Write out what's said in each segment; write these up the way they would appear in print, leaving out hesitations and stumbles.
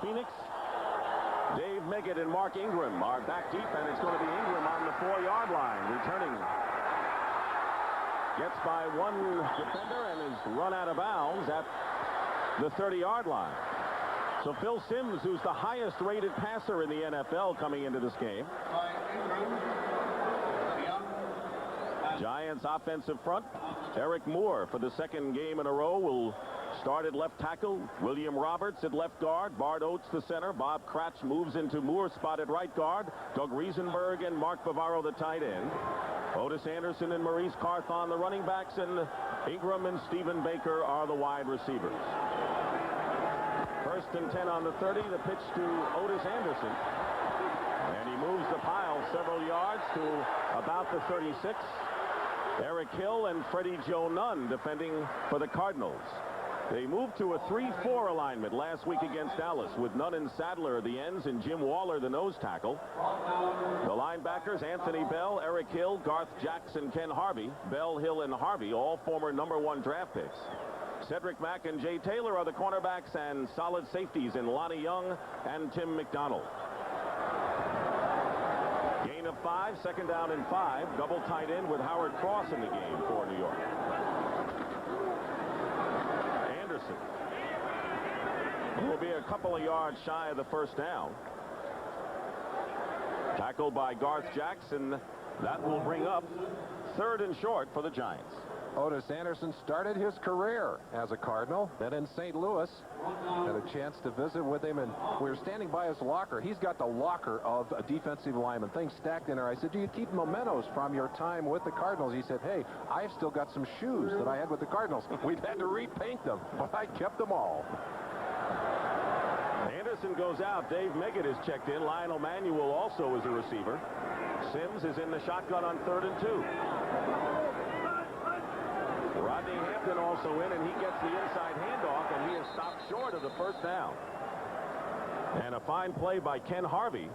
Phoenix. Dave Meggett and Mark Ingram are back deep, and it's going to be Ingram on the 4-yard line, returning. Gets by one defender and is run out of bounds at the 30-yard line. So Phil Simms, who's the highest-rated passer in the NFL coming into this game. Giants offensive front. Eric Moore, for the second game in a row, will start at left tackle. William Roberts at left guard. Bart Oates the center. Bob Cratch moves into Moore's spot at right guard. Doug Riesenberg and Mark Bavaro the tight end. Otis Anderson and Maurice Carthon the running backs, and Ingram and Stephen Baker are the wide receivers. First and 10 on the 30. The pitch to Otis Anderson. And he moves the pile several yards to about the 36. Eric Hill and Freddie Joe Nunn defending for the Cardinals. They moved to a 3-4 alignment last week against Dallas, with Nunn and Sadler the ends and Jim Waller the nose tackle. The linebackers, Anthony Bell, Eric Hill, Garth Jackson, Ken Harvey. Bell, Hill, and Harvey, all former #1 draft picks. Cedric Mack and Jay Taylor are the cornerbacks, and solid safeties in Lonnie Young and Tim McDonald. Gain of 5, second down and 5. Double tight end with Howard Cross in the game for New York. Anderson will be a couple of yards shy of the first down. Tackled by Garth Jackson. That will bring up 3rd and short for the Giants. Otis Anderson started his career as a Cardinal, then in St. Louis. Had a chance to visit with him, and we were standing by his locker. He's got the locker of a defensive lineman, things stacked in there. I said, do you keep mementos from your time with the Cardinals? He said, hey, I've still got some shoes that I had with the Cardinals. We've had to repaint them, but I kept them all. Anderson goes out. Dave Meggett is checked in. Lionel Manuel also is a receiver. Simms is in the shotgun on 3rd and 2. Rodney Hampton also in, and he gets the inside handoff, and he is stopped short of the first down. And a fine play by Ken Harvey.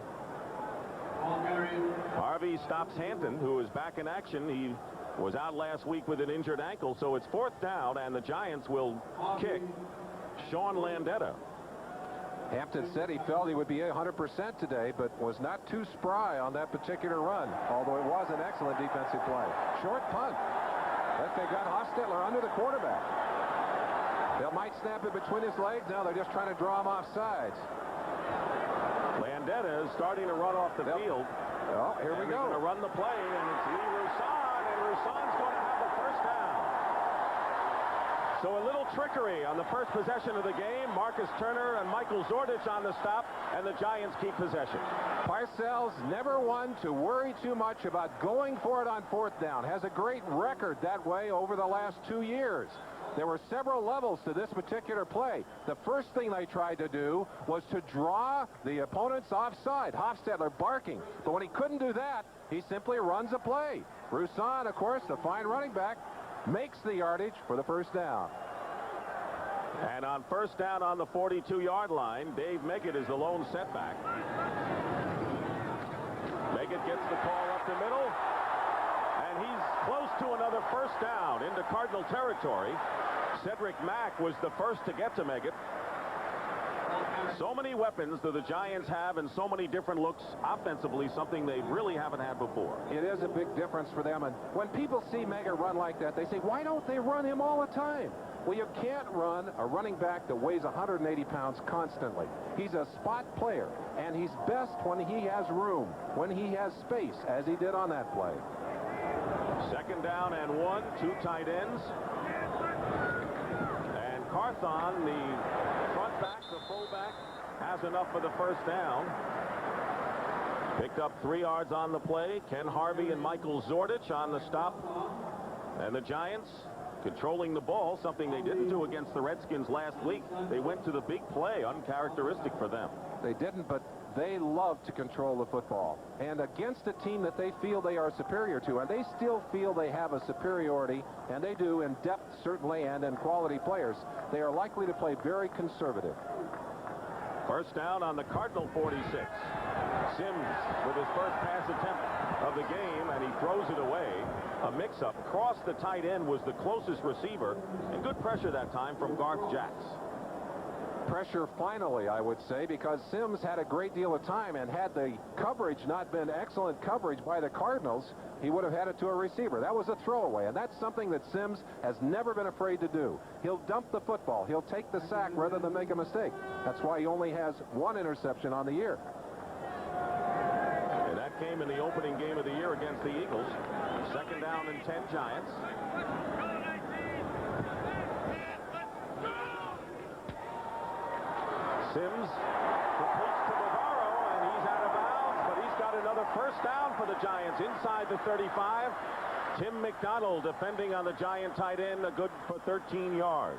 Harvey stops Hampton, who is back in action. He was out last week with an injured ankle, so it's 4th down, and the Giants will kick. Sean Landetta. Hampton said he felt he would be 100% today, but was not too spry on that particular run, although it was an excellent defensive play. Short punt. But they got Hostetler under the quarterback. They might snap it between his legs. Now they're just trying to draw him off sides. Landetta is starting to run off the field. Oh, here we go. Going to run the play, and it's Lee Roussan, and Roussan's going to have the first down. So a little trickery on the first possession of the game. Marcus Turner and Michael Zordich on the stop, and the Giants keep possession. Parcells, never one to worry too much about going for it on 4th down. Has a great record that way over the last 2 years. There were several levels to this particular play. The first thing they tried to do was to draw the opponents offside. Hofstetler barking. But when he couldn't do that, he simply runs a play. Roussan, of course, the fine running back, makes the yardage for the first down. And on first down on the 42-yard line, Dave Meggett is the lone setback. Meggett gets the call up the middle, and he's close to another first down into Cardinal territory. Cedric Mack was the first to get to Meggett. So many weapons that the Giants have, and so many different looks offensively, something they really haven't had before. It is a big difference for them, and when people see Meggett run like that, they say, why don't they run him all the time? Well, you can't run a running back that weighs 180 pounds constantly. He's a spot player, and he's best when he has room, when he has space, as he did on that play. Second down and 1, 2 tight ends. And Carthon, the front back, the fullback, has enough for the first down. Picked up 3 yards on the play. Ken Harvey and Michael Zordich on the stop. And the Giants controlling the ball, something they didn't do against the Redskins last week. They went to the big play, uncharacteristic for them. They didn't, but they love to control the football. And against a team that they feel they are superior to, and they still feel they have a superiority, and they do in depth, certainly, and in quality players, they are likely to play very conservative. First down on the Cardinal 46. Simms with his first pass attempt of the game, and he throws it away. A mix-up. Across the tight end was the closest receiver, and good pressure that time from Garth Jacks. pressure finally, I would say, because Sims had a great deal of time, and had the coverage not been excellent coverage by the Cardinals, he would have had it to a receiver. That was a throwaway, and that's something that Sims has never been afraid to do. He'll dump the football. He'll take the sack rather than make a mistake. That's why he only has 1 interception on the year. And that came in the opening game of the year against the Eagles. 2nd down and 10 Giants. Sims completes to Bavaro, and he's out of bounds, but he's got another 1st down for the Giants inside the 35. Tim McDonald defending on the Giant tight end, a good for 13 yards.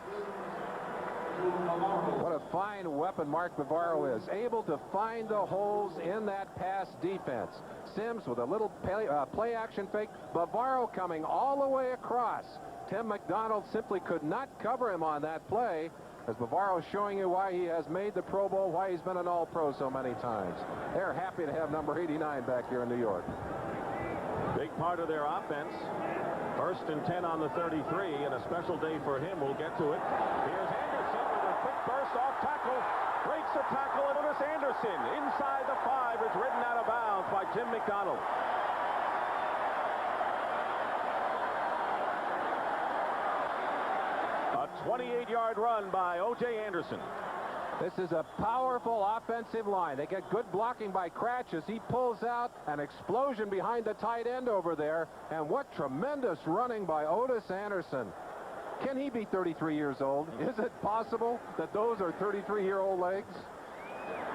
What a fine weapon Mark Bavaro is, able to find the holes in that pass defense. Sims with a little play action fake, Bavaro coming all the way across. Tim McDonald simply could not cover him on that play, as Bavaro is showing you why he has made the Pro Bowl, why he's been an All-Pro so many times. They're happy to have number 89 back here in New York. Big part of their offense. 1st and 10 on the 33, and a special day for him. We'll get to it. Here's Anderson with a quick burst off tackle. Breaks a tackle, and Otis Anderson inside the 5 is ridden out of bounds by Tim McDonald. A 28-yard run by O.J. Anderson. This is a powerful offensive line. They get good blocking by Cratch as he pulls out. An explosion behind the tight end over there. And what tremendous running by Otis Anderson. Can he be 33 years old? Is it possible that those are 33-year-old legs?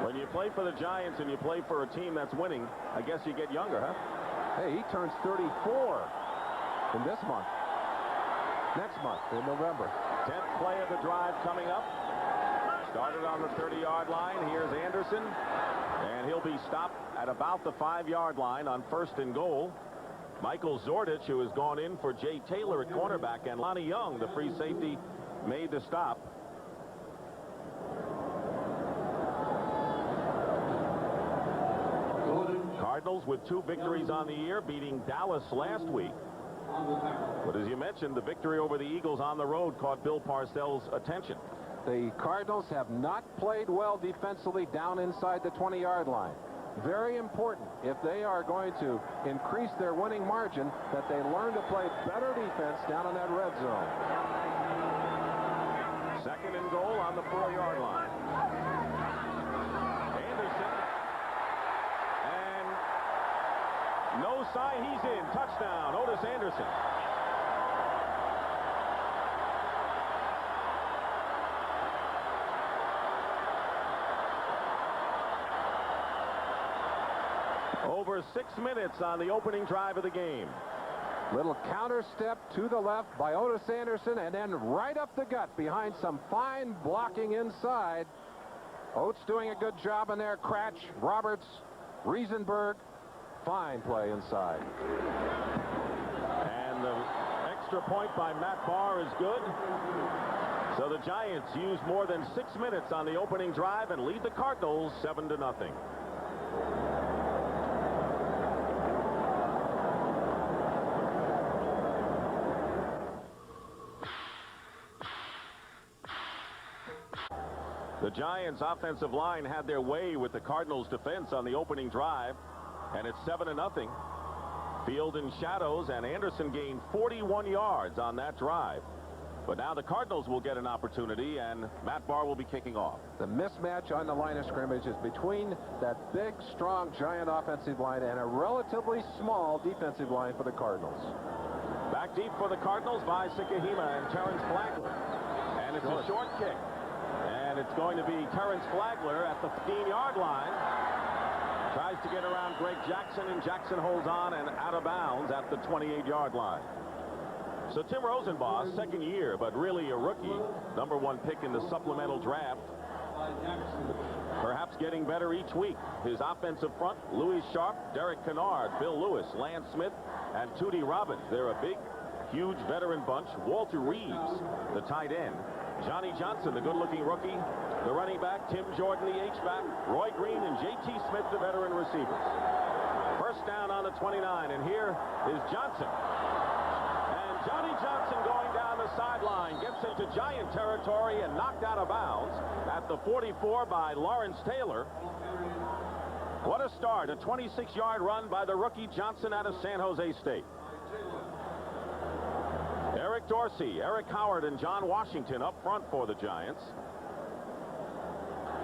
When you play for the Giants and you play for a team that's winning, I guess you get younger, huh? Hey, he turns 34 in this month. Next month, in November. 10th play of the drive coming up. Started on the 30-yard line. Here's Anderson, and he'll be stopped at about the 5-yard line on 1st and goal. Michael Zordich, who has gone in for Jay Taylor at cornerback, and Lonnie Young, the free safety, made the stop. Cardinals with 2 victories on the year, beating Dallas last week. But as you mentioned, the victory over the Eagles on the road caught Bill Parcells' attention. The Cardinals have not played well defensively down inside the 20-yard line. Very important, if they are going to increase their winning margin, that they learn to play better defense down in that red zone. 2nd and goal on the 4-yard line. Anderson. And no sign, he's in. Touchdown, Otis Anderson. Over 6 minutes on the opening drive of the game. Little counter step to the left by Otis Anderson, and then right up the gut behind some fine blocking inside. Oates doing a good job in there. Cratch, Roberts, Riesenberg. Fine play inside. And the extra point by Matt Barr is good. So the Giants use more than 6 minutes on the opening drive and lead the Cardinals 7-0. The Giants' offensive line had their way with the Cardinals' defense on the opening drive, and it's 7-0. Field in shadows, and Anderson gained 41 yards on that drive. But now the Cardinals will get an opportunity, and Matt Barr will be kicking off. The mismatch on the line of scrimmage is between that big, strong Giant offensive line and a relatively small defensive line for the Cardinals. Back deep for the Cardinals by Sikahema and Terrence Flagler. And it's a short kick. And it's going to be Terrence Flagler at the 15-yard line. Tries to get around Greg Jackson, and Jackson holds on and out of bounds at the 28-yard line. So Tim Rosenbach, 2nd year, but really a rookie, #1 pick in the supplemental draft. Perhaps getting better each week. His offensive front, Louis Sharp, Derek Kennard, Bill Lewis, Lance Smith, and Tootie Robbins. They're a big, huge veteran bunch. Walter Reeves, the tight end. Johnny Johnson, the good-looking rookie. The running back, Tim Jordan, the H-back. Roy Green and J.T. Smith, the veteran receivers. 1st down on the 29, and here is Johnson. And Johnny Johnson going down the sideline line, gets into Giant territory and knocked out of bounds at the 44 by Lawrence Taylor. What a start, a 26-yard run by the rookie Johnson out of San Jose State. Eric Dorsey, Eric Howard, and John Washington up front for the Giants.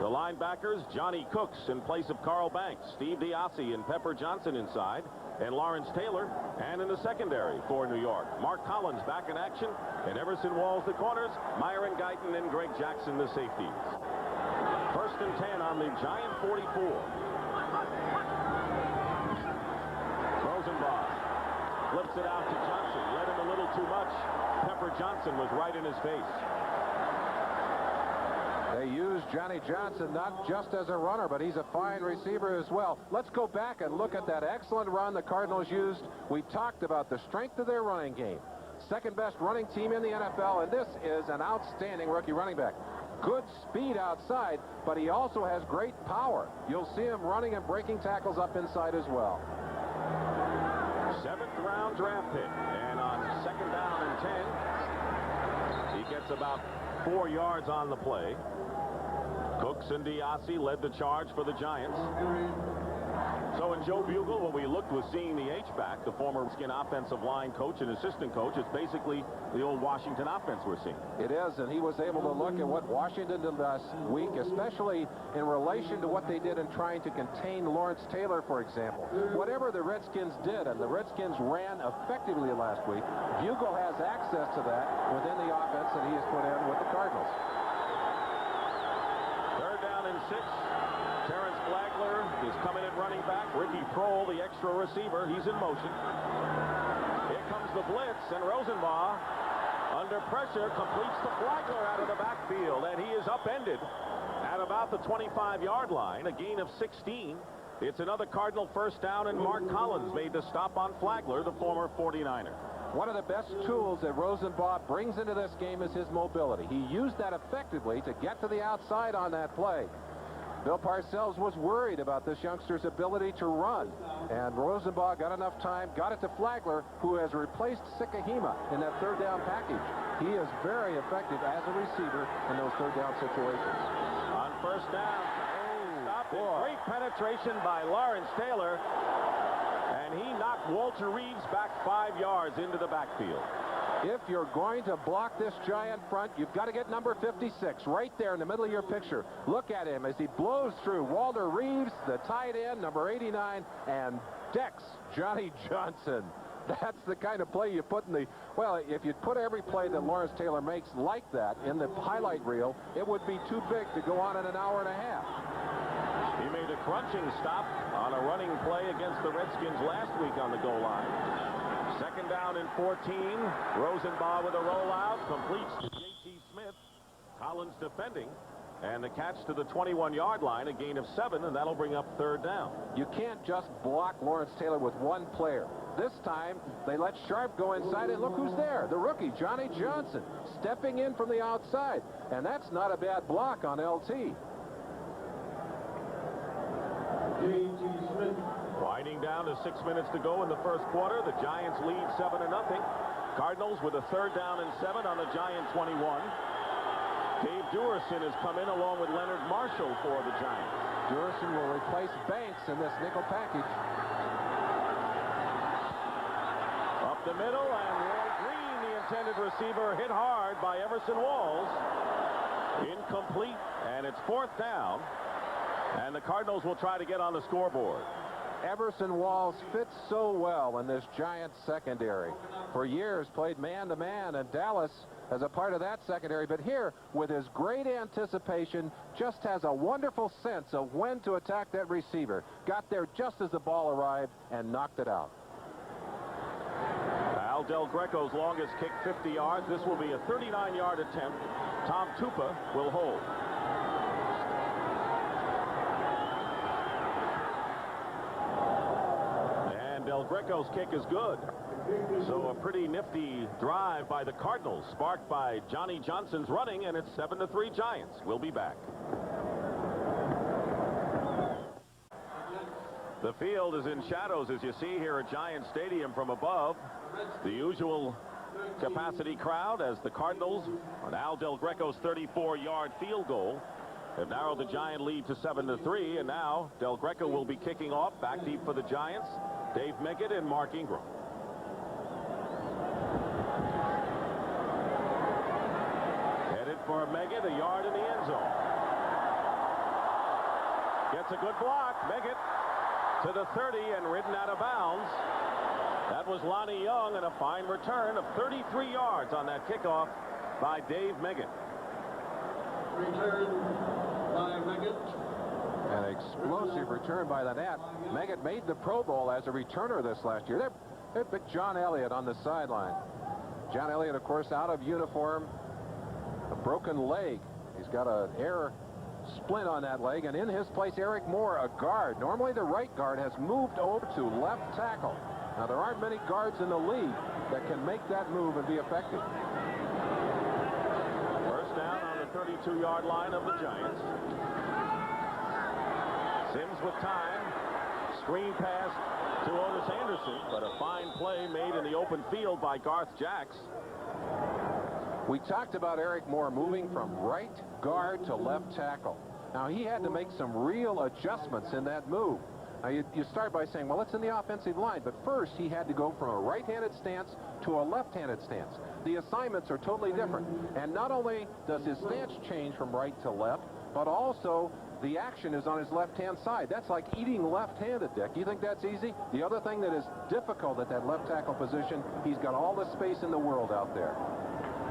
The linebackers, Johnny Cooks in place of Carl Banks, Steve Diassi and Pepper Johnson inside, and Lawrence Taylor. And in the secondary for New York, Mark Collins back in action, and Everson Walls the corners, Myron Guyton and Greg Jackson the safeties. 1st and 10 on the Giant 44. Rosenbach flips it out to Johnson. Led him a little too much. Pepper Johnson was right in his face. They use Johnny Johnson not just as a runner, but he's a fine receiver as well. Let's go back and look at that excellent run the Cardinals used. We talked about the strength of their running game. 2nd best running team in the NFL, and this is an outstanding rookie running back. Good speed outside, but he also has great power. You'll see him running and breaking tackles up inside as well. 7th round draft pick, and on 2nd down and 10, he gets about 4 yards on the play. Cooks and Diassi led the charge for the Giants. So in Joe Bugle, what we looked was seeing the H-back, the former Skin offensive line coach and assistant coach. It's basically the old Washington offense we're seeing. It is, and he was able to look at what Washington did last week, especially in relation to what they did in trying to contain Lawrence Taylor, for example. Whatever the Redskins did, and the Redskins ran effectively last week, Bugle has access to that within the offense that he has put in with the Cardinals. 3rd down and 6. Terrence Flagler is coming at running back. Ricky Prohl, the extra receiver, he's in motion. Here comes the blitz, and Rosenbach, under pressure, completes to Flagler out of the backfield, and he is upended at about the 25-yard line, a gain of 16. It's another Cardinal 1st down, and Mark Collins made the stop on Flagler, the former 49er. One of the best tools that Rosenbach brings into this game is his mobility. He used that effectively to get to the outside on that play. Bill Parcells was worried about this youngster's ability to run, and Rosenbach got enough time, got it to Flagler, who has replaced Sikahema in that 3rd down package. He is very effective as a receiver in those 3rd down situations. On 1st down, great penetration by Lawrence Taylor, and he knocked Walter Reeves back 5 yards into the backfield. If you're going to block this Giant front, you've got to get number 56 right there in the middle of your picture. Look at him as he blows through Walter Reeves, the tight end, number 89, and decks Johnny Johnson. That's the kind of play you put in the... Well, if you put every play that Lawrence Taylor makes like that in the highlight reel, it would be too big to go on in an hour and a half. He made a crunching stop on a running play against the Redskins last week on the goal line. 2nd down and 14. Rosenbach with a rollout, completes to J.T. Smith. Collins defending, and the catch to the 21-yard line, a gain of 7, and that'll bring up 3rd down. You can't just block Lawrence Taylor with one player. This time, they let Sharp go inside, and look who's there. The rookie, Johnny Johnson, stepping in from the outside, and that's not a bad block on LT. J.T. Smith. Winding down to 6 minutes to go in the 1st quarter. The Giants lead 7-0. Cardinals with a 3rd down and 7 on the Giant 21. Dave Duerson has come in along with Leonard Marshall for the Giants. Duerson will replace Banks in this nickel package. Up the middle, and Roy Green, the intended receiver, hit hard by Everson Walls. Incomplete, and it's 4th down. And the Cardinals will try to get on the scoreboard. Everson Walls fits so well in this Giants secondary. For years played man-to-man in Dallas as a part of that secondary, but here with his great anticipation just has a wonderful sense of when to attack that receiver. Got there just as the ball arrived and knocked it out. Al Del Greco's longest kick, 50 yards. This will be a 39-yard attempt. Tom Tupa will hold. Del Greco's kick is good. So a pretty nifty drive by the Cardinals, sparked by Johnny Johnson's running, and it's 7-3 Giants. We'll be back. The field is in shadows, as you see here at Giant Stadium from above. The usual capacity crowd as the Cardinals, on Al Del Greco's 34-yard field goal, have narrowed the Giant lead to 7-3, and now Del Greco will be kicking off back deep for the Giants. Dave Meggett and Mark Ingram. Headed for Meggett, a yard in the end zone. Gets a good block. Meggett to the 30 and ridden out of bounds. That was Lonnie Young, and a fine return of 33 yards on that kickoff by Dave Meggett. Return by Meggett. An explosive return by the net. Meggett made the Pro Bowl as a returner this last year. They picked John Elliott on the sideline. John Elliott, of course, out of uniform, a broken leg. He's got an air splint on that leg, and in his place, Eric Moore, a guard. Normally, the right guard has moved over to left tackle. Now, there aren't many guards in the league that can make that move and be effective. First down on the 32-yard line of the Giants. Sims with time. Screen pass to Otis Anderson, but a fine play made in the open field by Garth Jacks. We talked about Eric Moore moving from right guard to left tackle. Now, he had to make some real adjustments in that move. Now, you start by saying, well, it's in the offensive line. But first, he had to go from a right-handed stance to a left-handed stance. The assignments are totally different. And not only does his stance change from right to left, but also the action is on his left-hand side. That's like eating left-handed, Dick. You think that's easy? The other thing that is difficult at that left tackle position, he's got all the space in the world out there.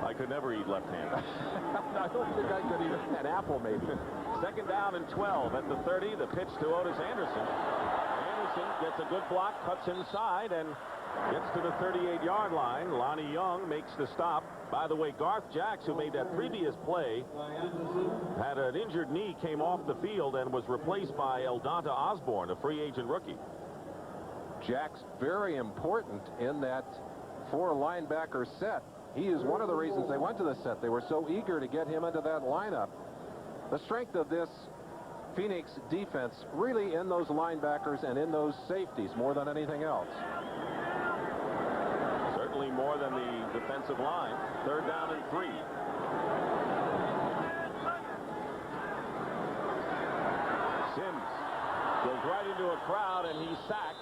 I could never eat left-handed. I don't think I could eat an apple, maybe. Second down and 12 at the 30. The pitch to Otis Anderson. Anderson gets a good block, cuts inside, and gets to the 38-yard line. Lonnie Young makes the stop. By the way, Garth Jacks, who made that previous play, had an injured knee, came off the field, and was replaced by Eldonta Osborne, a free agent rookie. Jacks very important in that four-linebacker set. He is one of the reasons they went to the set. They were so eager to get him into that lineup. The strength of this Phoenix defense really in those linebackers and in those safeties more than anything else. Certainly more than the defensive line. Third down and 3. Sims goes right into a crowd, and he's sacked.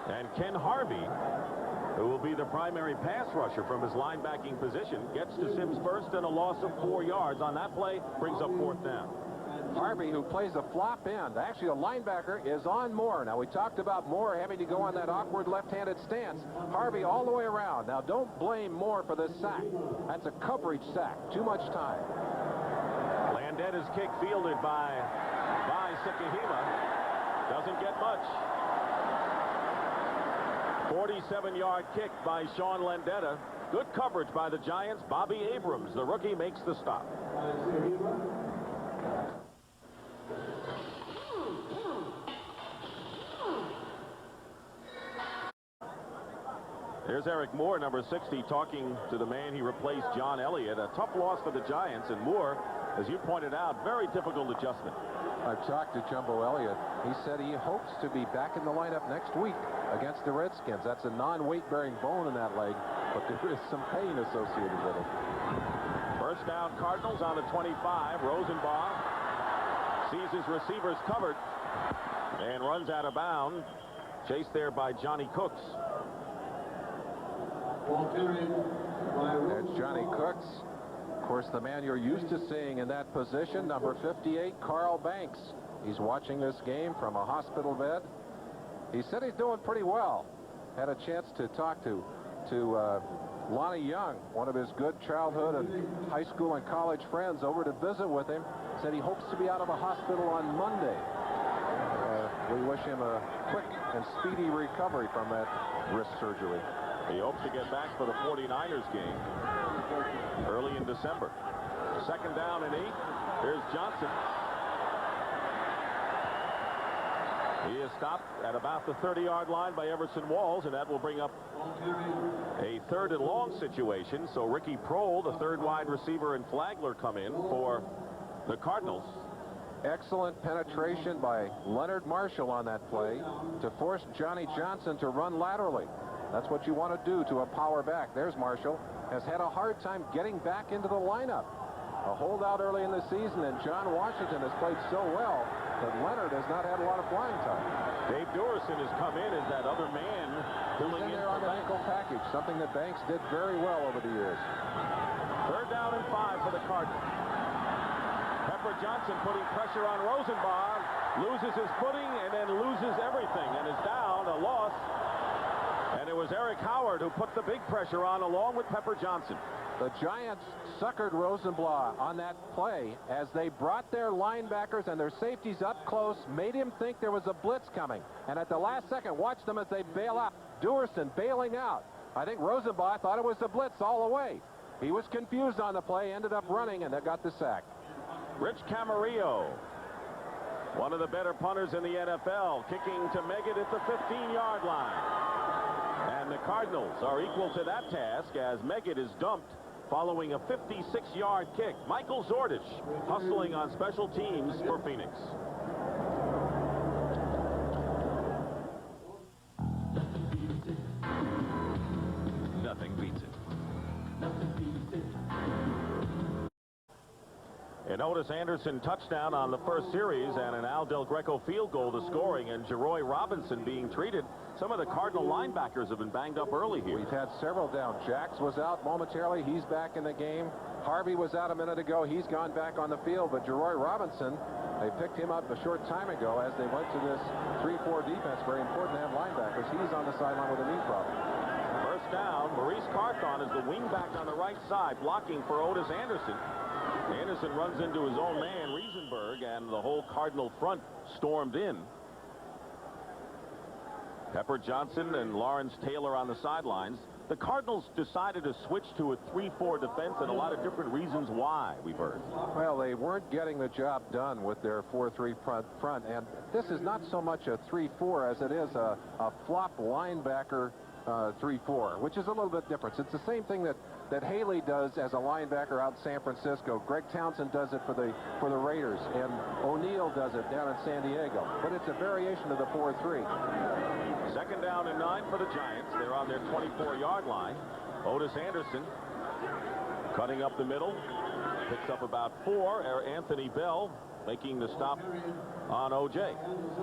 And Ken Harvey, who will be the primary pass rusher from his linebacking position, gets to Sims first, and a loss of 4 yards on that play brings up fourth down. Harvey, who plays a flop end. Actually, a linebacker is on Moore. Now, we talked about Moore having to go on that awkward left-handed stance. Harvey all the way around. Now, don't blame Moore for this sack. That's a coverage sack. Too much time. Landetta's kick fielded by Sikahema. Doesn't get much. 47-yard kick by Sean Landetta. Good coverage by the Giants. Bobby Abrams, the rookie, makes the stop. Here's Eric Moore, number 60, talking to the man he replaced, John Elliott. A tough loss for the Giants, and Moore, as you pointed out, very difficult adjustment. I've talked to Jumbo Elliott. He said he hopes to be back in the lineup next week against the Redskins. That's a non-weight-bearing bone in that leg, but there is some pain associated with it. First down, Cardinals on the 25. Rosenbaum sees his receivers covered and runs out of bounds. Chased there by Johnny Cooks. There's Johnny Cooks. Of course, the man you're used to seeing in that position, number 58, Carl Banks. He's watching this game from a hospital bed. He said he's doing pretty well. Had a chance to talk to Lonnie Young, one of his good childhood and high school and college friends, over to visit with him. Said he hopes to be out of a hospital on Monday. We wish him a quick and speedy recovery from that wrist surgery. He hopes to get back for the 49ers game early in December. Second down and 8. Here's Johnson. He is stopped at about the 30-yard line by Everson Walls, and that will bring up a third and long situation. So Ricky Prohl, the third wide receiver, and Flagler come in for the Cardinals. Excellent penetration by Leonard Marshall on that play to force Johnny Johnson to run laterally. That's what you want to do to a power back. There's Marshall. Has had a hard time getting back into the lineup. A holdout early in the season, and John Washington has played so well that Leonard has not had a lot of flying time. Dave Duerson has come in as that other man pulling in there on the nickel package, something that Banks did very well over the years. 3rd down and 5 for the Cardinals. Pepper Johnson putting pressure on Rosenbaugh, loses his footing and then loses everything and is down, a loss. And it was Eric Howard who put the big pressure on along with Pepper Johnson. The Giants suckered Rosenblatt on that play as they brought their linebackers and their safeties up close, made him think there was a blitz coming. And at the last second, watch them as they bail out. Duerson bailing out. I think Rosenblatt thought it was a blitz all the way. He was confused on the play, ended up running, and they got the sack. Rich Camarillo, one of the better punters in the NFL, kicking to make it at the 15-yard line. And the Cardinals are equal to that task as Meggett is dumped following a 56-yard kick. Michael Zordich hustling on special teams for Phoenix. Nothing beats it. An Otis Anderson touchdown on the first series and an Al Del Greco field goal to scoring, and Jeroy Robinson being treated. Some of the Cardinal linebackers have been banged up early here. We've had several down. Jax was out momentarily. He's back in the game. Harvey was out a minute ago. He's gone back on the field. But Jeroy Robinson, they picked him up a short time ago as they went to this 3-4 defense. Very important to have linebackers. He's on the sideline with a knee problem. First down, Maurice Carthon is the wingback on the right side, blocking for Otis Anderson. Anderson runs into his own man, Riesenberg, and the whole Cardinal front stormed in. Pepper Johnson and Lawrence Taylor on the sidelines. The Cardinals decided to switch to a 3-4 defense, and a lot of different reasons why, we've heard. Well, they weren't getting the job done with their 4-3 front, and this is not so much a 3-4 as it is a flop linebacker 3-4, which is a little bit different. It's the same thing that Haley does as a linebacker out in San Francisco. Greg Townsend does it for the Raiders, and O'Neal does it down in San Diego. But it's a variation of the 4-3. 2nd down and 9 for the Giants. They're on their 24-yard line. Otis Anderson cutting up the middle. Picks up about 4. Anthony Bell making the stop on O.J.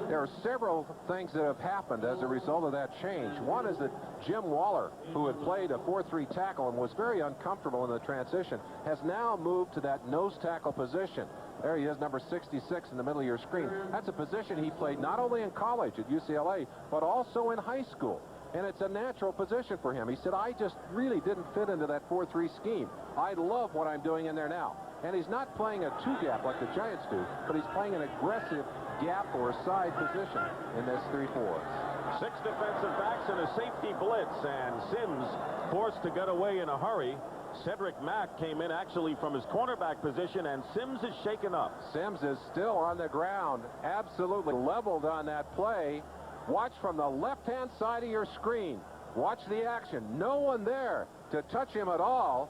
There are several things that have happened as a result of that change. One is that Jim Waller, who had played a 4-3 tackle and was very uncomfortable in the transition, has now moved to that nose tackle position. There he is, number 66 in the middle of your screen. That's a position he played not only in college at UCLA, but also in high school. And it's a natural position for him. He said, I just really didn't fit into that 4-3 scheme. I love what I'm doing in there now. And he's not playing a 2-gap like the Giants do, but he's playing an aggressive gap or side position in this 3-4. 6 defensive backs and a safety blitz, and Sims forced to get away in a hurry. Cedric Mack came in actually from his cornerback position, and Sims is shaken up. Sims is still on the ground, absolutely leveled on that play. Watch from the left-hand side of your screen. Watch the action. No one there to touch him at all.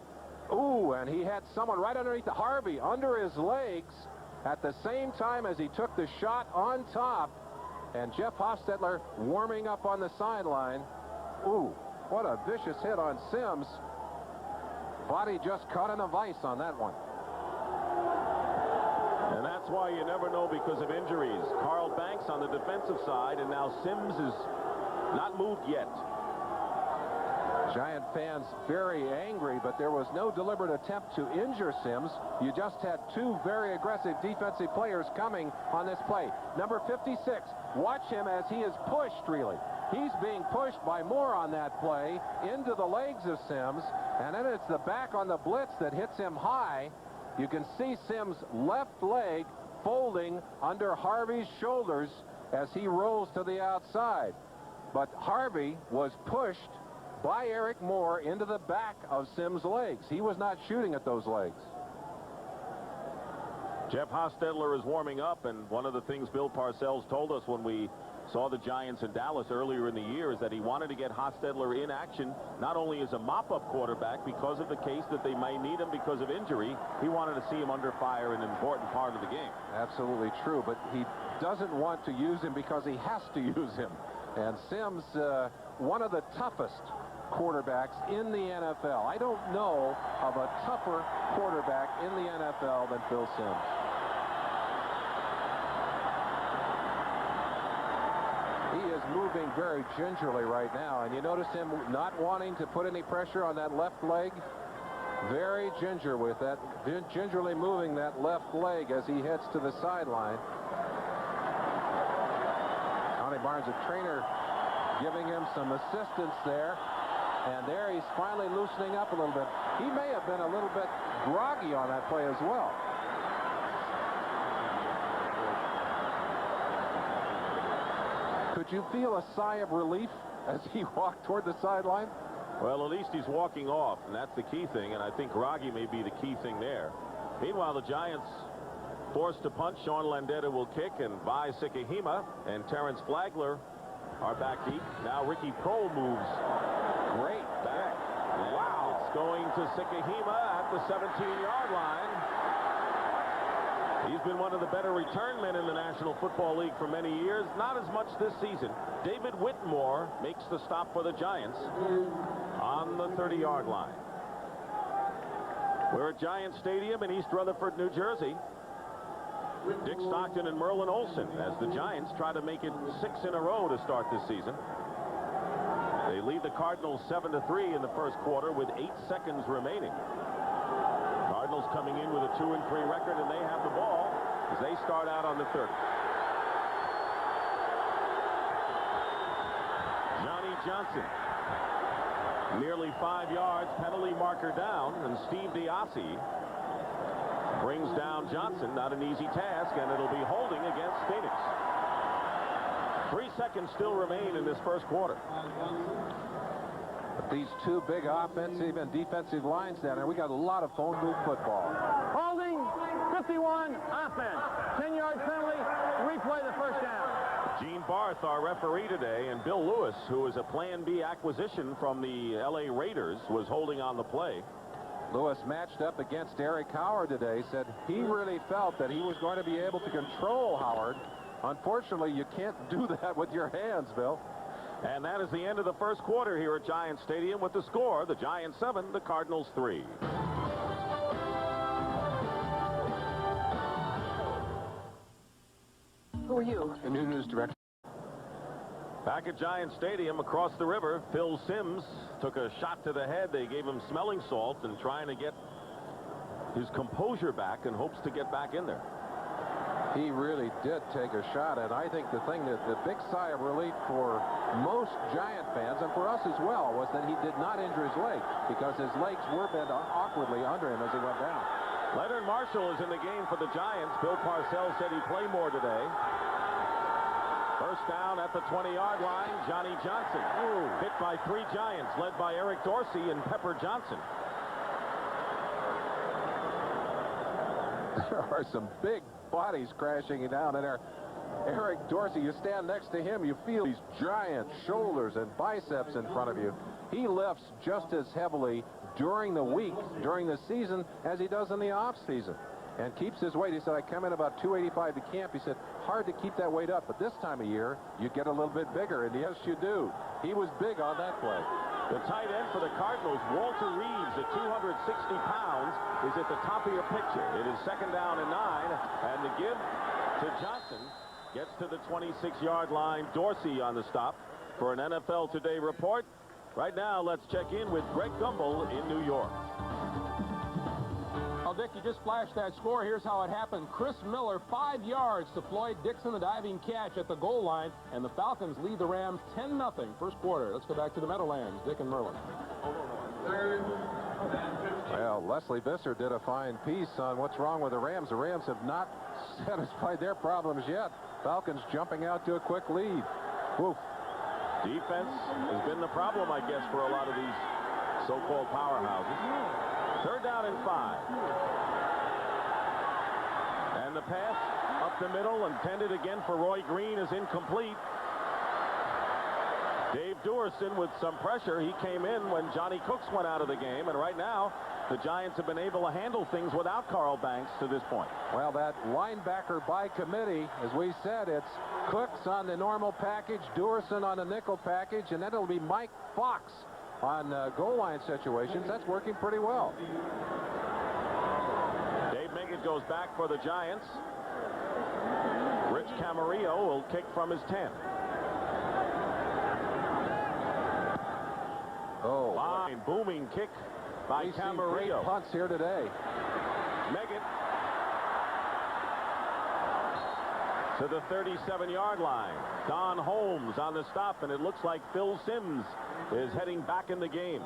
Ooh, and he had someone right underneath the Harvey under his legs at the same time as he took the shot on top. And Jeff Hostetler warming up on the sideline. Ooh, what a vicious hit on Sims. Body just caught in a vice on that one. And that's why you never know because of injuries. Carl Banks on the defensive side, and now Sims is not moved yet. Giant fans very angry, but there was no deliberate attempt to injure Sims. You just had 2 very aggressive defensive players coming on this play. Number 56, watch him as he is pushed, really. He's being pushed by Moore on that play into the legs of Sims, and then it's the back on the blitz that hits him high. You can see Sims' left leg folding under Harvey's shoulders as he rolls to the outside. But Harvey was pushed by Eric Moore into the back of Sims' legs. He was not shooting at those legs. Jeff Hostetler is warming up, and one of the things Bill Parcells told us when we saw the Giants in Dallas earlier in the year is that he wanted to get Hostetler in action not only as a mop-up quarterback because of the case that they may need him because of injury. He wanted to see him under fire in an important part of the game. Absolutely true, but he doesn't want to use him because he has to use him. And Sims, one of the toughest quarterbacks in the NFL. I don't know of a tougher quarterback in the NFL than Phil Sims. He is moving very gingerly right now, and you notice him not wanting to put any pressure on that left leg. Very gingerly moving that left leg as he heads to the sideline. Connie Barnes, a trainer, giving him some assistance there. And there he's finally loosening up a little bit. He may have been a little bit groggy on that play as well. Could you feel a sigh of relief as he walked toward the sideline? Well, at least he's walking off, and that's the key thing, and I think groggy may be the key thing there. Meanwhile, the Giants forced to punt. Sean Landeta will kick, and Vi Sikahema and Terrence Flagler are back deep. Now Ricky Prohl moves great back. Wow. It's going to Sikahema at the 17-yard line. He's been one of the better return men in the National Football League for many years. Not as much this season. David Whitmore makes the stop for the Giants on the 30-yard line. We're at Giant Stadium in East Rutherford, New Jersey. Dick Stockton and Merlin Olsen as the Giants try to make it 6 in a row to start this season. They lead the Cardinals 7-3 in the first quarter with 8 seconds remaining. Cardinals coming in with a 2-3 record, and they have the ball as they start out on the 30. Johnny Johnson, nearly 5 yards, penalty marker down, and Steve Diassi brings down Johnson. Not an easy task, and it'll be holding against Phoenix. 3 seconds still remain in this first quarter. But these two big offensive and defensive lines down there, we got a lot of phone booth football. Holding, 51, offense. 10-yard penalty, replay the first down. Gene Barth, our referee today, and Bill Lewis, who is a Plan B acquisition from the L.A. Raiders, was holding on the play. Lewis matched up against Eric Howard today, said he really felt that he was going to be able to control Howard. Unfortunately, you can't do that with your hands, Bill. And that is the end of the first quarter here at Giant Stadium with the score, the Giants 7, the Cardinals 3. Who are you? The new news director. Back at Giant Stadium across the river, Phil Sims took a shot to the head. They gave him smelling salts and trying to get his composure back and hopes to get back in there. He really did take a shot, and I think the thing that the big sigh of relief for most Giant fans, and for us as well, was that he did not injure his leg, because his legs were bent awkwardly under him as he went down. Leonard Marshall is in the game for the Giants. Bill Parcells said he'd play more today. First down at the 20-yard line, Johnny Johnson. Hit by 3 Giants, led by Eric Dorsey and Pepper Johnson. There are some big bodies crashing down in there. Eric Dorsey, you stand next to him, you feel these giant shoulders and biceps in front of you. He lifts just as heavily during the week, during the season, as he does in the off season, and keeps his weight. He said, I come in about 285 to camp. He said, hard to keep that weight up, but this time of year, you get a little bit bigger, and yes, you do. He was big on that play. The tight end for the Cardinals, Walter Reeves, at 260 pounds, is at the top of your picture. It is second down and 9, and the give to Johnson gets to the 26-yard line. Dorsey on the stop for an NFL Today report. Right now, let's check in with Greg Gumbel in New York. Well, Dick, you just flashed that score. Here's how it happened. Chris Miller, 5 yards to Floyd Dixon, the diving catch at the goal line, and the Falcons lead the Rams 10-0 first quarter. Let's go back to the Meadowlands. Dick and Merlin. Well, Leslie Visser did a fine piece on what's wrong with the Rams. The Rams have not satisfied their problems yet. Falcons jumping out to a quick lead. Woof. Defense has been the problem, I guess, for a lot of these so-called powerhouses. Third down and 5. And the pass up the middle, intended again for Roy Green, is incomplete. Dave Duerson with some pressure. He came in when Johnny Cooks went out of the game, and right now the Giants have been able to handle things without Carl Banks to this point. Well, that linebacker by committee, as we said, it's Cooks on the normal package, Duerson on the nickel package, and then it'll be Mike Fox on goal line situations. That's working pretty well. Dave Meggett goes back for the Giants. Rich Camarillo will kick from his 10. Oh, fine booming kick by Camarillo. Punts here today. Meggett to the 37-yard line. Don Holmes on the stop, and it looks like Phil Simms is heading back in the game.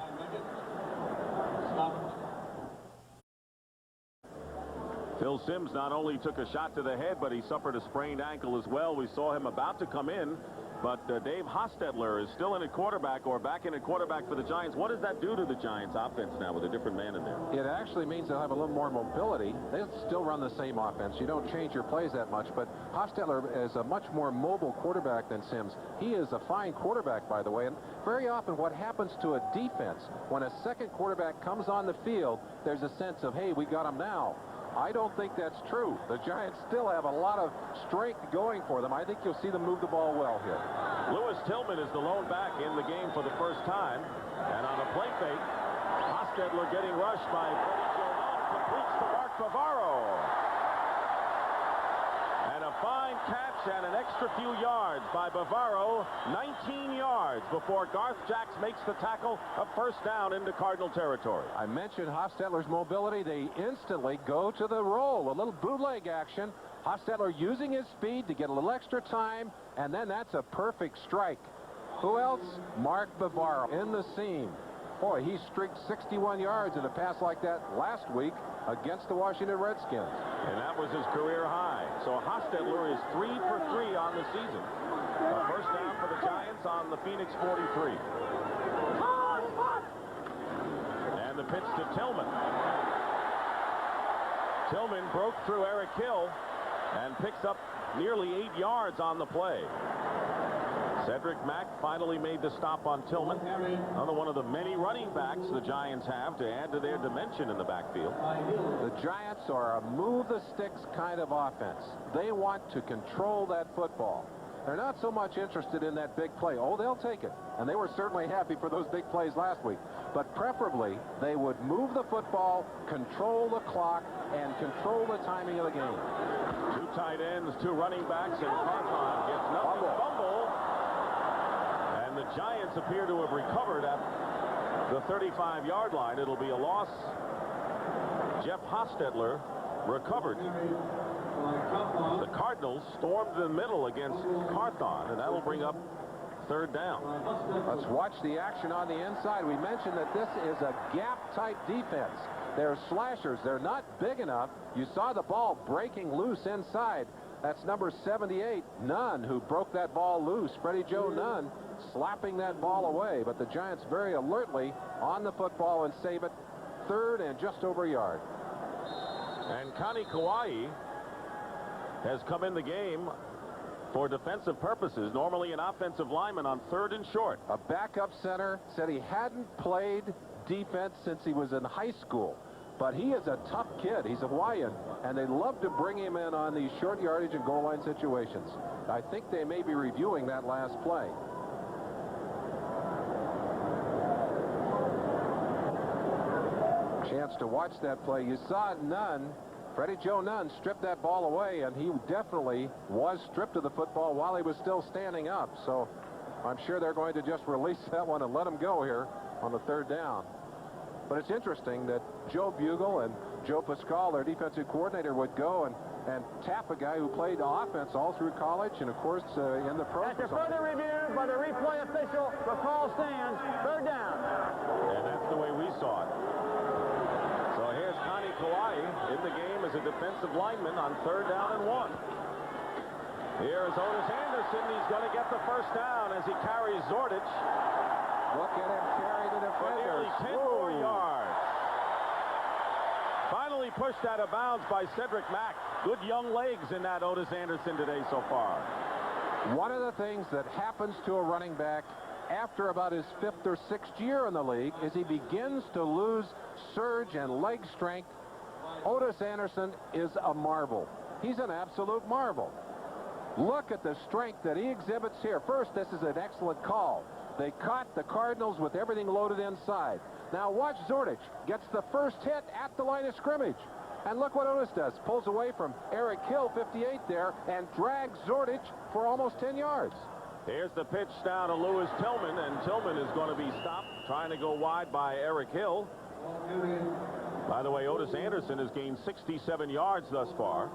Phil Simms not only took a shot to the head, but he suffered a sprained ankle as well. We saw him about to come in, but Dave Hostetler is still in at quarterback, or back in at quarterback for the Giants. What does that do to the Giants offense now with a different man in there? It actually means they'll have a little more mobility. They still run the same offense. You don't change your plays that much, but Hostetler is a much more mobile quarterback than Simms. He is a fine quarterback, by the way, and very often what happens to a defense, when a second quarterback comes on the field, there's a sense of, hey, we got him now. I don't think that's true. The Giants still have a lot of strength going for them. I think you'll see them move the ball well here. Lewis Tillman is the lone back in the game for the first time. And on a play fake, Hostetler getting rushed by Freddie Joe Nunn, completes to Mark Bavaro. And a fine catch and an extra few yards by Bavaro. 19 yards before Garth Jacks makes the tackle, a first down into Cardinal territory. I mentioned Hostetler's mobility. They instantly go to the roll, a little bootleg action. Hostetler using his speed to get a little extra time, and then that's a perfect strike. Who else? Mark Bavaro in the seam. Boy, he streaked 61 yards in a pass like that last week against the Washington Redskins. And that was his career high. So Hostetler is 3 for 3 on the season. A first down for the Giants on the Phoenix 43. And the pitch to Tillman. Tillman broke through Eric Hill and picks up nearly 8 yards on the play. Cedric Mack finally made the stop on Tillman. Another one of the many running backs the Giants have to add to their dimension in the backfield. The Giants are a move-the-sticks kind of offense. They want to control that football. They're not so much interested in that big play. Oh, they'll take it. And they were certainly happy for those big plays last week. But preferably, they would move the football, control the clock, and control the timing of the game. 2 tight ends, 2 running backs, and Carthon gets nothing. Fumble. And the Giants appear to have recovered at the 35-yard line. It'll be a loss. Jeff Hostetler recovered. The Cardinals stormed the middle against Carthon, and that'll bring up third down. Let's watch the action on the inside. We mentioned that this is a gap-type defense. They're slashers. They're not big enough. You saw the ball breaking loose inside. That's number 78, Nunn, who broke that ball loose. Freddie Joe Nunn slapping that ball away. But the Giants very alertly on the football and save it. Third and just over a yard. And Connie Kauai has come in the game for defensive purposes. Normally an offensive lineman on third and short. A backup center said he hadn't played defense since he was in high school. But he is a tough kid. He's a Hawaiian, and they love to bring him in on these short yardage and goal line situations. I think they may be reviewing that last play. Chance to watch that play. You saw Nunn, Freddie Joe Nunn, strip that ball away, and he definitely was stripped of the football while he was still standing up. So I'm sure they're going to just release that one and let him go here on the third down. But it's interesting that Joe Bugle and Joe Pascal, their defensive coordinator, would go and tap a guy who played offense all through college and, of course, in the pros. After further review by the replay official, the call stands. Third down. And that's the way we saw it. So here's Connie Kauai in the game as a defensive lineman on third down and 1. Here's Otis Anderson. He's going to get the first down as he carries Zordich. Look at him carry the defender. Nearly 10 more yards. Finally pushed out of bounds by Cedric Mack. Good young legs in that Otis Anderson today so far. One of the things that happens to a running back after about his 5th or 6th year in the league is he begins to lose surge and leg strength. Otis Anderson is a marvel. He's an absolute marvel. Look at the strength that he exhibits here. First, this is an excellent call. They caught the Cardinals with everything loaded inside. Now watch Zordich. Gets the first hit at the line of scrimmage. And look what Otis does. Pulls away from Eric Hill, 58 there, and drags Zordich for almost 10 yards. Here's the pitch down to Lewis Tillman, and Tillman is going to be stopped trying to go wide by Eric Hill. By the way, Otis Anderson has gained 67 yards thus far.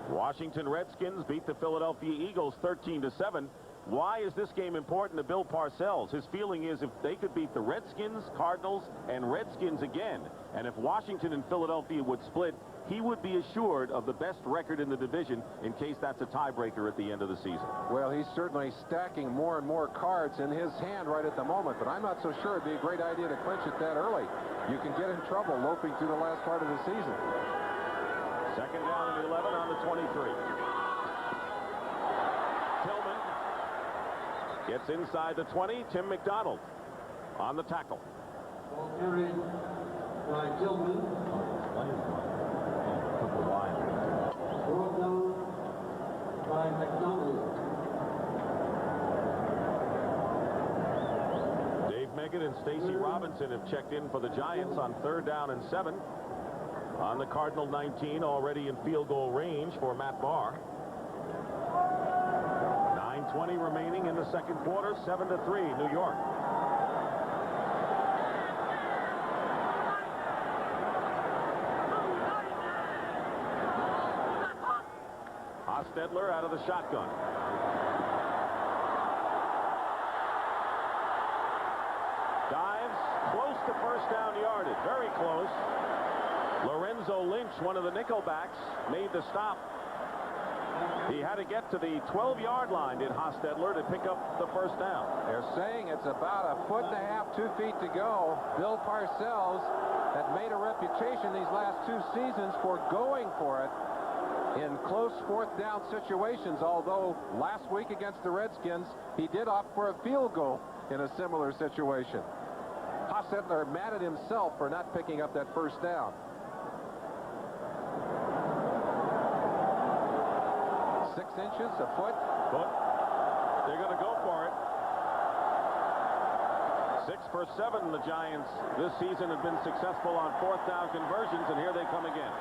Washington Redskins beat the Philadelphia Eagles 13-7. Why is this game important to Bill Parcells? His feeling is if they could beat the Redskins, Cardinals, and Redskins again, and if Washington and Philadelphia would split, he would be assured of the best record in the division in case that's a tiebreaker at the end of the season. Well, he's certainly stacking more and more cards in his hand right at the moment, but I'm not so sure it'd be a great idea to clinch it that early. You can get in trouble loping through the last part of the season. Second down and 11 on the 23. Tillman gets inside the 20. Tim McDonald on the tackle. Ball carried by Tillman. Brought down by McDonald. Dave Meggett and Stacy Robinson have checked in for the Giants on 3rd down and 7. On the Cardinal 19, already in field goal range for Matt Barr. 9:20 remaining in the second quarter, 7-3, New York. Hostetler out of the shotgun. Dives close to first down yardage, very close. Lorenzo Lynch, one of the nickelbacks, made the stop. He had to get to the 12-yard line, did Hostetler, to pick up the first down. They're saying it's about 1.5 2 feet to go. Bill Parcells had made a reputation these last 2 seasons for going for it in close 4th down situations, although last week against the Redskins, he did opt for a field goal in a similar situation. Hostetler mad at himself for not picking up that first down. 6 inches, a foot. They're going to go for it. 6 for 7, the Giants this season have been successful on 4th down conversions, and here they come again.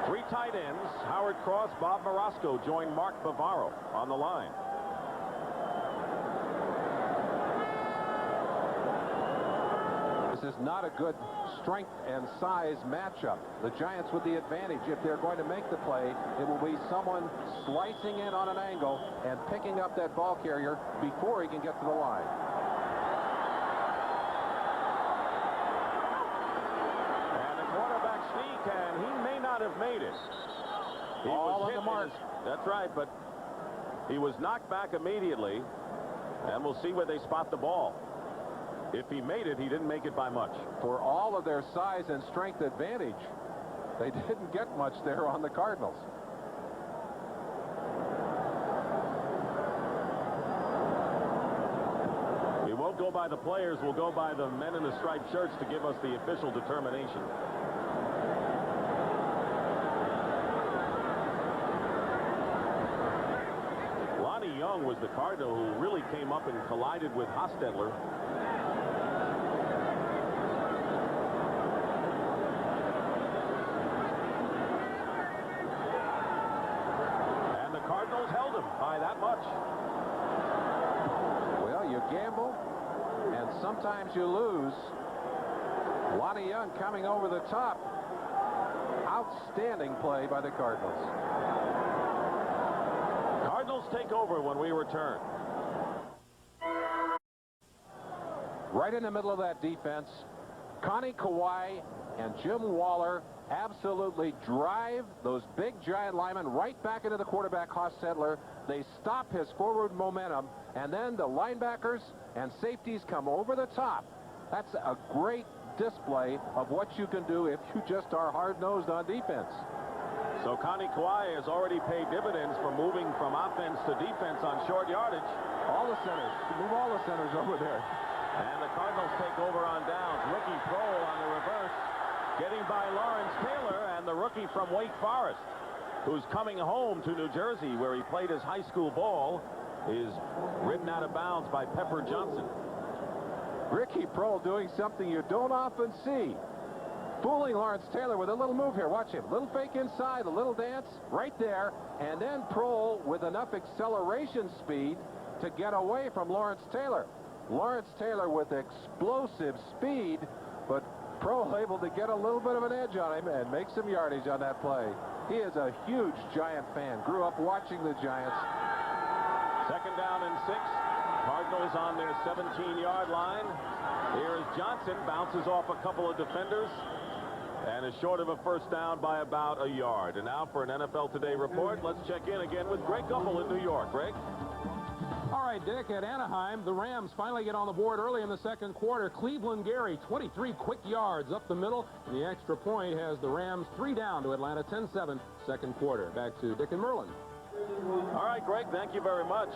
3 tight ends, Howard Cross, Bob Morosco, join Mark Bavaro on the line. This is not a good strength and size matchup. The Giants with the advantage. If they're going to make the play, it will be someone slicing in on an angle and picking up that ball carrier before he can get to the line. And the quarterback sneak, and he may not have made it. He all was on the mark. That's right, but he was knocked back immediately, and we'll see where they spot the ball. If he made it, he didn't make it by much. For all of their size and strength advantage, they didn't get much there on the Cardinals. We won't go by the players. We'll go by the men in the striped shirts to give us the official determination. Lonnie Young was the Cardinal who really came up and collided with Hostetler. By that much. Well, you gamble, and sometimes you lose. Lonnie Young coming over the top. Outstanding play by the Cardinals. Cardinals take over when we return. Right in the middle of that defense, Connie Kawhi and Jim Waller absolutely drive those big giant linemen right back into the quarterback, Hostetler. They stop his forward momentum, and then the linebackers and safeties come over the top. That's a great display of what you can do if you just are hard-nosed on defense. So Connie Kawhi has already paid dividends for moving from offense to defense on short yardage. All the centers. Move all the centers over there. And the Cardinals take over on downs. Rookie Prohl on the reverse, getting by Lawrence Taylor, and the rookie from Wake Forest, who's coming home to New Jersey, where he played his high school ball, is ridden out of bounds by Pepper Johnson. Ricky Prohl doing something you don't often see. Fooling Lawrence Taylor with a little move here. Watch him. Little fake inside, a little dance right there. And then Prohl with enough acceleration speed to get away from Lawrence Taylor. Lawrence Taylor with explosive speed, but Prohl able to get a little bit of an edge on him and make some yardage on that play. He is a huge Giant fan. Grew up watching the Giants. Second down and 6. Cardinals on their 17-yard line. Here is Johnson. Bounces off a couple of defenders and is short of a first down by about a yard. And now for an NFL Today report, let's check in again with Greg Gumbel in New York. Greg? All right, Dick, at Anaheim, the Rams finally get on the board early in the second quarter. Cleveland Gary, 23 quick yards up the middle. And the extra point has the Rams 3 down to Atlanta, 10-7, second quarter. Back to Dick and Merlin. All right, Greg, thank you very much.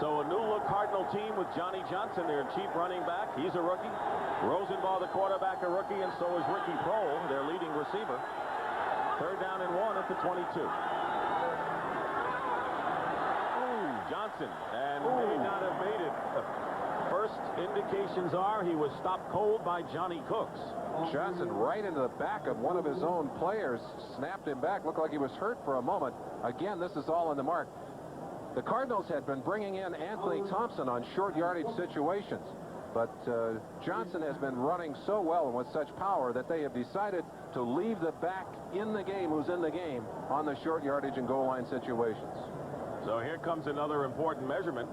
So a new-look Cardinal team with Johnny Johnson, their chief running back. He's a rookie. Rosenbaugh, the quarterback, a rookie, and so is Ricky Prohl, their leading receiver. Third down and 1 at the 22. Johnson, and may not have made it. First indications are he was stopped cold by Johnny Cooks. Johnson right into the back of one of his own players, snapped him back, looked like he was hurt for a moment. Again, this is all in the mark. The Cardinals had been bringing in Anthony Thompson on short yardage situations, but Johnson has been running so well and with such power that they have decided to leave the back in the game who's in the game on the short yardage and goal line situations. So here comes another important measurement.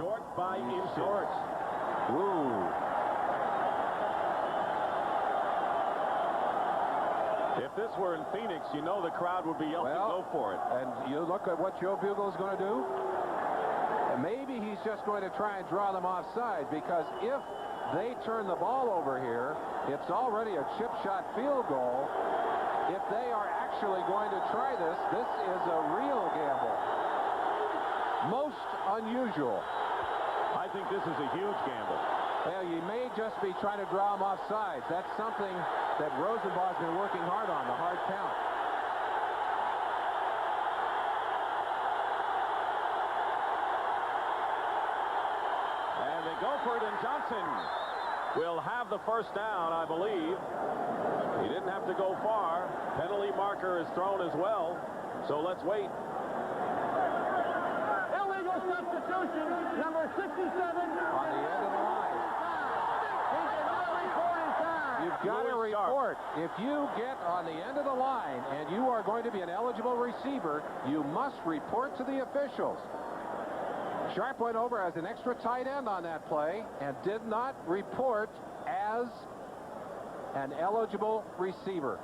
Short by inches. Short. Ooh. If this were in Phoenix, you know the crowd would be yelling to go for it. And you look at what Joe Bugel's going to do. And maybe he's just going to try and draw them offside, because if they turn the ball over here, it's already a chip shot field goal. If they are actually going to try this, this is a real gamble. Most unusual. I think this is a huge gamble. Well, you may just be trying to draw them offside. That's something that Rosenbaugh's been working hard on, the hard count. And they go for it, and Johnson will have the first down, I believe. He didn't have to go far. Penalty marker is thrown as well. So let's wait. Illegal substitution, number 67. On the end of the line. He did not report in time. You've got to Louis Sharp. report. If you get on the end of the line and you are going to be an eligible receiver, you must report to the officials. Sharp went over as an extra tight end on that play and did not report as an eligible receiver.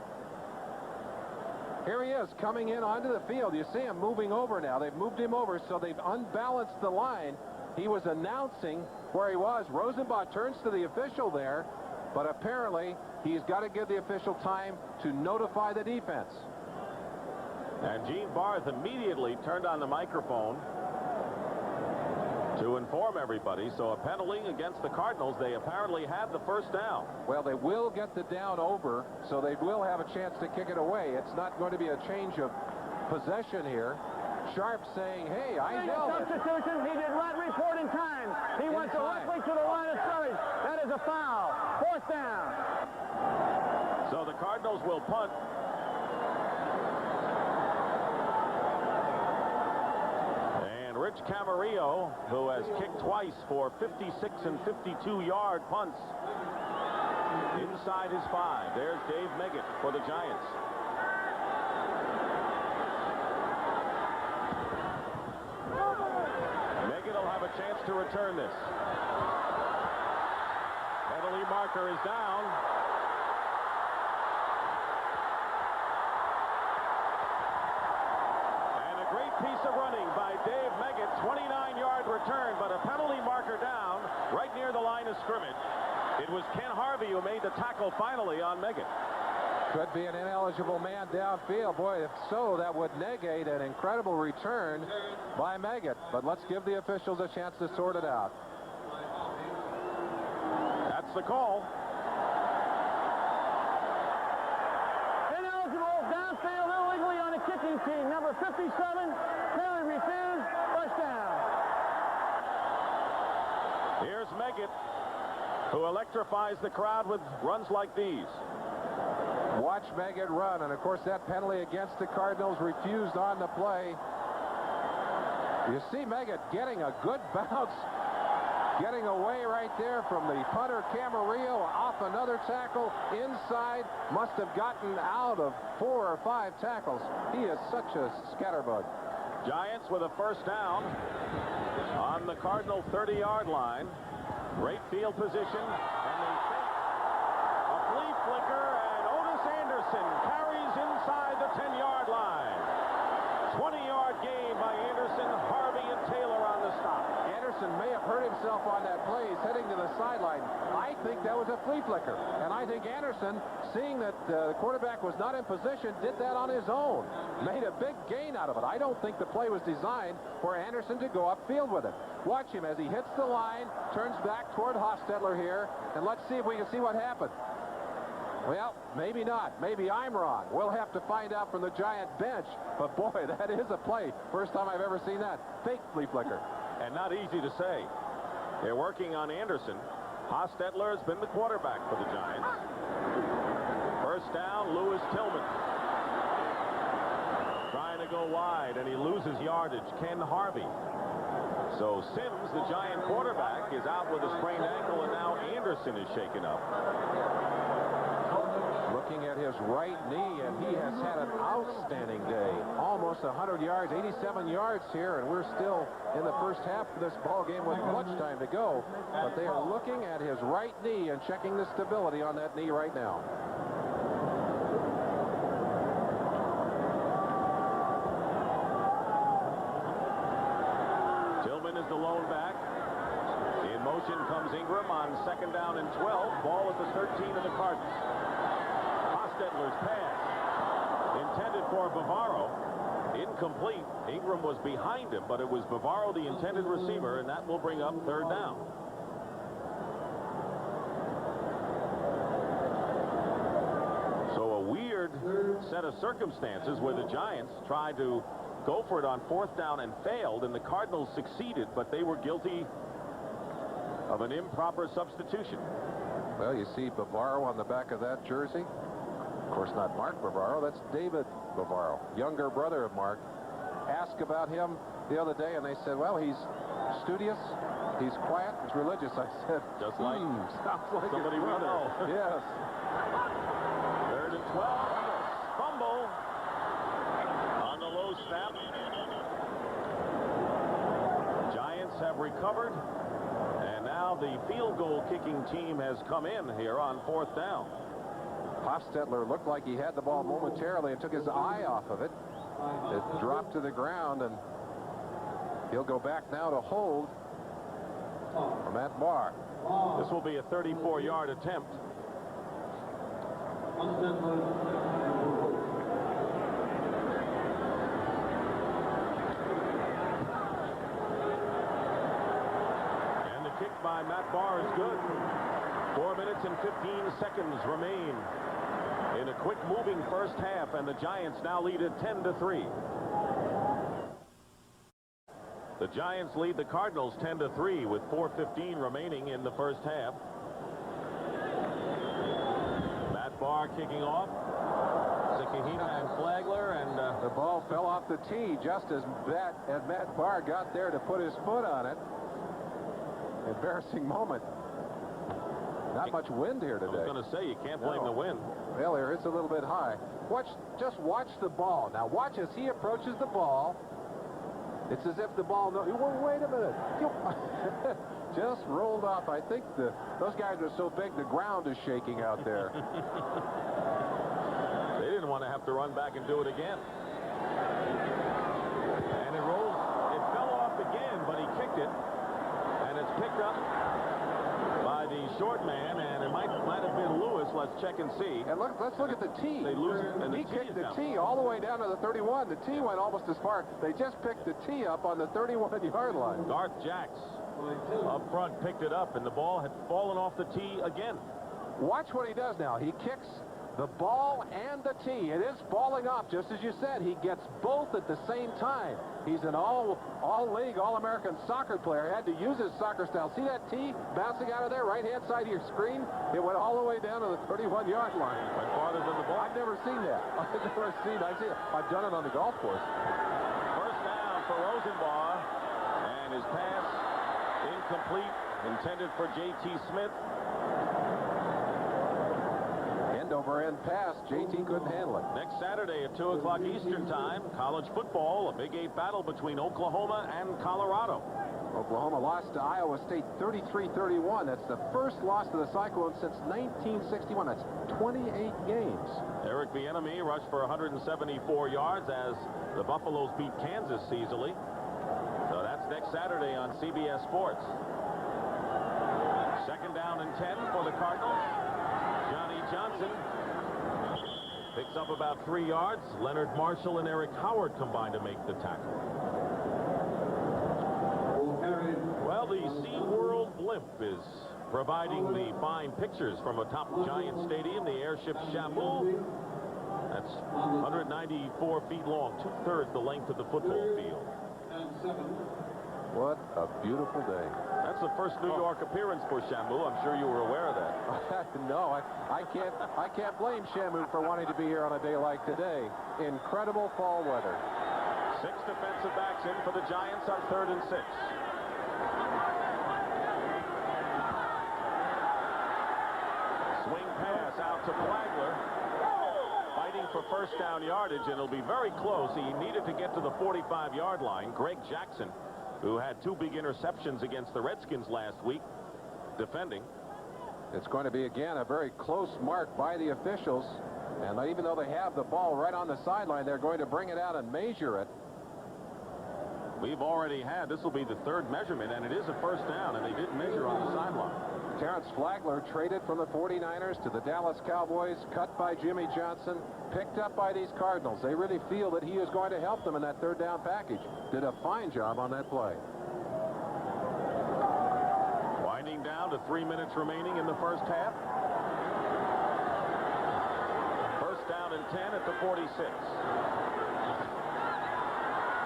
Here he is coming in onto the field. You see him moving over now. They've moved him over, so they've unbalanced the line. He was announcing where he was. Rosenbaugh turns to the official there, but apparently he's got to give the official time to notify the defense. And Gene Barth immediately turned on the microphone to inform everybody. So a penalty against the Cardinals. They apparently had the first down. Well, they will get the down over, so they will have a chance to kick it away. It's not going to be a change of possession here. Sharp saying, hey, I held it. Substitution, he did not report in time. He went directly to the line of scrimmage. That is a foul. Fourth down. So the Cardinals will punt. Rich Camarillo, who has kicked twice for 56 and 52-yard punts inside his 5. There's Dave Meggett for the Giants. Meggett will have a chance to return this. Penalty marker is down. Piece of running by Dave Meggett, 29-yard return, but a penalty marker down right near the line of scrimmage. It was Ken Harvey who made the tackle finally on Meggett. Could be an ineligible man downfield. Boy, if so, that would negate an incredible return by Meggett. But let's give the officials a chance to sort it out. That's the call. Ineligible downfield illegally on the kicking team. Number 57, penalty refused, first down. Here's Meggett, who electrifies the crowd with runs like these. Watch Meggett run, and of course that penalty against the Cardinals refused on the play. You see Meggett getting a good bounce, getting away right there from the punter Camarillo, off another tackle inside. Must have gotten out of 4 or 5 tackles. He is such a scatterbug. Giants with a first down on the Cardinal 30-yard line. Great field position, and they fake a flea flicker, and Otis Anderson carries inside the 10-yard line. 20-yard gain by Anderson, Harvey, and Taylor on the stop. Anderson may have hurt himself on that play. He's heading to the sideline. I think that was a flea flicker, and I think Anderson, seeing that the quarterback was not in position, did that on his own. Made a big gain out of it. I don't think the play was designed for Anderson to go upfield with it. Watch him as he hits the line, turns back toward Hostetler here, and let's see if we can see what happened. Well, maybe not. Maybe I'm wrong. We'll have to find out from the Giant bench. But boy, that is a play. First time I've ever seen that. Fake flea flicker. And not easy to say. They're working on Anderson. Hostetler has been the quarterback for the Giants. First down, Lewis Tillman. Trying to go wide, and he loses yardage. Ken Harvey. So Sims, the Giant quarterback, is out with a sprained ankle, and now Anderson is shaken up. Looking at his right knee, and he has had an outstanding day. Almost 100 yards, 87 yards here, and we're still in the first half of this ball game with much time to go. But they are looking at his right knee and checking the stability on that knee right now. Tillman is the lone back. In motion comes Ingram on second down and 12. Ball at the 13 of the Cardinals. Hostetler's pass intended for Bavaro. Incomplete. Ingram was behind him, but it was Bavaro, the intended receiver, and that will bring up third down. So a weird set of circumstances where the Giants tried to go for it on fourth down and failed, and the Cardinals succeeded, but they were guilty of an improper substitution. Well, you see Bavaro on the back of that jersey. Of course, not Mark Bavaro. That's David Bavaro, younger brother of Mark. Asked about him the other day, and they said, well, he's studious, he's quiet, he's religious. I said, just like sounds like somebody we know. Yes. Third and 12. Fumble on the low snap. Giants have recovered, and now the field goal kicking team has come in here on fourth down. Hostetler looked like he had the ball momentarily and took his eye off of it. It dropped to the ground, and he'll go back now to hold for Matt Barr. This will be a 34-yard attempt. And the kick by Matt Barr is good. 4 minutes and 15 seconds remain in a quick moving first half, and the Giants now lead at 10-3. The Giants lead the Cardinals 10-3 with 4:15 remaining in the first half. Matt Barr kicking off. Sekihina and Flagler, and the ball fell off the tee just as Matt Barr got there to put his foot on it. Embarrassing moment. Not much wind here today. I was going to say, you can't blame the wind. Well, here it's a little bit high. Just watch the ball. Now watch as he approaches the ball. It's as if the ball, wait a minute. Just rolled off. I think those guys are so big, the ground is shaking out there. They didn't want to have to run back and do it again. And it fell off again, but he kicked it. And it's picked up by the short man, and it might have been Lewis. Let's check and see. And let's look at the tee. They lose it, and he kicked the tee all the way down to the 31. The tee went almost as far. They just picked the tee up on the 31-yard line. Garth Jacks up front picked it up, and the ball had fallen off the tee again. Watch what he does now. He kicks the ball and the tee. It is falling off, just as you said. He gets both at the same time. He's an all-league, all-American soccer player. Had to use his soccer style. See that tee bouncing out of there, right-hand side of your screen? It went all the way down to the 31-yard line. Went farther than the ball. I've never seen that. I've seen it. I've done it on the golf course. First down for Rosenbaugh, and his pass incomplete, intended for J.T. Smith. End-over-end pass. JT couldn't handle it. Next Saturday at 2 o'clock Eastern Time, college football, a Big 8 battle between Oklahoma and Colorado. Oklahoma lost to Iowa State 33-31. That's the first loss to the Cyclones since 1961. That's 28 games. Eric Bieniemy rushed for 174 yards as the Buffaloes beat Kansas easily. So that's next Saturday on CBS Sports. Second down and 10 for the Cardinals. Johnny Johnson picks up about 3 yards. Leonard Marshall and Eric Howard combined to make the tackle. Well, the SeaWorld blimp is providing the fine pictures from atop Giant Stadium. The airship Shamu, that's 194 feet long, 2/3 the length of the football field. What a beautiful day. That's the first New York appearance for Shamu. I'm sure you were aware of that. No, I can't blame Shamu for wanting to be here on a day like today. Incredible fall weather. 6 defensive backs in for the Giants on 3rd and 6. Swing pass out to Flagler. Fighting for first down yardage, and it'll be very close. He needed to get to the 45-yard line. Greg Jackson, who had 2 big interceptions against the Redskins last week, defending. It's going to be, again, a very close mark by the officials. And even though they have the ball right on the sideline, they're going to bring it out and measure it. We've already had, this will be the 3rd measurement, and it is a first down, and they didn't measure on the sideline. Terrence Flagler traded from the 49ers to the Dallas Cowboys, cut by Jimmy Johnson, picked up by these Cardinals. They really feel that he is going to help them in that 3rd down package. Did a fine job on that play. Winding down to 3 minutes remaining in the first half. First down and 10 at the 46.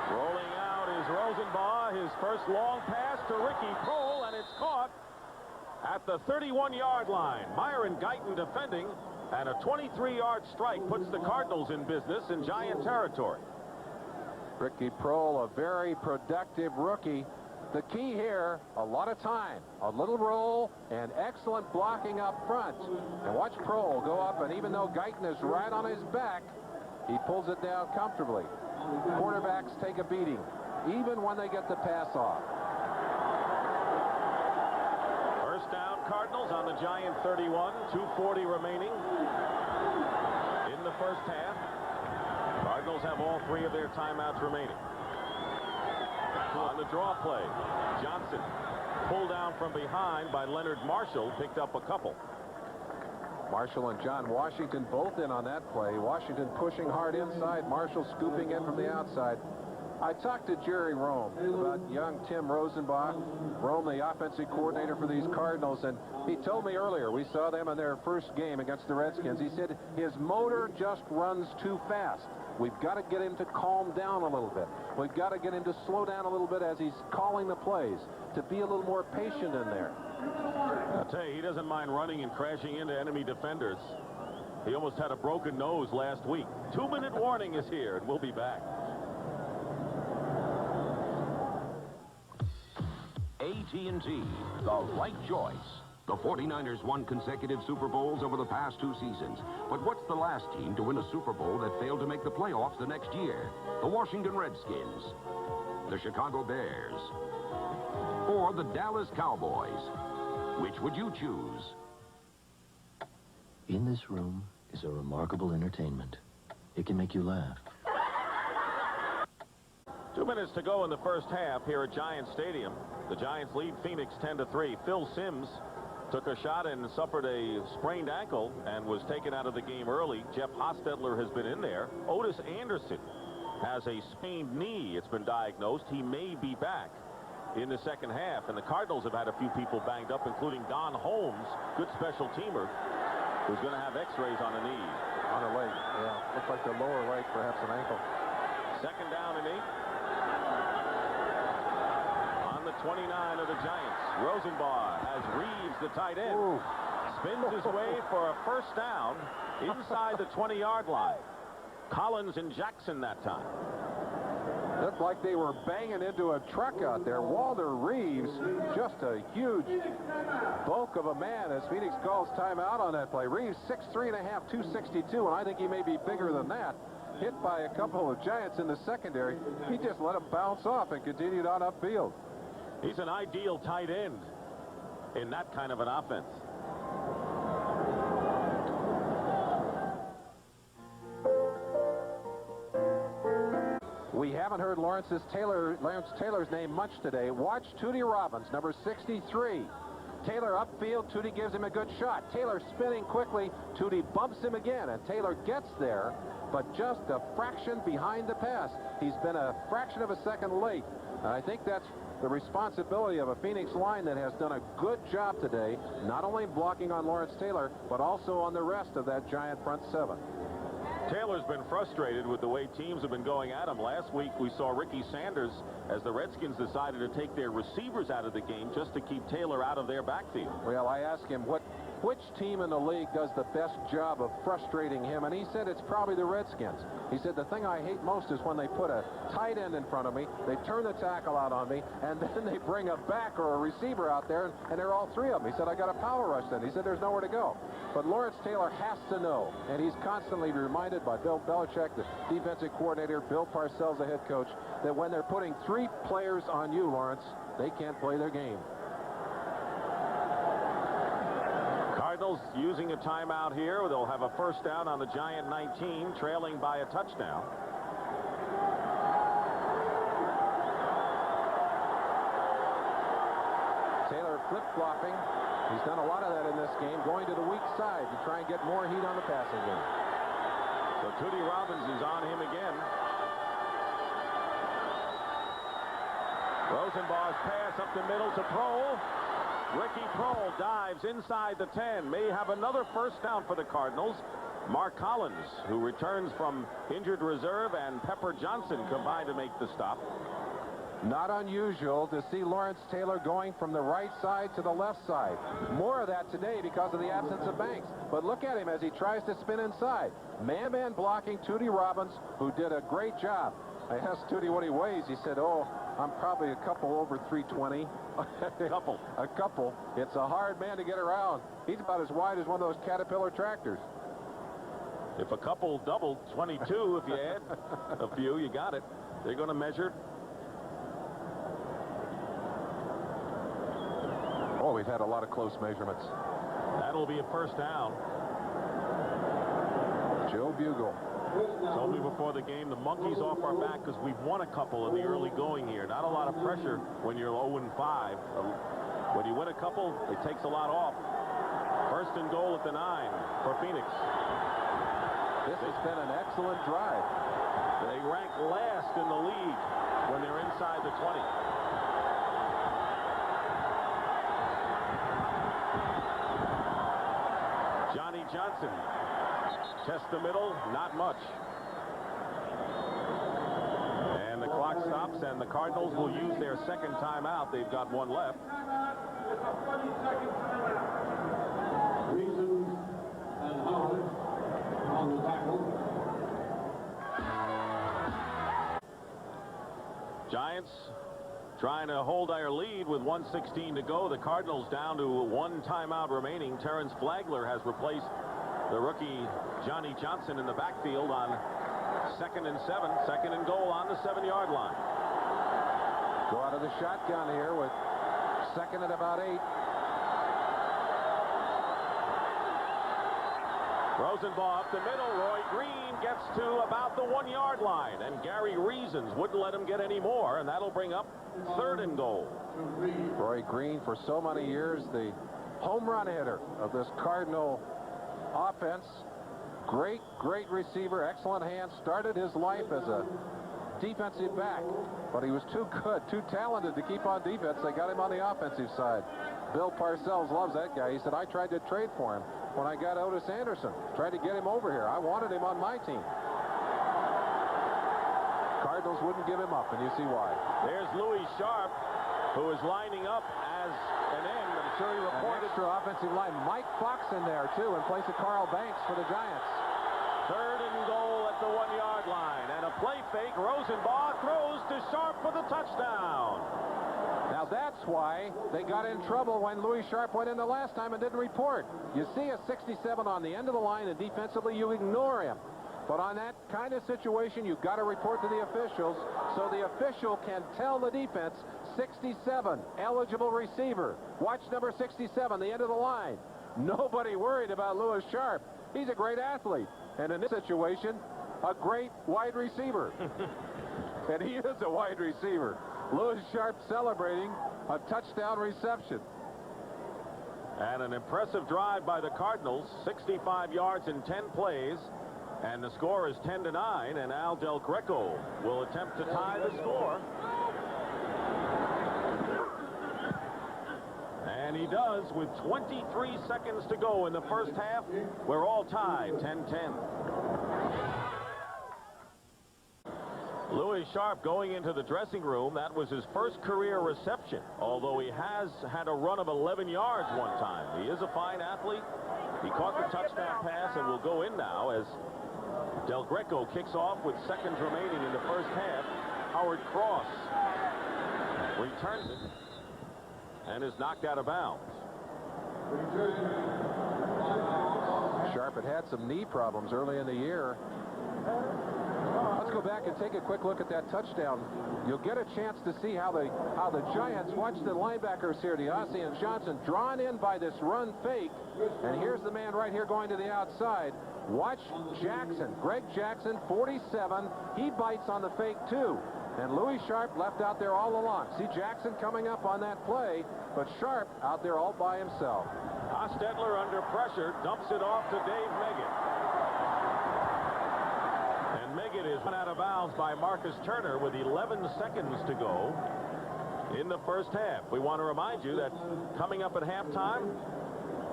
Rolling out is Rosenbaugh. His first long pass to Ricky Prohl, and it's caught at the 31-yard line. Myron Guyton defending, and a 23-yard strike puts the Cardinals in business in Giant territory. Ricky Prohl, a very productive rookie. The key here, a lot of time, a little roll, and excellent blocking up front. And watch Prohl go up, and even though Guyton is right on his back, he pulls it down comfortably. Quarterbacks take a beating, even when they get the pass off. First down, Cardinals on the Giant 31, 2:40 remaining in the first half. Cardinals have all 3 of their timeouts remaining. On the draw play, Johnson pulled down from behind by Leonard Marshall, picked up a couple. Marshall and John Washington both in on that play. Washington pushing hard inside, Marshall scooping in from the outside. I talked to Jerry Rome about young Tim Rosenbach, Rome, the offensive coordinator for these Cardinals, and he told me earlier, we saw them in their first game against the Redskins. He said his motor just runs too fast. We've got to get him to calm down a little bit. We've got to get him to slow down a little bit as he's calling the plays, to be a little more patient in there. I'll tell you, he doesn't mind running and crashing into enemy defenders. He almost had a broken nose last week. 2-minute warning is here, and we'll be back. AT&T, the right choice. The 49ers won consecutive Super Bowls over the past 2 seasons. But what's the last team to win a Super Bowl that failed to make the playoffs the next year? The Washington Redskins, the Chicago Bears, or the Dallas Cowboys? Which would you choose? In this room is a remarkable entertainment. It can make you laugh. 2 minutes to go in the first half here at Giant Stadium. The Giants lead Phoenix 10-3. Phil Simms took a shot and suffered a sprained ankle and was taken out of the game early. Jeff Hostetler has been in there. Otis Anderson has a sprained knee. It's been diagnosed. He may be back in the second half. And the Cardinals have had a few people banged up, including Don Holmes, good special teamer, who's going to have x-rays on the knee. On her leg, yeah. Looks like the lower leg, perhaps an ankle. Second down and 8. On the 29 of the Giants, Rosenbaugh has Reeves, the tight end. Ooh. Spins his way for a first down inside the 20-yard line. Collins and Jackson that time. Looked like they were banging into a truck out there. Walter Reeves, just a huge bulk of a man as Phoenix calls timeout on that play. Reeves, 6'3 and a half, 262, and I think he may be bigger than that. Hit by a couple of Giants in the secondary. He just let him bounce off and continued on upfield. He's an ideal tight end in that kind of an offense. We haven't heard Lawrence Taylor's name much today. Watch Tootie Robbins, number 63. Taylor upfield, Tootie gives him a good shot. Taylor spinning quickly, Tootie bumps him again, and Taylor gets there, but just a fraction behind the pass. He's been a fraction of a second late. And I think that's the responsibility of a Phoenix line that has done a good job today, not only blocking on Lawrence Taylor, but also on the rest of that Giant front seven. Taylor's been frustrated with the way teams have been going at him. Last week we saw Ricky Sanders as the Redskins decided to take their receivers out of the game just to keep Taylor out of their backfield. Well, I asked him which team in the league does the best job of frustrating him, and he said it's probably the Redskins. He said the thing I hate most is when they put a tight end in front of me, they turn the tackle out on me, and then they bring a back or a receiver out there, and they're all three of them. He said, I got a power rush then. He said there's nowhere to go. But Lawrence Taylor has to know, and he's constantly reminded by Bill Belichick, the defensive coordinator, Bill Parcells, the head coach, that when they're putting 3 players on you, Lawrence, they can't play their game. Cardinals using a timeout here. They'll have a first down on the Giant 19, trailing by a touchdown. Taylor flip-flopping. He's done a lot of that in this game, going to the weak side to try and get more heat on the passing game. So Tootie Robbins is on him again. Rosenbaugh's pass up the middle to Prohl. Ricky Prohl dives inside the 10. May have another first down for the Cardinals. Mark Collins, who returns from injured reserve, and Pepper Johnson combined to make the stop. Not unusual to see Lawrence Taylor going from the right side to the left side. More of that today because of the absence of Banks. But look at him as he tries to spin inside. Man-man blocking Tootie Robbins, who did a great job. I asked Tootie what he weighs. He said, oh, I'm probably a couple over 320. A couple. It's a hard man to get around. He's about as wide as one of those Caterpillar tractors. If a couple doubled, 22. If you add a few, you got it. They're going to measure. Oh, we've had a lot of close measurements. That'll be a first down. Joe Bugle. Told me before the game, the monkey's off our back because we've won a couple in the early going here. Not a lot of pressure when you're 0-5. When you win a couple, it takes a lot off. First and goal at the 9 for Phoenix. This has been an excellent drive. They rank last in the league when they're inside the 20. Johnny Johnson. Test the middle, not much. And the clock stops, and the Cardinals will use their second timeout. They've got one left. Reasons and Howard on the tackle. Giants trying to hold their lead with 1:16 to go. The Cardinals down to one timeout remaining. Terrence Flagler has replaced the rookie Johnny Johnson in the backfield on 2nd and 7. Second and goal on the 7-yard line. Go out of the shotgun here with 2nd and about 8. Rosenbaugh up the middle. Roy Green gets to about the 1-yard line, and Gary Reasons wouldn't let him get any more, and that'll bring up 3rd and goal. Roy Green, for so many years, the home run hitter of this Cardinal offense. Great receiver, excellent hands. Started his life as a defensive back, but he was too good, too talented to keep on defense. They got him on the offensive side. Bill Parcells loves that guy. He said, I tried to trade for him when I got Otis Anderson. Tried to get him over here. I wanted him on my team. Cardinals wouldn't give him up, and you see why. There's Louis Sharp, who is lining up as an end. I'm sure he reported. Extra offensive line. Mike Fox in there, too, in place of Carl Banks for the Giants. 3rd and goal at the 1-yard line. And a play fake. Rosenbaugh throws to Sharp for the touchdown. Now that's why they got in trouble when Louis Sharp went in the last time and didn't report. You see a 67 on the end of the line, and defensively you ignore him. But on that kind of situation, you've got to report to the officials so the official can tell the defense, 67, eligible receiver. Watch number 67, the end of the line. Nobody worried about Louis Sharp. He's a great athlete. And in this situation, a great wide receiver. And he is a wide receiver. Louis Sharp celebrating a touchdown reception. And an impressive drive by the Cardinals, 65 yards in 10 plays. And the score is 10-9, and Al Del Greco will attempt to tie the score. And he does with 23 seconds to go in the first half. We're all tied, 10-10. Louis Sharp going into the dressing room. That was his first career reception, although he has had a run of 11 yards one time. He is a fine athlete. He caught the touchdown pass and will go in now as Del Greco kicks off with seconds remaining in the first half. Howard Cross returns it and is knocked out of bounds. Sharp had some knee problems early in the year. Let's go back and take a quick look at that touchdown. You'll get a chance to see how the Giants, watch the linebackers here, DeOssie and Johnson, drawn in by this run fake. And here's the man right here going to the outside. Watch Jackson, Greg Jackson, 47. He bites on the fake, too. And Louis Sharp left out there all along. See Jackson coming up on that play, but Sharp out there all by himself. Hostetler under pressure, dumps it off to Dave Meggett. And Meggett is run out of bounds by Marcus Turner with 11 seconds to go in the first half. We want to remind you that coming up at halftime,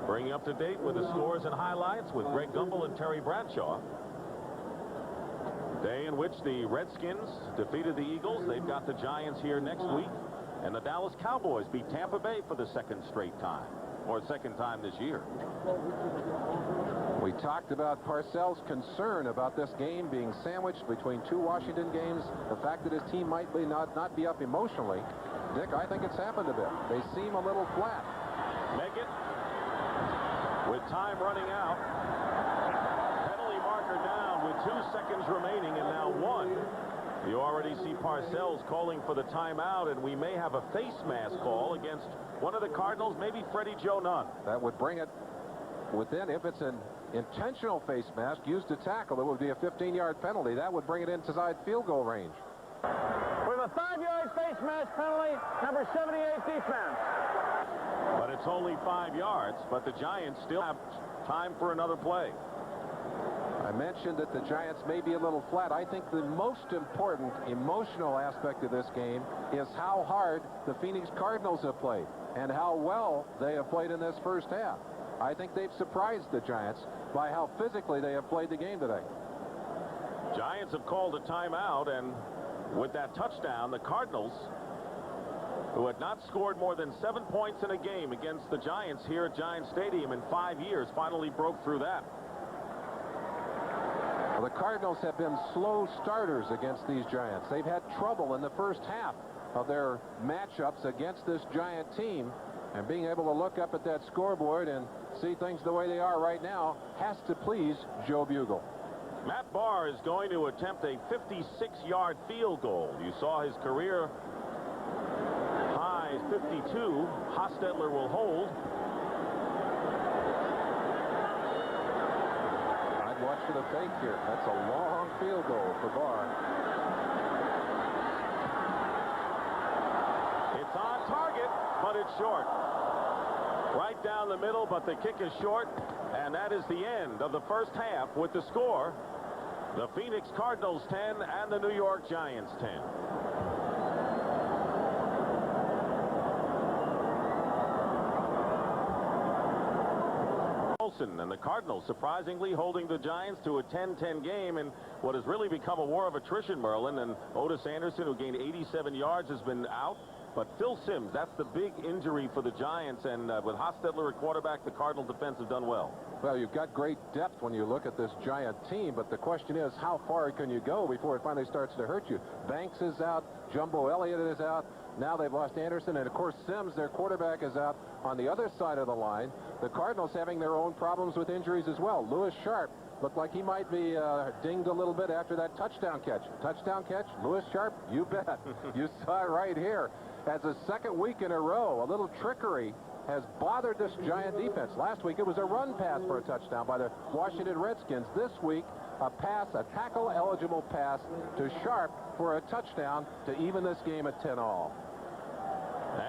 bringing up to date with the scores and highlights with Greg Gumbel and Terry Bradshaw. Day in which the Redskins defeated the Eagles. They've got the Giants here next week. And the Dallas Cowboys beat Tampa Bay for the second straight time, or second time this year. We talked about Parcells' concern about this game being sandwiched between two Washington games. The fact that his team might not be up emotionally. Dick, I think it's happened a bit. They seem a little flat. Meggett with time running out. Penalty marker down with 2 seconds remaining and now 1. You already see Parcells calling for the timeout, and we may have a face mask call against one of the Cardinals, maybe Freddie Joe Nunn. That would bring it within, if it's an intentional face mask used to tackle, it would be a 15-yard penalty. That would bring it inside field goal range. With a 5-yard face mask penalty, number 78 defense. But it's only 5 yards, but the Giants still have time for another play. I mentioned that the Giants may be a little flat. I think the most important emotional aspect of this game is how hard the Phoenix Cardinals have played and how well they have played in this first half. I think they've surprised the Giants by how physically they have played the game today. Giants have called a timeout, and with that touchdown, the Cardinals, who had not scored more than 7 points in a game against the Giants here at Giant Stadium in 5 years, finally broke through that. Well, the Cardinals have been slow starters against these Giants. They've had trouble in the first half of their matchups against this Giant team, and being able to look up at that scoreboard and see things the way they are right now has to please Joe Bugle. Matt Barr is going to attempt a 56-yard field goal. You saw his career high 52. Hostetler will hold. I'd watch for the fake here. That's a long field goal for Barr. It's on target, but it's short. right down the middle, but the kick is short, and that is the end of the first half with the score. The Phoenix Cardinals 10 and the New York Giants 10. And the Cardinals surprisingly holding the Giants to a 10-10 game in what has really become a war of attrition, Merlin. And Otis Anderson, who gained 87 yards, has been out. But Phil Simms, that's the big injury for the Giants. And with Hostetler at quarterback, the Cardinal defense has done well. Well, you've got great depth when you look at this Giant team, but the question is, how far can you go before it finally starts to hurt you? Banks is out. Jumbo Elliott is out. Now they've lost Anderson, and of course Simms, their quarterback, is out on the other side of the line. The Cardinals having their own problems with injuries as well. Lewis Sharp looked like he might be dinged a little bit after that touchdown catch. Touchdown catch, Lewis Sharp, you bet. You saw it right here. As a second week in a row, a little trickery has bothered this Giant defense. Last week it was a run pass for a touchdown by the Washington Redskins. This week, a pass, a tackle-eligible pass to Sharp for a touchdown to even this game at 10-all.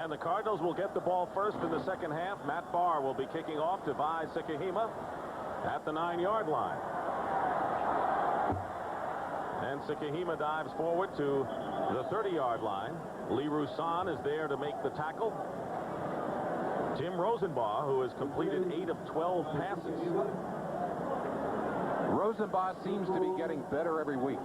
And the Cardinals will get the ball first in the second half. Matt Barr will be kicking off to Vi Sikahema at the 9-yard line. And Sikahema dives forward to the 30-yard line. Lee Roussan is there to make the tackle. Tim Rosenbaugh, who has completed 8 of 12 passes. Rosenbaugh seems to be getting better every week.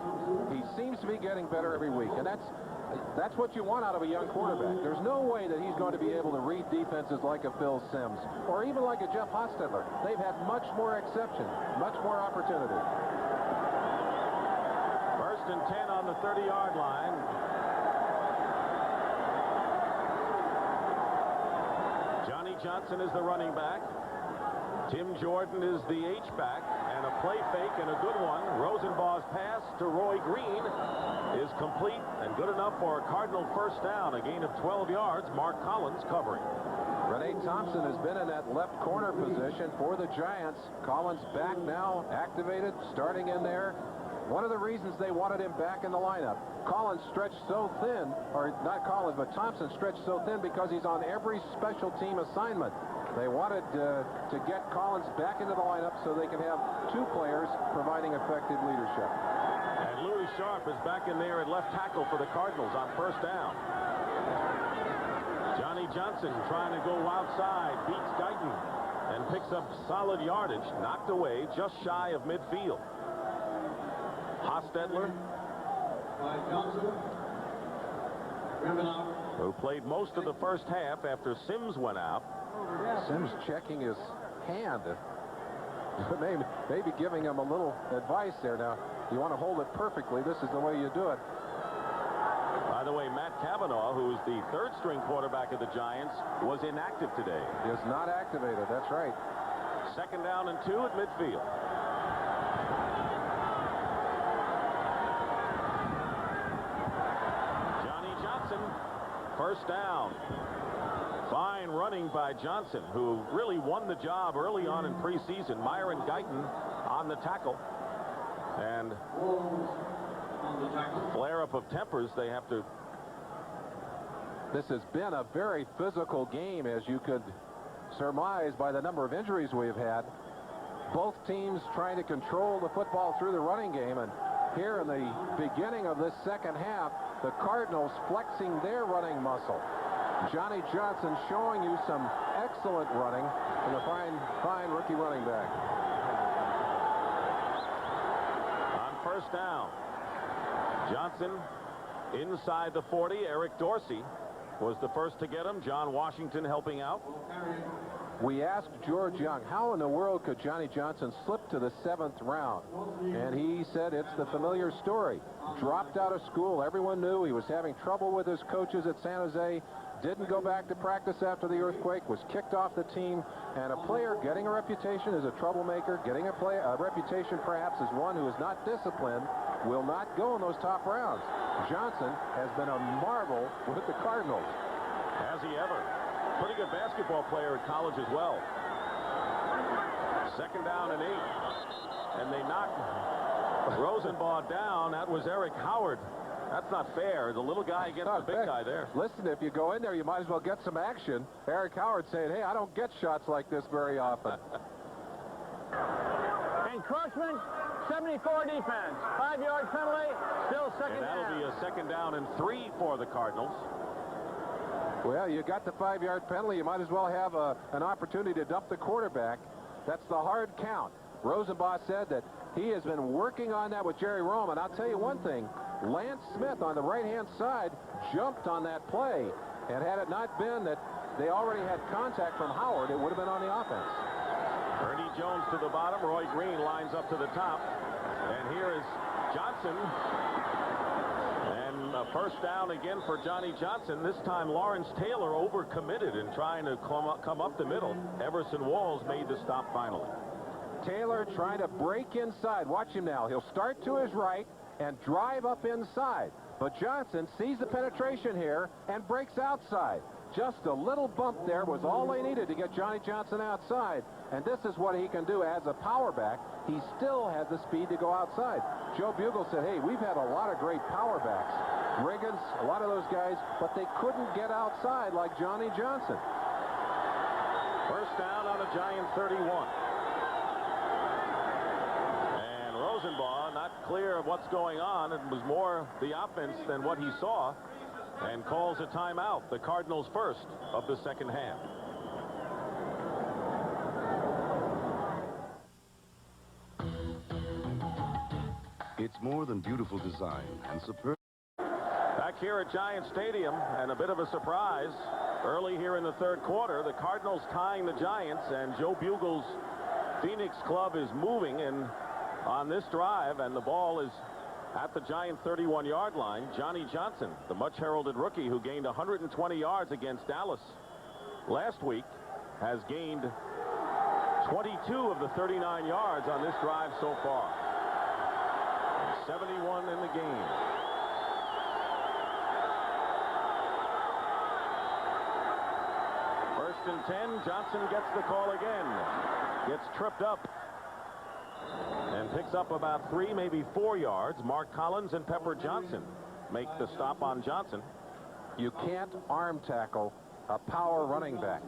He seems to be getting better every week, and that's what you want out of a young quarterback. There's no way that he's going to be able to read defenses like a Phil Simms or even like a Jeff Hostetler. They've had much more exception, much more opportunity. First and 10 on the 30-yard line. Johnny Johnson is the running back. Tim Jordan is the H-back, and a play fake and a good one. Rosenbaugh's pass to Roy Green is complete and good enough for a Cardinal first down, a gain of 12 yards. Mark Collins covering. Renee Thompson has been in that left corner position for the Giants. Collins back now, activated, starting in there. One of the reasons they wanted him back in the lineup. Collins stretched so thin, or not Collins, but Thompson stretched so thin because he's on every special team assignment. They wanted to get Collins back into the lineup so they can have two players providing effective leadership. And Louis Sharp is back in there at left tackle for the Cardinals on first down. Johnny Johnson trying to go outside, beats Guyton, and picks up solid yardage, knocked away just shy of midfield. Hostetler, who played most of the first half after Simms went out. Simms checking his hand. Maybe giving him a little advice there. Now, you want to hold it perfectly. This is the way you do it. By the way, Matt Cavanaugh, who is the third-string quarterback of the Giants, was inactive today. He is not activated. That's right. Second down and 2 at midfield. Johnny Johnson, first down. Fine running by Johnson, who really won the job early on in preseason. Myron Guyton on the tackle. And flare-up of tempers, they have to. This has been a very physical game, as you could surmise by the number of injuries we've had. Both teams trying to control the football through the running game, and here in the beginning of this second half, the Cardinals flexing their running muscle. Johnny Johnson showing you some excellent running from the fine rookie running back. On first down, Johnson inside the 40. Eric Dorsey was the first to get him. John Washington helping out. We asked George Young, how in the world could Johnny Johnson slip to the 7th round? And he said it's the familiar story. Dropped out of school. Everyone knew he was having trouble with his coaches at San Jose. Didn't go back to practice after the earthquake, was kicked off the team, and a player getting a reputation as a troublemaker, getting a reputation perhaps as one who is not disciplined, will not go in those top rounds. Johnson has been a marvel with the Cardinals. Has he ever? Pretty good basketball player at college as well. Second down and 8. And they knocked Rosenbaugh down. That was Eric Howard That's not fair. The little guy against the big guy there. Listen, if you go in there, you might as well get some action. Eric Howard saying, hey, I don't get shots like this very often. Encroachment, 74 defense. 5-yard penalty, still second And that'll down. be a second down and 3 for the Cardinals. Well, you got the 5-yard penalty. You might as well have an opportunity to dump the quarterback. That's the hard count. Rosenbaugh said that he has been working on that with Jerry Rome. And I'll tell you one thing. Lance Smith on the right-hand side jumped on that play. And had it not been that they already had contact from Howard, it would have been on the offense. Ernie Jones to the bottom. Roy Green lines up to the top. And here is Johnson. And a first down again for Johnny Johnson. This time Lawrence Taylor overcommitted in trying to come up the middle. Everson Walls made the stop finally. Taylor trying to break inside. Watch him now. He'll start to his right and drive up inside. But Johnson sees the penetration here and breaks outside. Just a little bump there was all they needed to get Johnny Johnson outside. And this is what he can do as a power back. He still has the speed to go outside. Joe Bugle said, hey, we've had a lot of great power backs. Riggins, a lot of those guys, but they couldn't get outside like Johnny Johnson. First down on the Giant 31. And Rosenbaugh not clear of what's going on. It was more the offense than what he saw. And calls a timeout. The Cardinals first of the second half. It's more than beautiful design and superb. Back here at Giant Stadium, and a bit of a surprise. Early here in the third quarter, the Cardinals tying the Giants, and Joe Bugle's Phoenix club is moving in on this drive, and the ball is at the Giant 31-yard line. Johnny Johnson, the much-heralded rookie who gained 120 yards against Dallas last week, has gained 22 of the 39 yards on this drive so far. 71 in the game. First and 10. Johnson gets the call again. Gets tripped up. And picks up about 3, maybe 4 yards. Mark Collins and Pepper Johnson make the stop on Johnson. You can't arm tackle a power running back.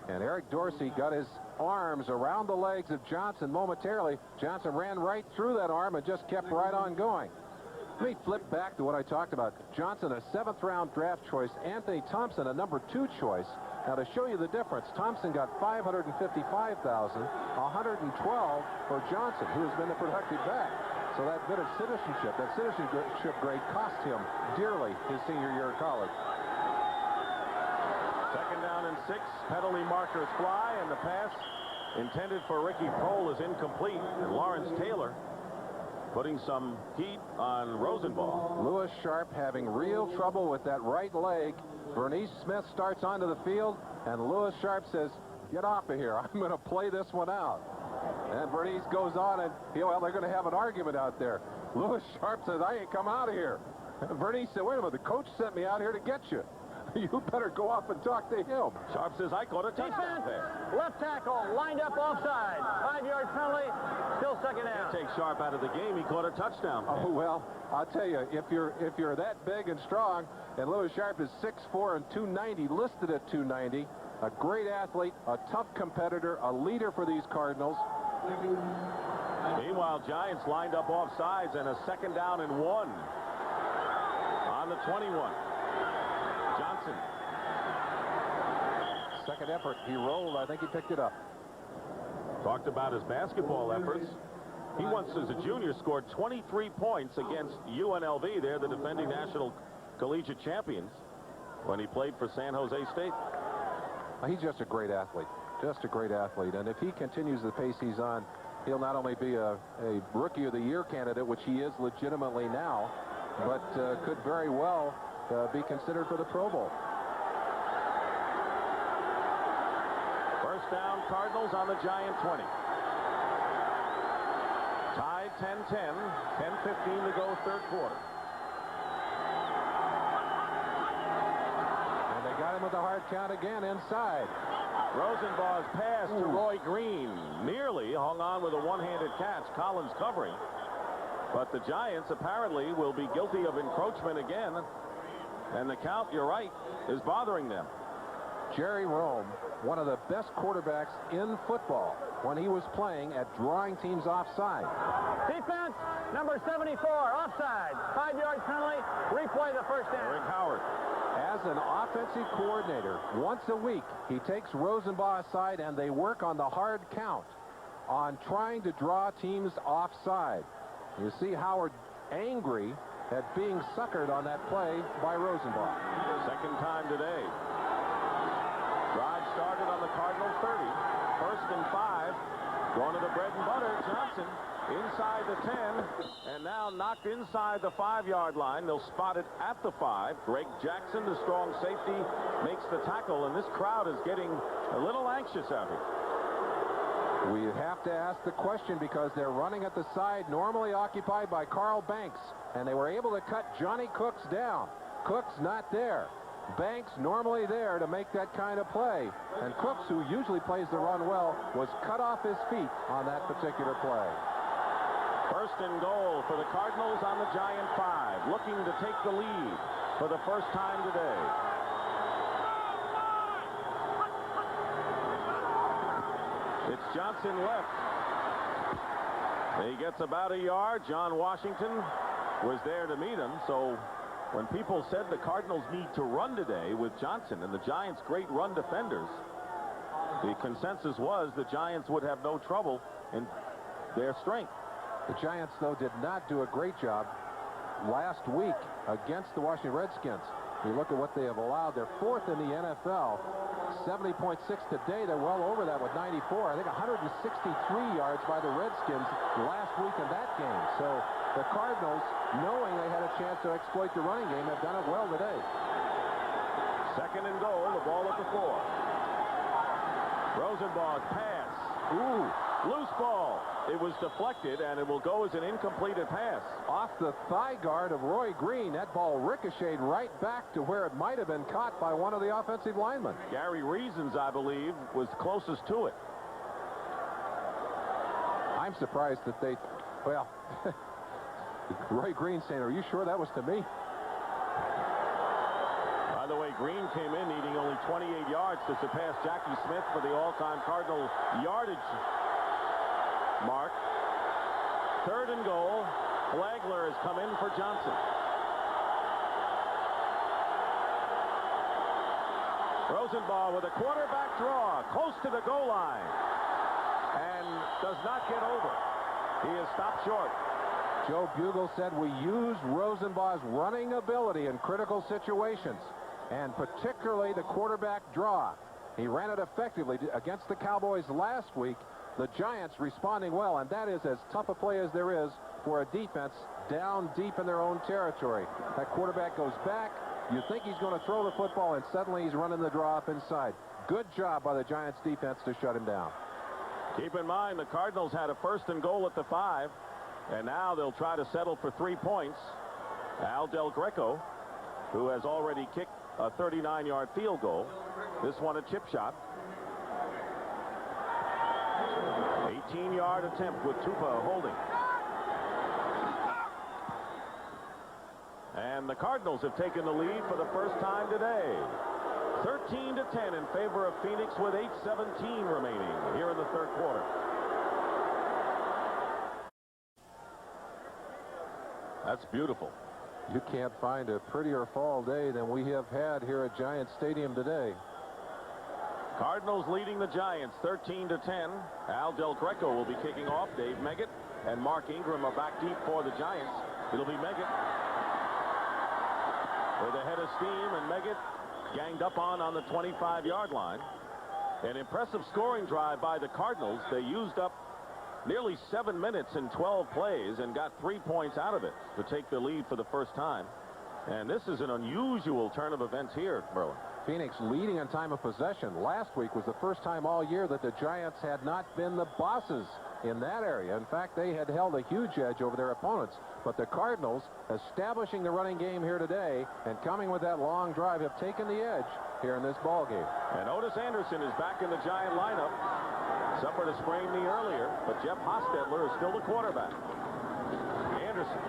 And Eric Dorsey got his arms around the legs of Johnson momentarily. Johnson ran right through that arm and just kept right on going. Let me flip back to what I talked about. Johnson, a 7th-round draft choice. Anthony Thompson, a number 2 choice. Now, to show you the difference, Thompson got $555,000, $112 for Johnson, who has been a productive back. So that bit of citizenship, that citizenship grade cost him dearly his senior year of college. Second down and 6. Penalty markers fly, and the pass intended for Ricky Prohl is incomplete. And Lawrence Taylor putting some heat on Rosenbaugh. Lewis Sharp having real trouble with that right leg. Bernice Smith starts onto the field, and Lewis Sharp says, get off of here. I'm going to play this one out. And Bernice goes on, and well, they're going to have an argument out there. Lewis Sharp says, I ain't come out of here. And Bernice said, wait a minute, the coach sent me out here to get you. You better go off and talk to him. Sharp says, I caught a touchdown there. Left tackle lined up offside. 5-yard penalty. Still second down. Take Sharp out of the game. He caught a touchdown. Oh, well, I'll tell you, if you're that big and strong, and Lewis Sharp is 6'4" and 290, listed at 290, a great athlete, a tough competitor, a leader for these Cardinals. Meanwhile, Giants lined up off sides, and a second down and 1 on the 21. Johnson. Second effort. He rolled. I think he picked it up. Talked about his basketball efforts. He once, as a junior, scored 23 points against UNLV. They're the defending national collegiate champions when he played for San Jose State. He's just a great athlete. Just a great athlete. And if he continues the pace he's on, he'll not only be a Rookie of the Year candidate, which he is legitimately now, but could very well be considered for the Pro Bowl. First down, Cardinals on the Giant 20. Tied 10-10. 10:15 to go, third quarter. And they got him with a hard count again inside. Rosenbaugh's pass to Roy Green nearly hung on with a one-handed catch. Collins covering. But the Giants apparently will be guilty of encroachment again. And the count, you're right, is bothering them. Jerry Rome, one of the best quarterbacks in football when he was playing at drawing teams offside. Defense, number 74, offside. 5-yard penalty. Replay the first down. Eric Howard. As an offensive coordinator, once a week, he takes Rosenbaugh aside and they work on the hard count on trying to draw teams offside. You see Howard angry at being suckered on that play by Rosenbaugh. Second time today. Drive started on the Cardinals 30. 1st and 5. Going to the bread and butter. Johnson inside the 10. And now knocked inside the 5-yard line. They'll spot it at the 5. Greg Jackson, the strong safety, makes the tackle. And this crowd is getting a little anxious out here. We have to ask the question because they're running at the side normally occupied by Carl Banks. And they were able to cut Johnny Cooks down. Cooks not there. Banks normally there to make that kind of play. And Cooks, who usually plays the run well, was cut off his feet on that particular play. 1st and goal for the Cardinals on the Giant 5. Looking to take the lead for the first time today. It's Johnson left. He gets about a yard. John Washington was there to meet him. So when people said the Cardinals need to run today with Johnson and the Giants' great run defenders, the consensus was the Giants would have no trouble in their strength. The Giants, though, did not do a great job last week against the Washington Redskins. You look at what they have allowed. They're 4th in the NFL. 70.6 today. They're well over that with 94. I think 163 yards by the Redskins last week in that game. So the Cardinals, knowing they had a chance to exploit the running game, have done it well today. 2nd and goal. The ball at the 4. Rosenbaugh's pass. Ooh, loose ball. It was deflected, and it will go as an incompleted pass. Off the thigh guard of Roy Green, that ball ricocheted right back to where it might have been caught by one of the offensive linemen. Gary Reasons, I believe, was closest to it. I'm surprised that they, well, Roy Green saying, "Are you sure that was to me?" By the way, Green came in needing only 28 yards to surpass Jackie Smith for the all-time Cardinal yardage mark. 3rd and goal. Flagler has come in for Johnson. Rosenbaugh with a quarterback draw close to the goal line and does not get over. He is stopped short. Joe Bugle said we use Rosenbaugh's running ability in critical situations, and particularly the quarterback draw. He ran it effectively against the Cowboys last week. The Giants responding well, and that is as tough a play as there is for a defense down deep in their own territory. That quarterback goes back. You think he's going to throw the football, and suddenly he's running the draw up inside. Good job by the Giants defense to shut him down. Keep in mind, the Cardinals had a 1st and goal at the 5, and now they'll try to settle for 3 points. Al Del Greco, who has already kicked a 39-yard field goal. This one a chip shot. 18-yard attempt with Tupa holding. And the Cardinals have taken the lead for the first time today. 13-10 in favor of Phoenix with 8:17 remaining here in the 3rd quarter. That's beautiful. You can't find a prettier fall day than we have had here at Giant Stadium today. Cardinals leading the Giants 13-10. Al Del Greco will be kicking off. Dave Meggett and Mark Ingram are back deep for the Giants. It'll be Meggett with a head of steam, and Meggett ganged up on the 25-yard line. An impressive scoring drive by the Cardinals. They used up nearly 7 minutes in 12 plays and got 3 points out of it to take the lead for the first time. And this is an unusual turn of events here, Merlin. Phoenix leading in time of possession. Last week was the first time all year that the Giants had not been the bosses in that area. In fact, they had held a huge edge over their opponents. But the Cardinals, establishing the running game here today and coming with that long drive, have taken the edge here in this ball game. And Otis Anderson is back in the Giant lineup. Suffered a sprained knee earlier, but Jeff Hostetler is still the quarterback. Anderson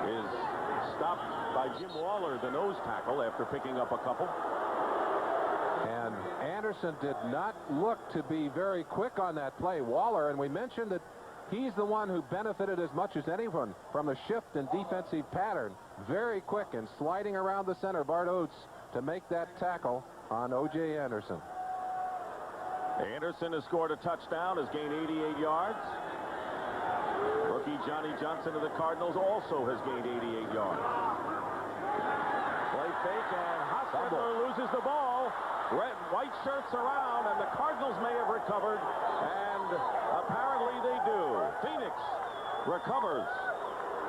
is stopped by Jim Waller, the nose tackle, after picking up a couple. And Anderson did not look to be very quick on that play. Waller, and we mentioned that he's the one who benefited as much as anyone from the shift in defensive pattern. Very quick and sliding around the center, Bart Oates, to make that tackle on O.J. Anderson. Anderson has scored a touchdown, has gained 88 yards. Rookie Johnny Johnson of the Cardinals also has gained 88 yards. Play fake, and Hostetler loses the ball. Red, white shirts around, and the Cardinals may have recovered, and apparently they do. Phoenix recovers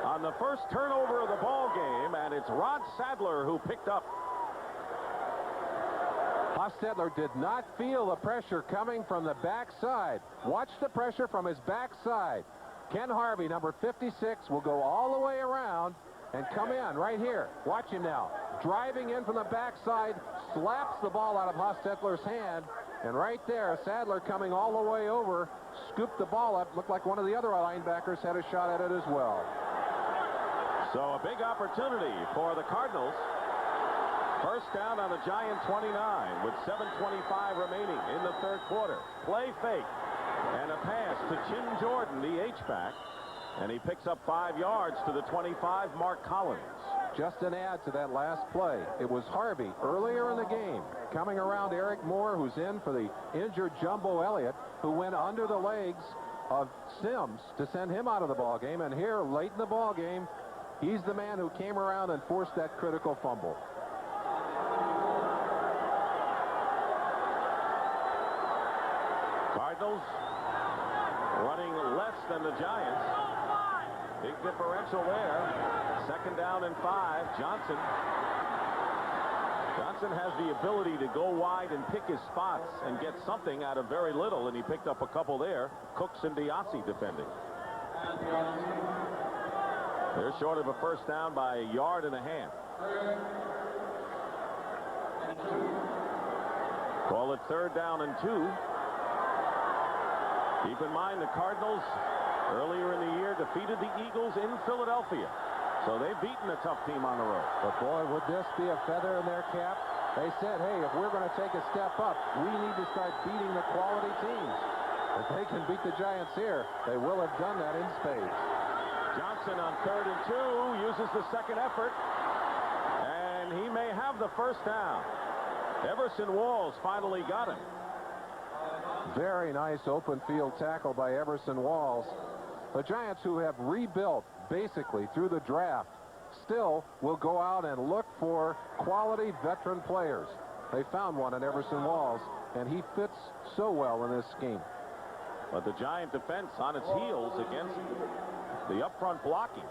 on the first turnover of the ball game, and it's Rod Sadler who picked up. Hostetler did not feel the pressure coming from the backside. Watch the pressure from his backside. Ken Harvey, number 56, will go all the way around and come in right here. Watch him now. Driving in from the backside, slaps the ball out of Hostetler's hand, and right there, Sadler coming all the way over, scooped the ball up. Looked like one of the other linebackers had a shot at it as well. So a big opportunity for the Cardinals. First down on the Giant 29 with 7:25 remaining in the third quarter. Play fake and a pass to Jim Jordan, the H-back, and he picks up 5 yards to the 25, Mark Collins. Just an add to that last play. It was Harvey earlier in the game coming around Eric Moore, who's in for the injured Jumbo Elliott, who went under the legs of Sims to send him out of the ball game. And here, late in the ball game, he's the man who came around and forced that critical fumble. Cardinals running less than the Giants. Big differential there. Second down and 5. Johnson has the ability to go wide and pick his spots and get something out of very little, and he picked up a couple there. Cooks and Diassi defending. They're short of a first down by 1.5 yards. Call it 3rd down and 2. Keep in mind the Cardinals earlier in the year defeated the Eagles in Philadelphia. So they've beaten a tough team on the road. But boy, would this be a feather in their cap? They said, hey, if we're going to take a step up, we need to start beating the quality teams. If they can beat the Giants here, they will have done that in spades. Johnson on 3rd and 2 uses the second effort, and he may have the first down. Everson Walls finally got him. Very nice open field tackle by Everson Walls. The Giants, who have rebuilt basically through the draft, still will go out and look for quality veteran players. They found one in Everson Walls, and he fits so well in this scheme. But the Giant defense on its heels against the up-front blocking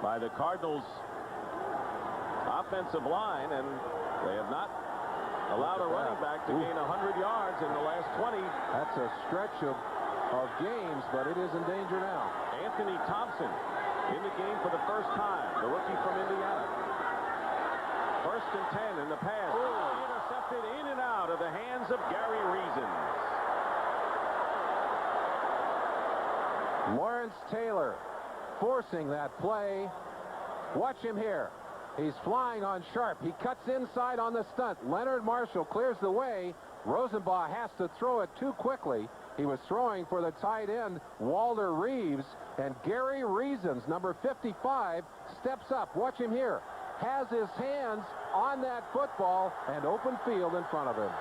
by the Cardinals offensive line, and they have not allowed a running back to gain 100 yards in the last 20. That's a stretch of games, but it is in danger now. Anthony Thompson in the game for the first time, the rookie from Indiana. 1st and 10 in the pass. Intercepted in and out of the hands of Gary Reasons. Lawrence Taylor forcing that play. Watch him here. He's flying on Sharp. He cuts inside on the stunt. Leonard Marshall clears the way. Rosenbaugh has to throw it too quickly. He was throwing for the tight end, Walter Reeves, and Gary Reasons, number 55, steps up. Watch him here. Has his hands on that football and open field in front of him.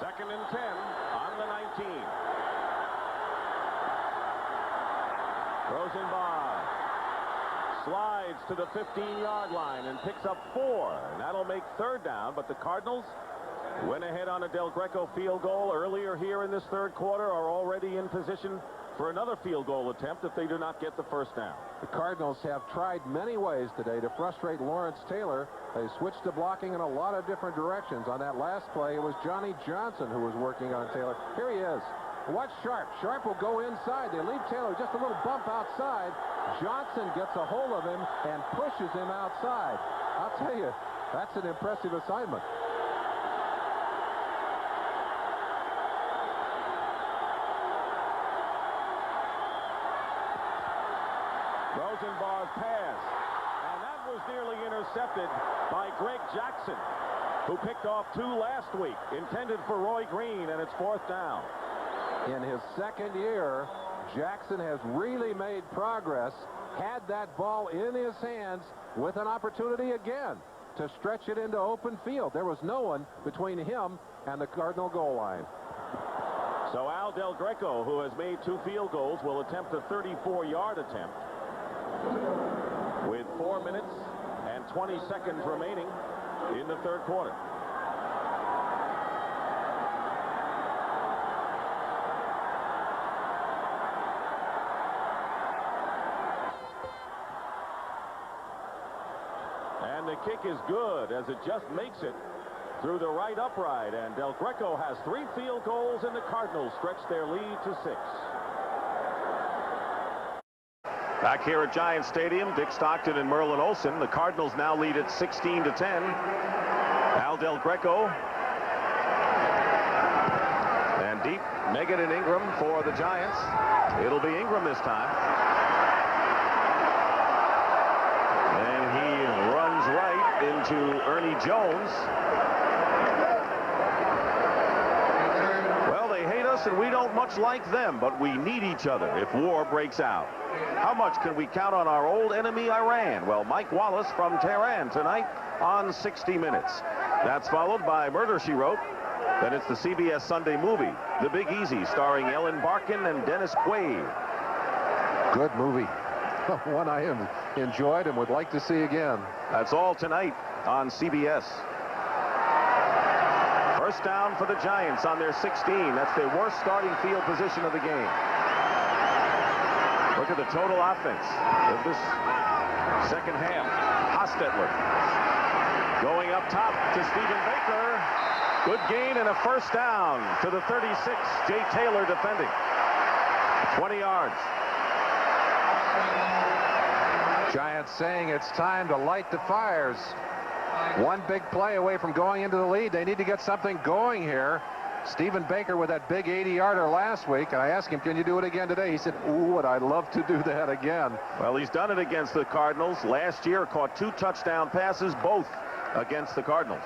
2nd and 10 on the 19. Rosenbaugh slides to the 15-yard line and picks up 4, and that'll make 3rd down, but the Cardinals went ahead on a Del Greco field goal earlier here in this third quarter, are already in position for another field goal attempt if they do not get the first down. The Cardinals have tried many ways today to frustrate Lawrence Taylor. They switched to blocking in a lot of different directions. On that last play, it was Johnny Johnson who was working on Taylor. Here he is. Watch Sharp. Sharp will go inside. They leave Taylor just a little bump outside. Johnson gets a hold of him and pushes him outside. I'll tell you, that's an impressive assignment. A pass. And that was nearly intercepted by Greg Jackson, who picked off 2 last week, intended for Roy Green, and it's 4th down. In his second year, Jackson has really made progress, had that ball in his hands with an opportunity again to stretch it into open field. There was no one between him and the Cardinal goal line. So Al Del Greco, who has made 2 field goals, will attempt a 34-yard attempt with 4 minutes and 20 seconds remaining in the 3rd quarter. And the kick is good as it just makes it through the right upright. And Del Greco has 3 field goals, and the Cardinals stretch their lead to 6. Back here at Giant Stadium, Dick Stockton and Merlin Olsen. The Cardinals now lead at 16-10. Al Del Greco. And deep, Meggett and Ingram for the Giants. It'll be Ingram this time. And he runs right into Ernie Jones. Well, they hate us and we don't much like them, but we need each other if war breaks out. How much can we count on our old enemy, Iran? Well, Mike Wallace from Tehran tonight on 60 Minutes. That's followed by Murder, She Wrote. Then it's the CBS Sunday movie, The Big Easy, starring Ellen Barkin and Dennis Quaid. Good movie. One I have enjoyed and would like to see again. That's all tonight on CBS. First down for the Giants on their 16. That's their worst starting field position of the game. Look at the total offense of this second half. Hostetler going up top to Stephen Baker. Good gain and a first down to the 36. Jay Taylor defending. 20 yards. Giants saying it's time to light the fires. One big play away from going into the lead. They need to get something going here. Stephen Baker with that big 80-yarder last week, and I asked him, can you do it again today? He said, ooh, would I love to do that again. Well, he's done it against the Cardinals. Last year, caught 2 touchdown passes, both against the Cardinals.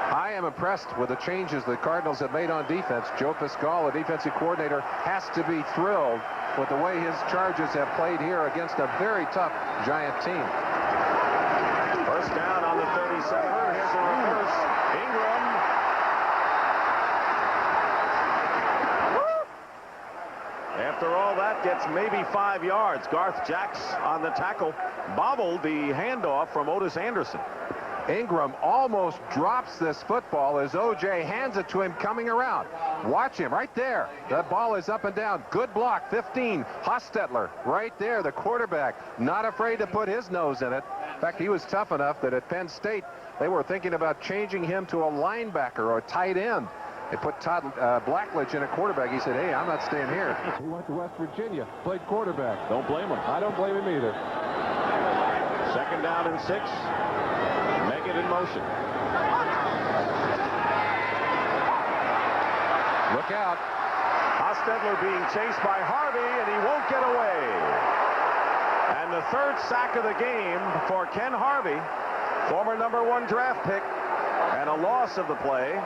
I am impressed with the changes the Cardinals have made on defense. Joe Pascal, the defensive coordinator, has to be thrilled with the way his Chargers have played here against a very tough Giant team. First down on the 37er. Here's a reverse. Ingram. After all that, gets maybe 5 yards. Garth Jacks on the tackle. Bobbled the handoff from Otis Anderson. Ingram almost drops this football as O.J. hands it to him coming around. Watch him right there. That ball is up and down. Good block. 15. Hostetler right there, the quarterback. Not afraid to put his nose in it. In fact, he was tough enough that at Penn State, they were thinking about changing him to a linebacker or a tight end. They put Todd Blackledge in a quarterback. He said, hey, I'm not staying here. He went to West Virginia, played quarterback. Don't blame him. I don't blame him either. Second down and 6. Meggett in motion. Look out. Hostetler being chased by Harvey, and he won't get away. And the 3rd sack of the game for Ken Harvey, former #1 draft pick, and a loss of the play.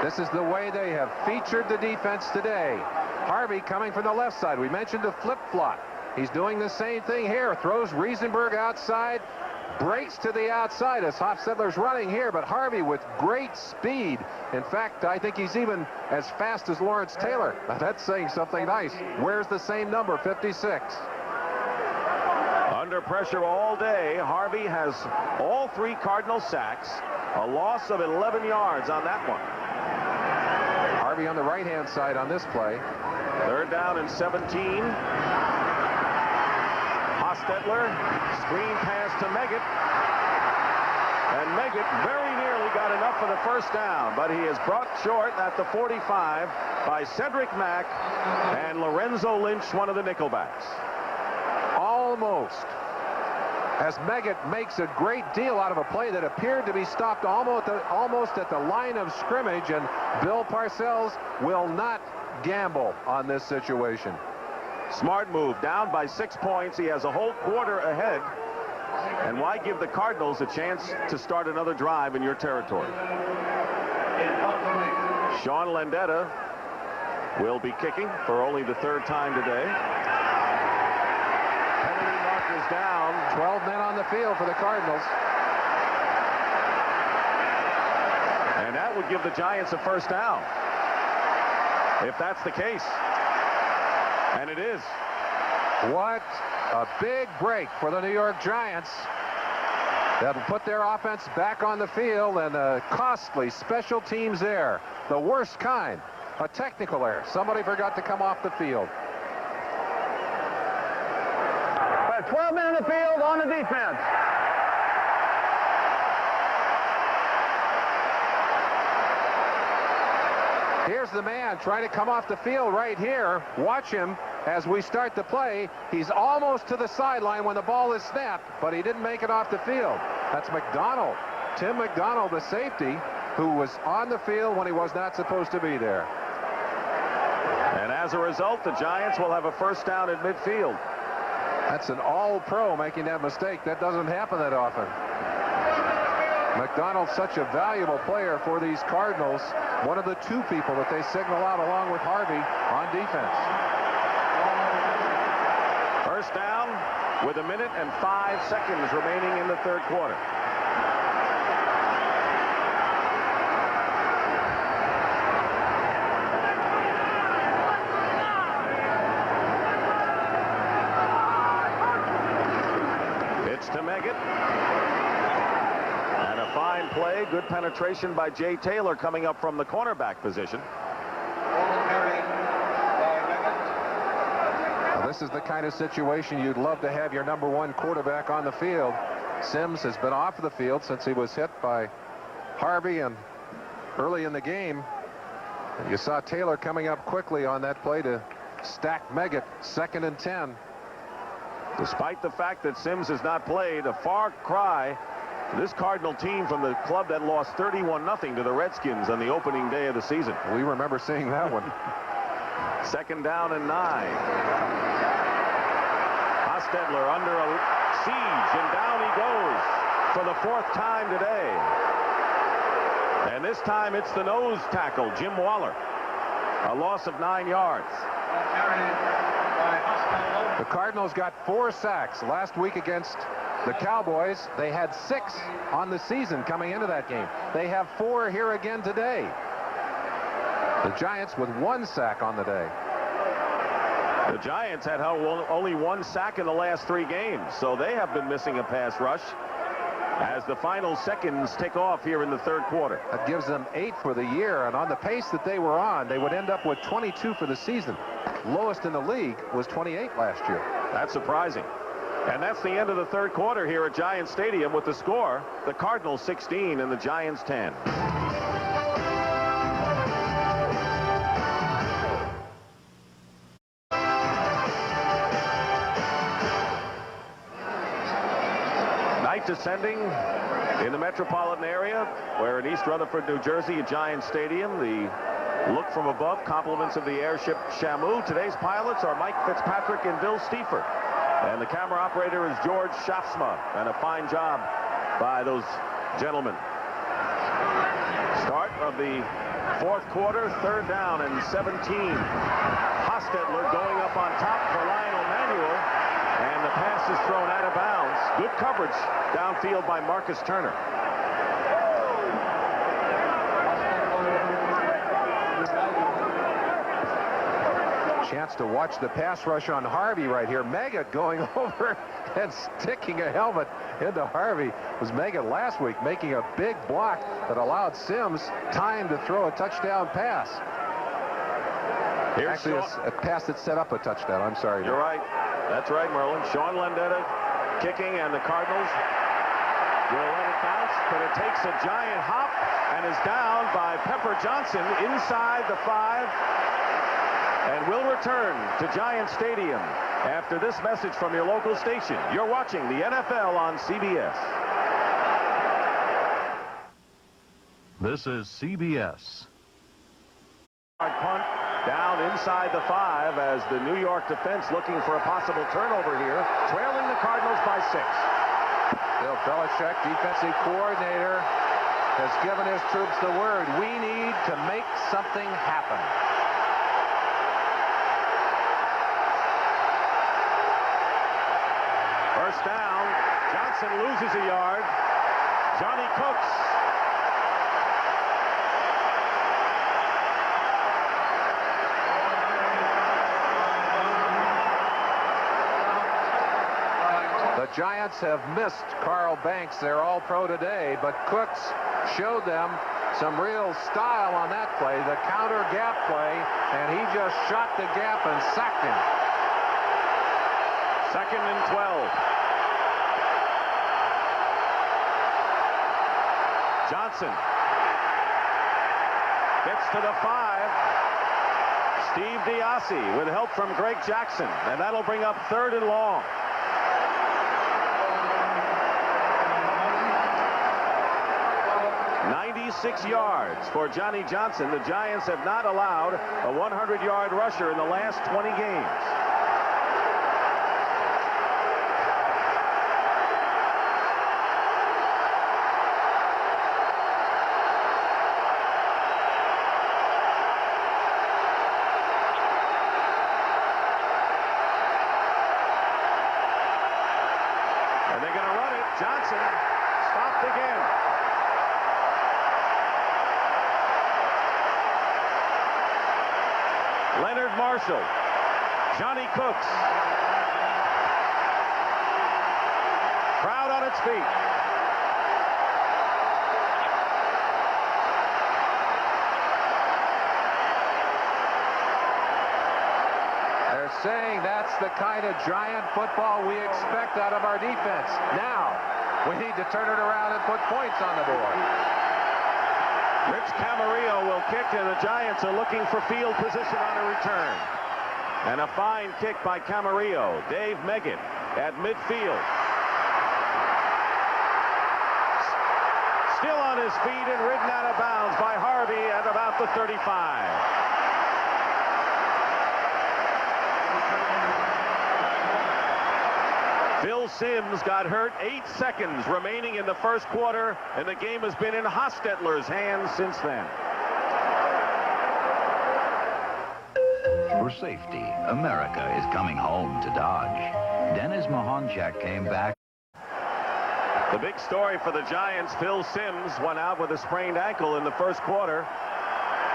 This is the way they have featured the defense today. Harvey coming from the left side. We mentioned the flip-flop. He's doing the same thing here. Throws Riesenberg outside. Breaks to the outside as Hostetler's running here, but Harvey with great speed. In fact, I think he's even as fast as Lawrence Taylor. Now, that's saying something nice. Wears the same number, 56. Under pressure all day, Harvey has all 3 Cardinal sacks. A loss of 11 yards on that one. Harvey on the right-hand side on this play. 3rd down and 17. Hostetler, screen pass to Meggett. And Meggett very nearly got enough for the first down, but he is brought short at the 45 by Cedric Mack and Lorenzo Lynch, one of the nickelbacks. Almost. As Meggett makes a great deal out of a play that appeared to be stopped almost at the line of scrimmage, and Bill Parcells will not gamble on this situation. Smart move. Down by 6 points. He has a whole quarter ahead. And why give the Cardinals a chance to start another drive in your territory? Sean Landeta will be kicking for only the 3rd time today. Penalty markers down. 12 men on the field for the Cardinals. And that would give the Giants a first down, if that's the case. And it is. What a big break for the New York Giants. That'll put their offense back on the field, and a costly special teams error. The worst kind. A technical error. Somebody forgot to come off the field. 12 men in the field on the defense. Here's the man trying to come off the field right here. Watch him as we start the play. He's almost to the sideline when the ball is snapped, but he didn't make it off the field. That's McDonald. Tim McDonald, the safety, who was on the field when he was not supposed to be there. And as a result, the Giants will have a first down at midfield. That's an all-pro making that mistake. That doesn't happen that often. McDonald's such a valuable player for these Cardinals. One of the 2 people that they signal out along with Harvey on defense. First down with 1 minute and 5 seconds remaining in the 3rd quarter. It's to Meggett. And a fine play. Good penetration by Jay Taylor coming up from the cornerback position. Well, this is the kind of situation you'd love to have your #1 quarterback on the field. Sims has been off the field since he was hit by Harvey and early in the game. And you saw Taylor coming up quickly on that play to stack Meggett. 2nd and 10. Despite the fact that Sims has not played, a far cry. This Cardinal team from the club that lost 31-0 to the Redskins on the opening day of the season. We remember seeing that one. 2nd down and 9. Hostetler under a siege, and down he goes for the 4th time today. And this time it's the nose tackle, Jim Waller. A loss of 9 yards. The Cardinals got 4 sacks last week against the Cowboys. They had 6 on the season coming into that game. They have 4 here again today. The Giants with 1 sack on the day. The Giants had only 1 sack in the last 3 games, so they have been missing a pass rush as the final seconds tick off here in the 3rd quarter. That gives them 8 for the year, and on the pace that they were on, they would end up with 22 for the season. Lowest in the league was 28 last year. That's surprising. And that's the end of the 3rd quarter here at Giants Stadium with the score, the Cardinals 16 and the Giants 10. Night descending in the metropolitan area. We're in East Rutherford, New Jersey at Giants Stadium. The look from above, compliments of the airship Shamu. Today's pilots are Mike Fitzpatrick and Bill Stiefer. And the camera operator is George Schaafsma. And a fine job by those gentlemen. Start of the 4th quarter, 3rd down and 17. Hostetler going up on top for Lionel Manuel. And the pass is thrown out of bounds. Good coverage downfield by Marcus Turner. Chance to watch the pass rush on Harvey right here. Meggett going over and sticking a helmet into Harvey. It was Meggett last week making a big block that allowed Sims time to throw a touchdown pass. Actually, a pass that set up a touchdown. I'm sorry. You're right. That's right, Merlin. Sean Landeta kicking, and the Cardinals will let it bounce, but it takes a giant hop and is down by Pepper Johnson inside the 5. And will return to Giant Stadium after this message from your local station. You're watching the NFL on CBS. This is CBS. Punt Down inside the 5 as the New York defense looking for a possible turnover here, trailing the Cardinals by 6. Bill Belichick, defensive coordinator, has given his troops the word. We need to make something happen. First down. Johnson loses a yard. Johnny Cooks. The Giants have missed Carl Banks. They're all pro today, but Cooks showed them some real style on that play, the counter gap play, and he just shot the gap and sacked him. 2nd and 12. Johnson gets to the 5. Steve Diassi with help from Greg Jackson, and that'll bring up 3rd and long. .96 yards for Johnny Johnson. The Giants have not allowed a 100-yard rusher in the last 20 games. And they're going to run it. Johnson stopped again. Leonard Marshall, Johnny Cooks. Crowd on its feet. They're saying that's the kind of Giant football we expect out of our defense. Now, we need to turn it around and put points on the board. Rich Camarillo will kick, and the Giants are looking for field position on a return. And a fine kick by Camarillo. Dave Meggett at midfield. Still on his feet and ridden out of bounds by Harvey at about the 35. Phil Simms got hurt. 8 seconds remaining in the first quarter, and the game has been in Hostetler's hands since then. For safety, America is coming home to Dodge. Dennis Mahonchak came back. The big story for the Giants, Phil Simms went out with a sprained ankle in the first quarter.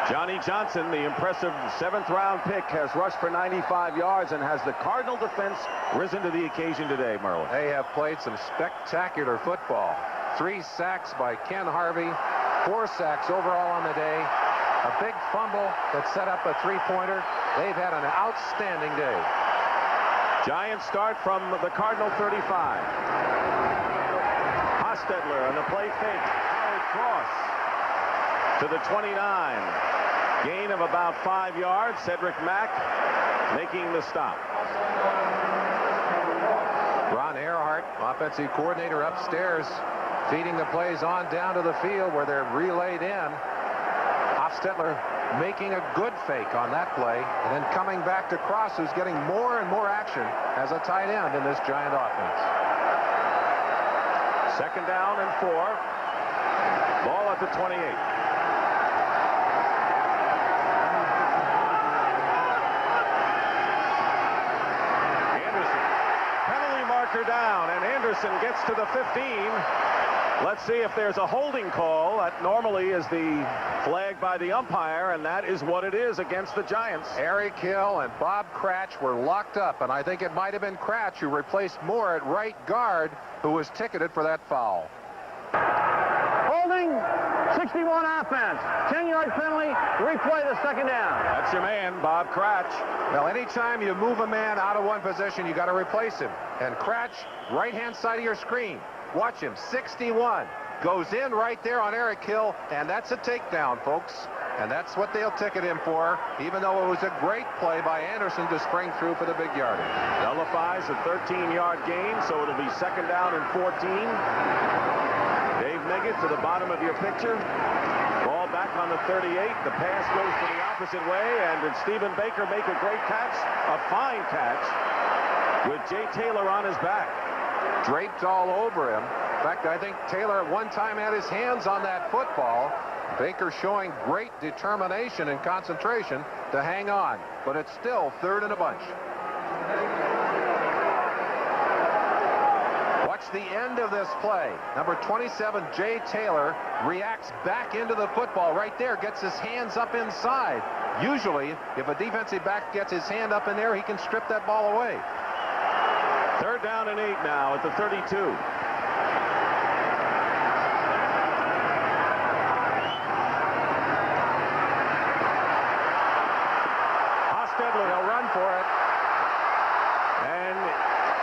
Johnny Johnson, the impressive 7th-round pick, has rushed for 95 yards and has the Cardinal defense risen to the occasion today, Merlin. They have played some spectacular football. 3 sacks by Ken Harvey, 4 sacks overall on the day, a big fumble that set up a 3-pointer. They've had an outstanding day. Giants start from the Cardinal 35. Hostetler on the play fake. Howard Cross to the 29. Gain of about 5 yards. Cedric Mack making the stop. Ron Earhart, offensive coordinator, upstairs, feeding the plays on down to the field where they're relayed in. Hostetler making a good fake on that play, and then coming back to Cross, who's getting more and more action as a tight end in this Giant offense. 2nd down and 4. Ball at the 28. Anderson, penalty marker down, and Anderson gets to the 15. Let's see if there's a holding call. That normally is the flag by the umpire, and that is what it is against the Giants. Eric Hill and Bob Cratch were locked up, and I think it might have been Cratch who replaced Moore at right guard, who was ticketed for that foul. Holding, 61 offense. 10-yard penalty, replay the 2nd down. That's your man, Bob Cratch. Well, anytime you move a man out of one position, you got to replace him. And Cratch, right-hand side of your screen. Watch him, 61. Goes in right there on Eric Hill, and that's a takedown, folks. And that's what they'll ticket him for, even though it was a great play by Anderson to spring through for the big yardage. Nullifies a 13-yard gain, so it'll be 2nd down and 14. Dave Meggett to the bottom of your picture. Ball back on the 38. The pass goes to the opposite way, and did Stephen Baker make a great catch? A fine catch with Jay Taylor on his back. Draped all over him. In fact, I think Taylor at one time had his hands on that football. Baker showing great determination and concentration to hang on, but it's still third and a bunch. Watch the end of this play. Number 27, Jay Taylor, reacts back into the football right there, gets his hands up inside. Usually, if a defensive back gets his hand up in there, he can strip that ball away. Third down and 8 now at the 32. He'll run for it. And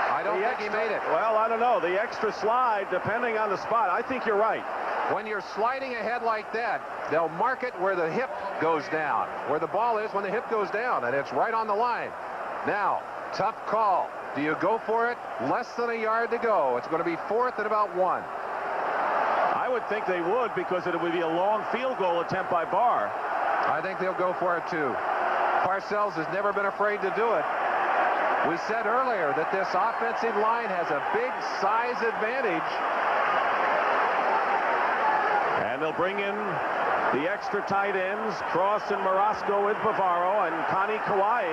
I don't think he made it. Well, I don't know. The extra slide, depending on the spot. I think you're right. When you're sliding ahead like that, they'll mark it where the hip goes down, where the ball is when the hip goes down, and it's right on the line. Now, tough call. Do you go for it? Less than a yard to go. It's going to be fourth and about 1. I would think they would, because it would be a long field goal attempt by Barr. I think they'll go for it, too. Parcells has never been afraid to do it. We said earlier that this offensive line has a big size advantage. And they'll bring in the extra tight ends, Cross and Morosco with Bavaro, and Connie Kawai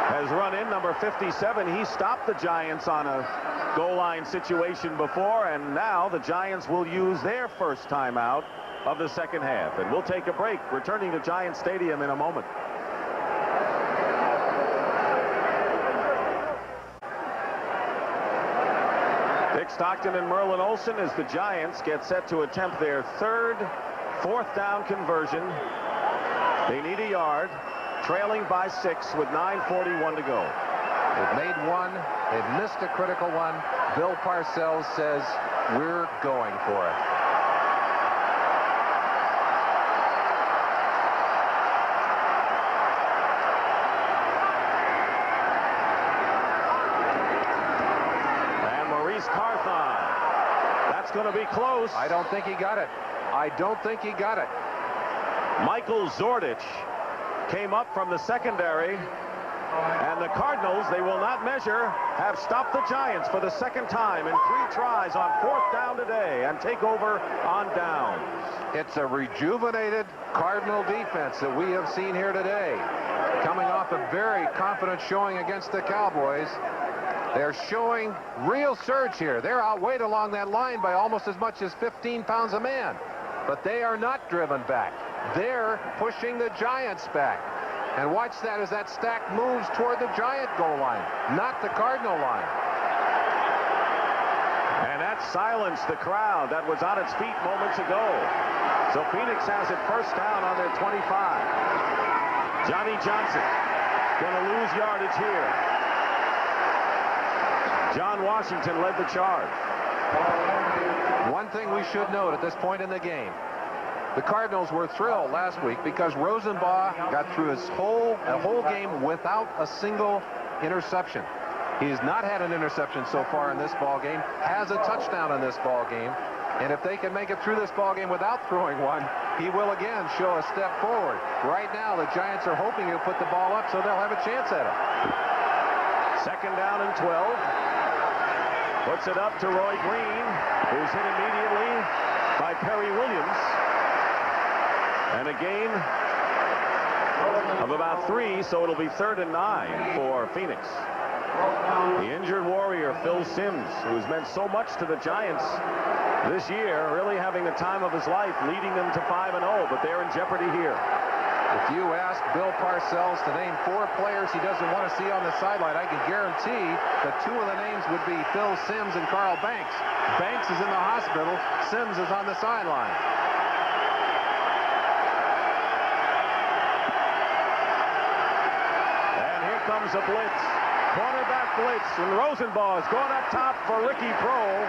has run in, number 57. He stopped the Giants on a goal line situation before, and now the Giants will use their first timeout of the second half. And we'll take a break, returning to Giant Stadium in a moment. Dick Stockton and Merlin Olsen as the Giants get set to attempt their third fourth down conversion. They need a yard, trailing by 6 with 9:41 to go. They've made one. They've missed a critical one. Bill Parcells says, we're going for it. That's going to be close. I don't think he got it. I don't think he got it. Michael Zordich came up from the secondary, and the Cardinals, they will not measure, have stopped the Giants for the second time in 3 tries on fourth down today and take over on downs. It's a rejuvenated Cardinal defense that we have seen here today. Coming off a very confident showing against the Cowboys. They're showing real surge here. They're outweighed along that line by almost as much as 15 pounds a man. But they are not driven back. They're pushing the Giants back. And watch that as that stack moves toward the Giant goal line, not the Cardinal line. And that silenced the crowd that was on its feet moments ago. So Phoenix has it first down on their 25. Johnny Johnson going to lose yardage here. John Washington led the charge. One thing we should note at this point in the game, the Cardinals were thrilled last week because Rosenbaugh got through his whole game without a single interception. He's not had an interception so far in this ball game, has a touchdown in this ball game, and if they can make it through this ball game without throwing one, he will again show a step forward. Right now, the Giants are hoping he'll put the ball up so they'll have a chance at it. Second down and 12. Puts it up to Roy Green, who's hit immediately by Perry Williams. And a gain of about 3, so it'll be 3rd and 9 for Phoenix. The injured Warrior, Phil Simms, who's meant so much to the Giants this year, really having the time of his life, leading them to 5-0, but they're in jeopardy here. If you ask Bill Parcells to name 4 players he doesn't want to see on the sideline, I can guarantee that 2 of the names would be Phil Simms and Carl Banks. Banks is in the hospital. Simms is on the sideline. And here comes a blitz. Cornerback blitz. And Rosenbaugh is going up top for Ricky Prohl.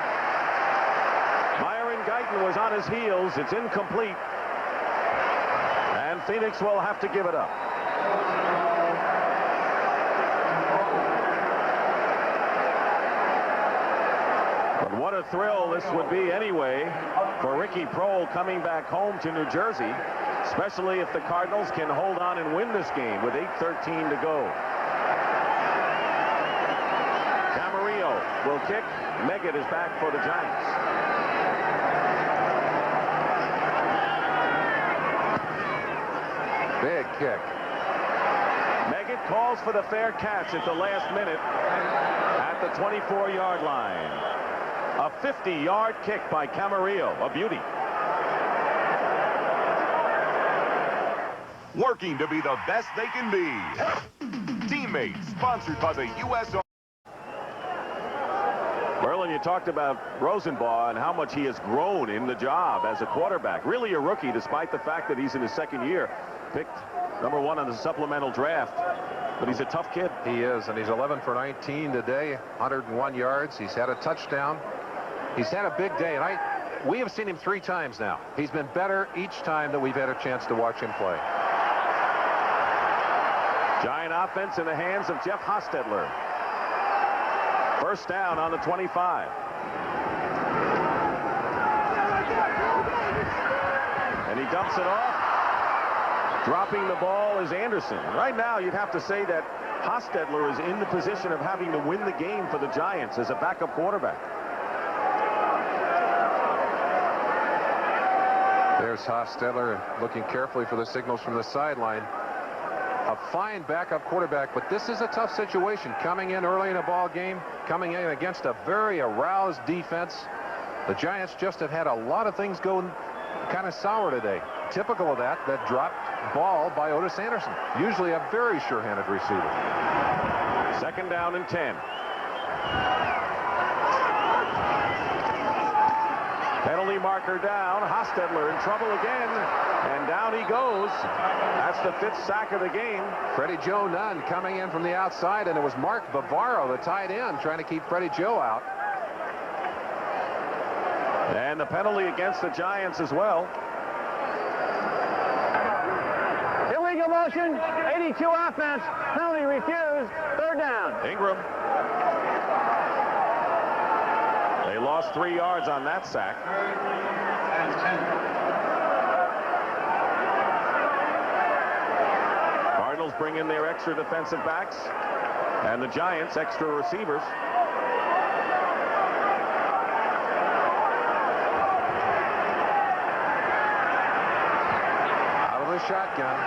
Myron Guyton was on his heels. It's incomplete. And Phoenix will have to give it up. But what a thrill this would be anyway for Ricky Prohl coming back home to New Jersey, especially if the Cardinals can hold on and win this game with 8:13 to go. Camarillo will kick. Meggett is back for the Giants. Big kick. Meggett calls for the fair catch at the last minute at the 24-yard line. A 50-yard kick by Camarillo. A beauty. Working to be the best they can be. Teammates, sponsored by the U.S. Merlin, you talked about Rosenbaugh and how much he has grown in the job as a quarterback. Really a rookie, despite the fact that he's in his second year. Picked #1 on the supplemental draft. But he's a tough kid. He is, and he's 11 for 19 today, 101 yards. He's had a touchdown. He's had a big day, and we have seen him 3 times now. He's been better each time that we've had a chance to watch him play. Giant offense in the hands of Jeff Hostetler. First down on the 25. And he dumps it off. Dropping the ball is Anderson. Right now, you'd have to say that Hostetler is in the position of having to win the game for the Giants as a backup quarterback. There's Hostetler looking carefully for the signals from the sideline. A fine backup quarterback, but this is a tough situation. Coming in early in a ball game, coming in against a very aroused defense. The Giants just have had a lot of things go kind of sour today. Typical of that dropped ball by Otis Anderson. Usually a very sure-handed receiver. Second down and 10. Penalty marker down. Hostetler in trouble again. And down he goes. That's the 5th sack of the game. Freddie Joe Nunn coming in from the outside, and it was Mark Bavaro, the tight end, trying to keep Freddie Joe out. And the penalty against the Giants as well. Illegal motion, 82 offense, penalty refused, 3rd down. Ingram. They lost 3 yards on that sack. And 10. Cardinals bring in their extra defensive backs, and the Giants extra receivers. Out of the shotgun.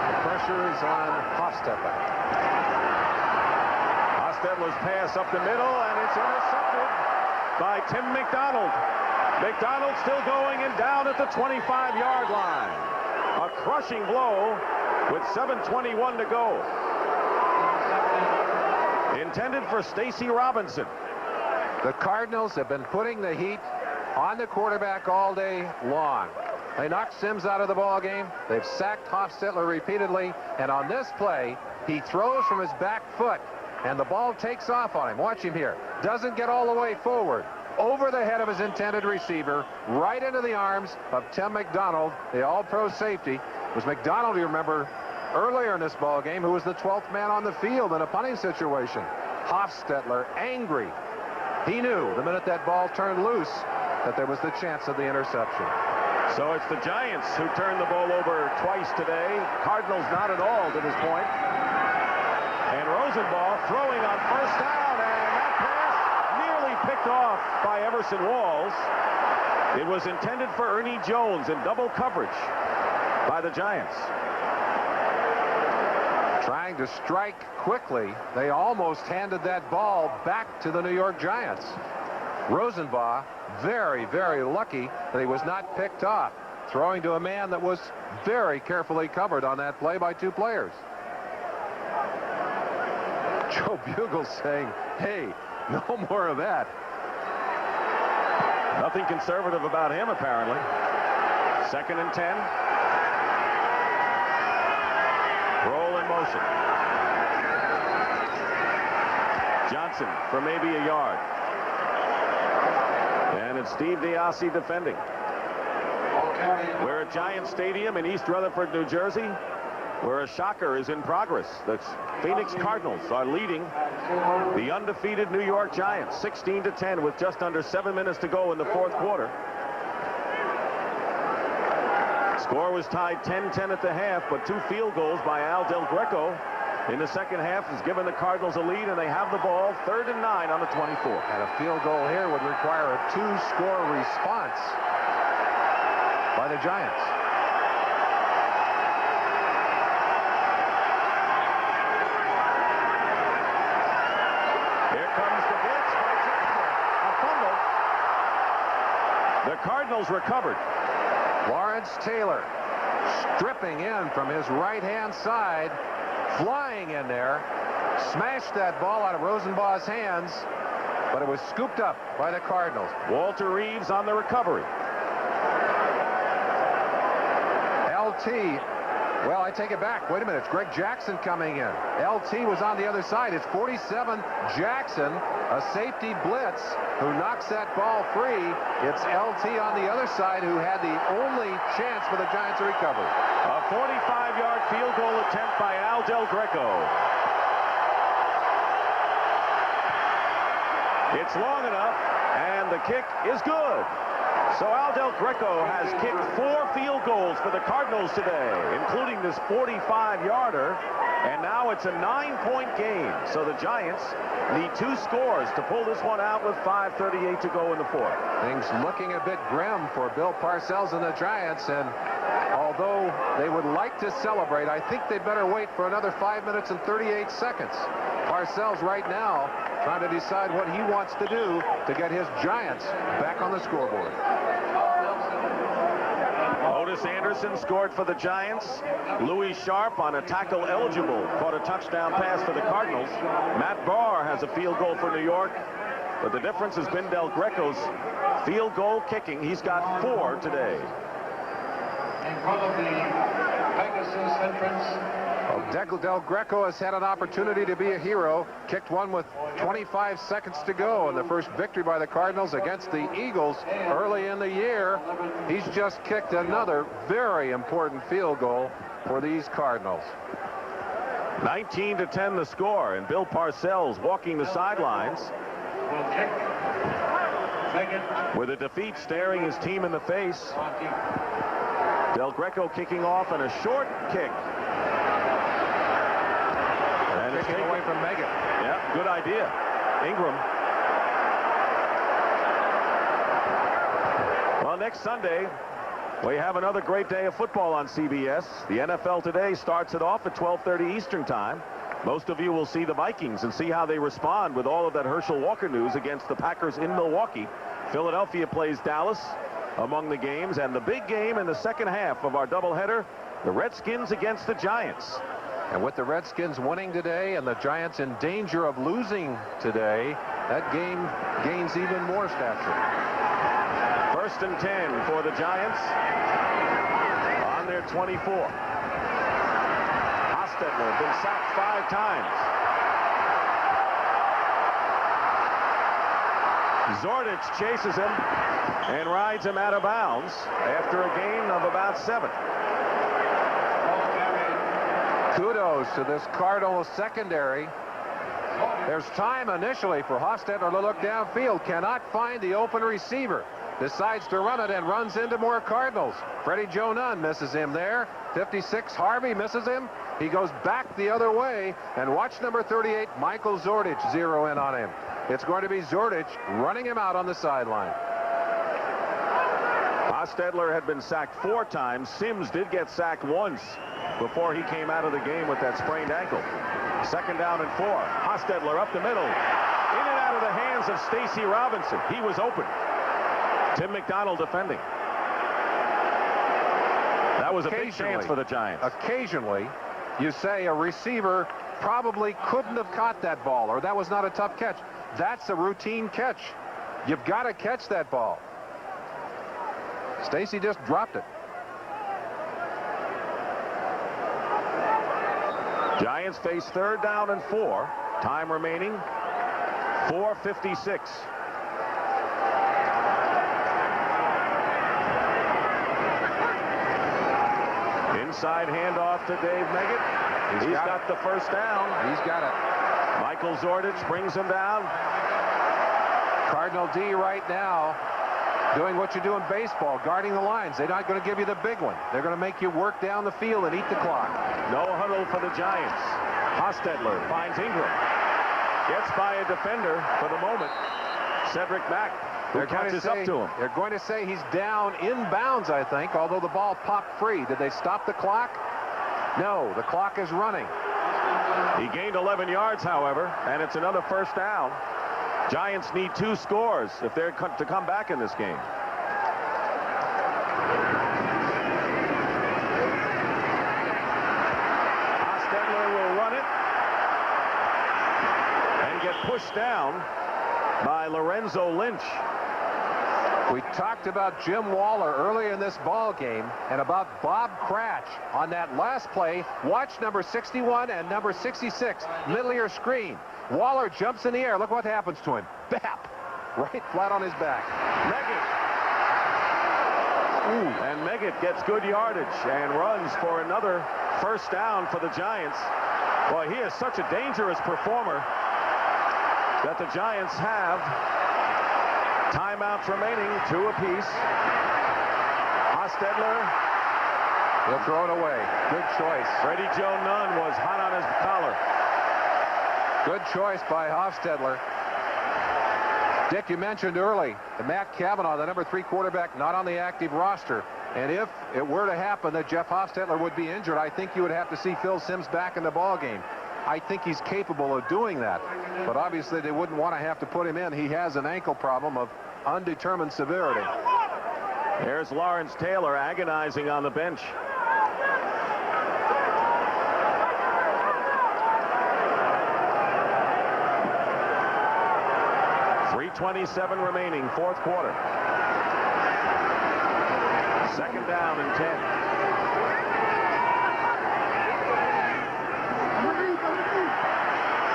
The pressure is on Hostetler. Hostetler's pass up the middle, and it's intercepted by Tim McDonald. McDonald still going and down at the 25-yard line. A crushing blow with 7:21 to go. Intended for Stacy Robinson. The Cardinals have been putting the heat on the quarterback all day long. They knocked Sims out of the ball game. They've sacked Hostetler repeatedly, and on this play, he throws from his back foot, and the ball takes off on him. Watch him here. Doesn't get all the way forward. Over the head of his intended receiver, right into the arms of Tim McDonald, the all-pro safety. It was McDonald, you remember, earlier in this ball game, who was the 12th man on the field in a punting situation. Hostetler, angry. He knew the minute that ball turned loose that there was the chance of the interception. So it's the Giants who turned the ball over twice today. Cardinals not at all to this point. And Rosenbaugh throwing on first down, and that pass nearly picked off by Everson Walls. It was intended for Ernie Jones in double coverage by the Giants. Trying to strike quickly, they almost handed that ball back to the New York Giants. Rosenbaugh, very, very lucky that he was not picked off, throwing to a man that was very carefully covered on that play by 2 players. Joe Bugel saying, hey, no more of that. Nothing conservative about him, apparently. 2nd and 10. Roll in motion. Johnson for maybe a yard. And it's Steve DiAsi defending. We're at Giant Stadium in East Rutherford, New Jersey. where a shocker is in progress. The Phoenix Cardinals are leading the undefeated New York Giants 16-10 with just under 7 minutes to go in the fourth quarter. Score was tied 10-10 at the half, but 2 field goals by Al Del Greco in the second half has given the Cardinals a lead, and they have the ball 3rd and 9 on the 24. And a field goal here would require a 2-score response by the Giants. Here comes the blitz by Jackson. A fumble. The Cardinals recovered. Lawrence Taylor stripping in from his right-hand side, flying in there, smashed that ball out of Rosenbaugh's hands, but it was scooped up by the Cardinals. Walter Reeves on the recovery. LT, well, I take it back. Wait a minute, it's Greg Jackson coming in. LT was on the other side. It's 47 Jackson, a safety blitz, who knocks that ball free. It's LT on the other side who had the only chance for the Giants to recover. A 45-yard field goal attempt by Al Del Greco. It's long enough, and the kick is good. So Al Del Greco has kicked 4 field goals for the Cardinals today, including this 45-yarder, and now it's a 9-point game. So the Giants need 2 scores to pull this one out with 5:38 to go in the fourth. Things looking a bit grim for Bill Parcells and the Giants, and although they would like to celebrate, I think they better wait for another 5 minutes and 38 seconds. Parcells right now trying to decide what he wants to do to get his Giants back on the scoreboard. Otis Anderson scored for the Giants. Louis Sharp, on a tackle eligible, caught a touchdown pass for the Cardinals. Matt Barr has a field goal for New York, but the difference has been Del Greco's field goal kicking. He's got 4 today. In front of the Pegasus entrance. Del Greco has had an opportunity to be a hero. Kicked one with 25 seconds to go in the first victory by the Cardinals against the Eagles early in the year. He's just kicked another very important field goal for these Cardinals. 19-10 the score, and Bill Parcells walking the sidelines with a defeat staring his team in the face. Del Greco kicking off, and a short kick. And it's taken away from Megan. Yeah, good idea. Ingram. Well, next Sunday, we have another great day of football on CBS. The NFL Today starts it off at 12:30 Eastern Time. Most of you will see the Vikings and see how they respond with all of that Herschel Walker news against the Packers in Milwaukee. Philadelphia plays Dallas among the games, and the big game in the second half of our doubleheader, the Redskins against the Giants. And with the Redskins winning today and the Giants in danger of losing today, that game gains even more stature. 1st and 10 for the Giants on their 24. Hostetler been sacked 5 times. Zordich chases him and rides him out of bounds after a gain of about 7. Kudos to this Cardinals secondary. There's time initially for Hostetler to look downfield. Cannot find the open receiver. Decides to run it and runs into more Cardinals. Freddie Joe Nunn misses him there. 56 Harvey misses him. He goes back the other way. And watch number 38, Michael Zordich, zero in on him. It's going to be Zordich running him out on the sideline. Hostetler had been sacked 4 times. Sims did get sacked once before he came out of the game with that sprained ankle. 2nd down and 4. Hostetler up the middle. In and out of the hands of Stacy Robinson. He was open. Tim McDonald defending. That was a big chance for the Giants. Occasionally, you say a receiver probably couldn't have caught that ball, or that was not a tough catch. That's a routine catch. You've got to catch that ball. Stacy just dropped it. Giants face 3rd down and 4. Time remaining 4:56. Inside handoff to Dave Meggett. He's got the first down. He's got it. Michael Zordich brings him down. Cardinal D right now doing what you do in baseball, guarding the lines. They're not going to give you the big one. They're going to make you work down the field and eat the clock. No huddle for the Giants. Hostetler finds Ingram. Gets by a defender for the moment. Cedric Mack, who catches up to him. They're going to say he's down inbounds, I think, although the ball popped free. Did they stop the clock? No, the clock is running. He gained 11 yards, however, and it's another first down. Giants need 2 scores if they're to come back in this game. Hostetler will run it and get pushed down by Lorenzo Lynch. We talked about Jim Waller early in this ball game and about Bob Cratch on that last play. Watch number 61 and number 66, middle of your screen. Waller jumps in the air. Look what happens to him. Bap! Right flat on his back. Meggett. And Meggett gets good yardage and runs for another first down for the Giants. Boy, he is such a dangerous performer that the Giants have timeouts remaining, 2 apiece. Hostetler. He'll throw it away. Good choice. Freddie Joe Nunn was hot on his collar. Good choice by Hostetler. Dick, you mentioned early that Matt Cavanaugh, the number 3 quarterback, not on the active roster. And if it were to happen that Jeff Hostetler would be injured, I think you would have to see Phil Simms back in the ball game. I think he's capable of doing that. But obviously they wouldn't want to have to put him in. He has an ankle problem of undetermined severity. There's Lawrence Taylor agonizing on the bench. .27 remaining, 4th quarter. 2nd down and 10.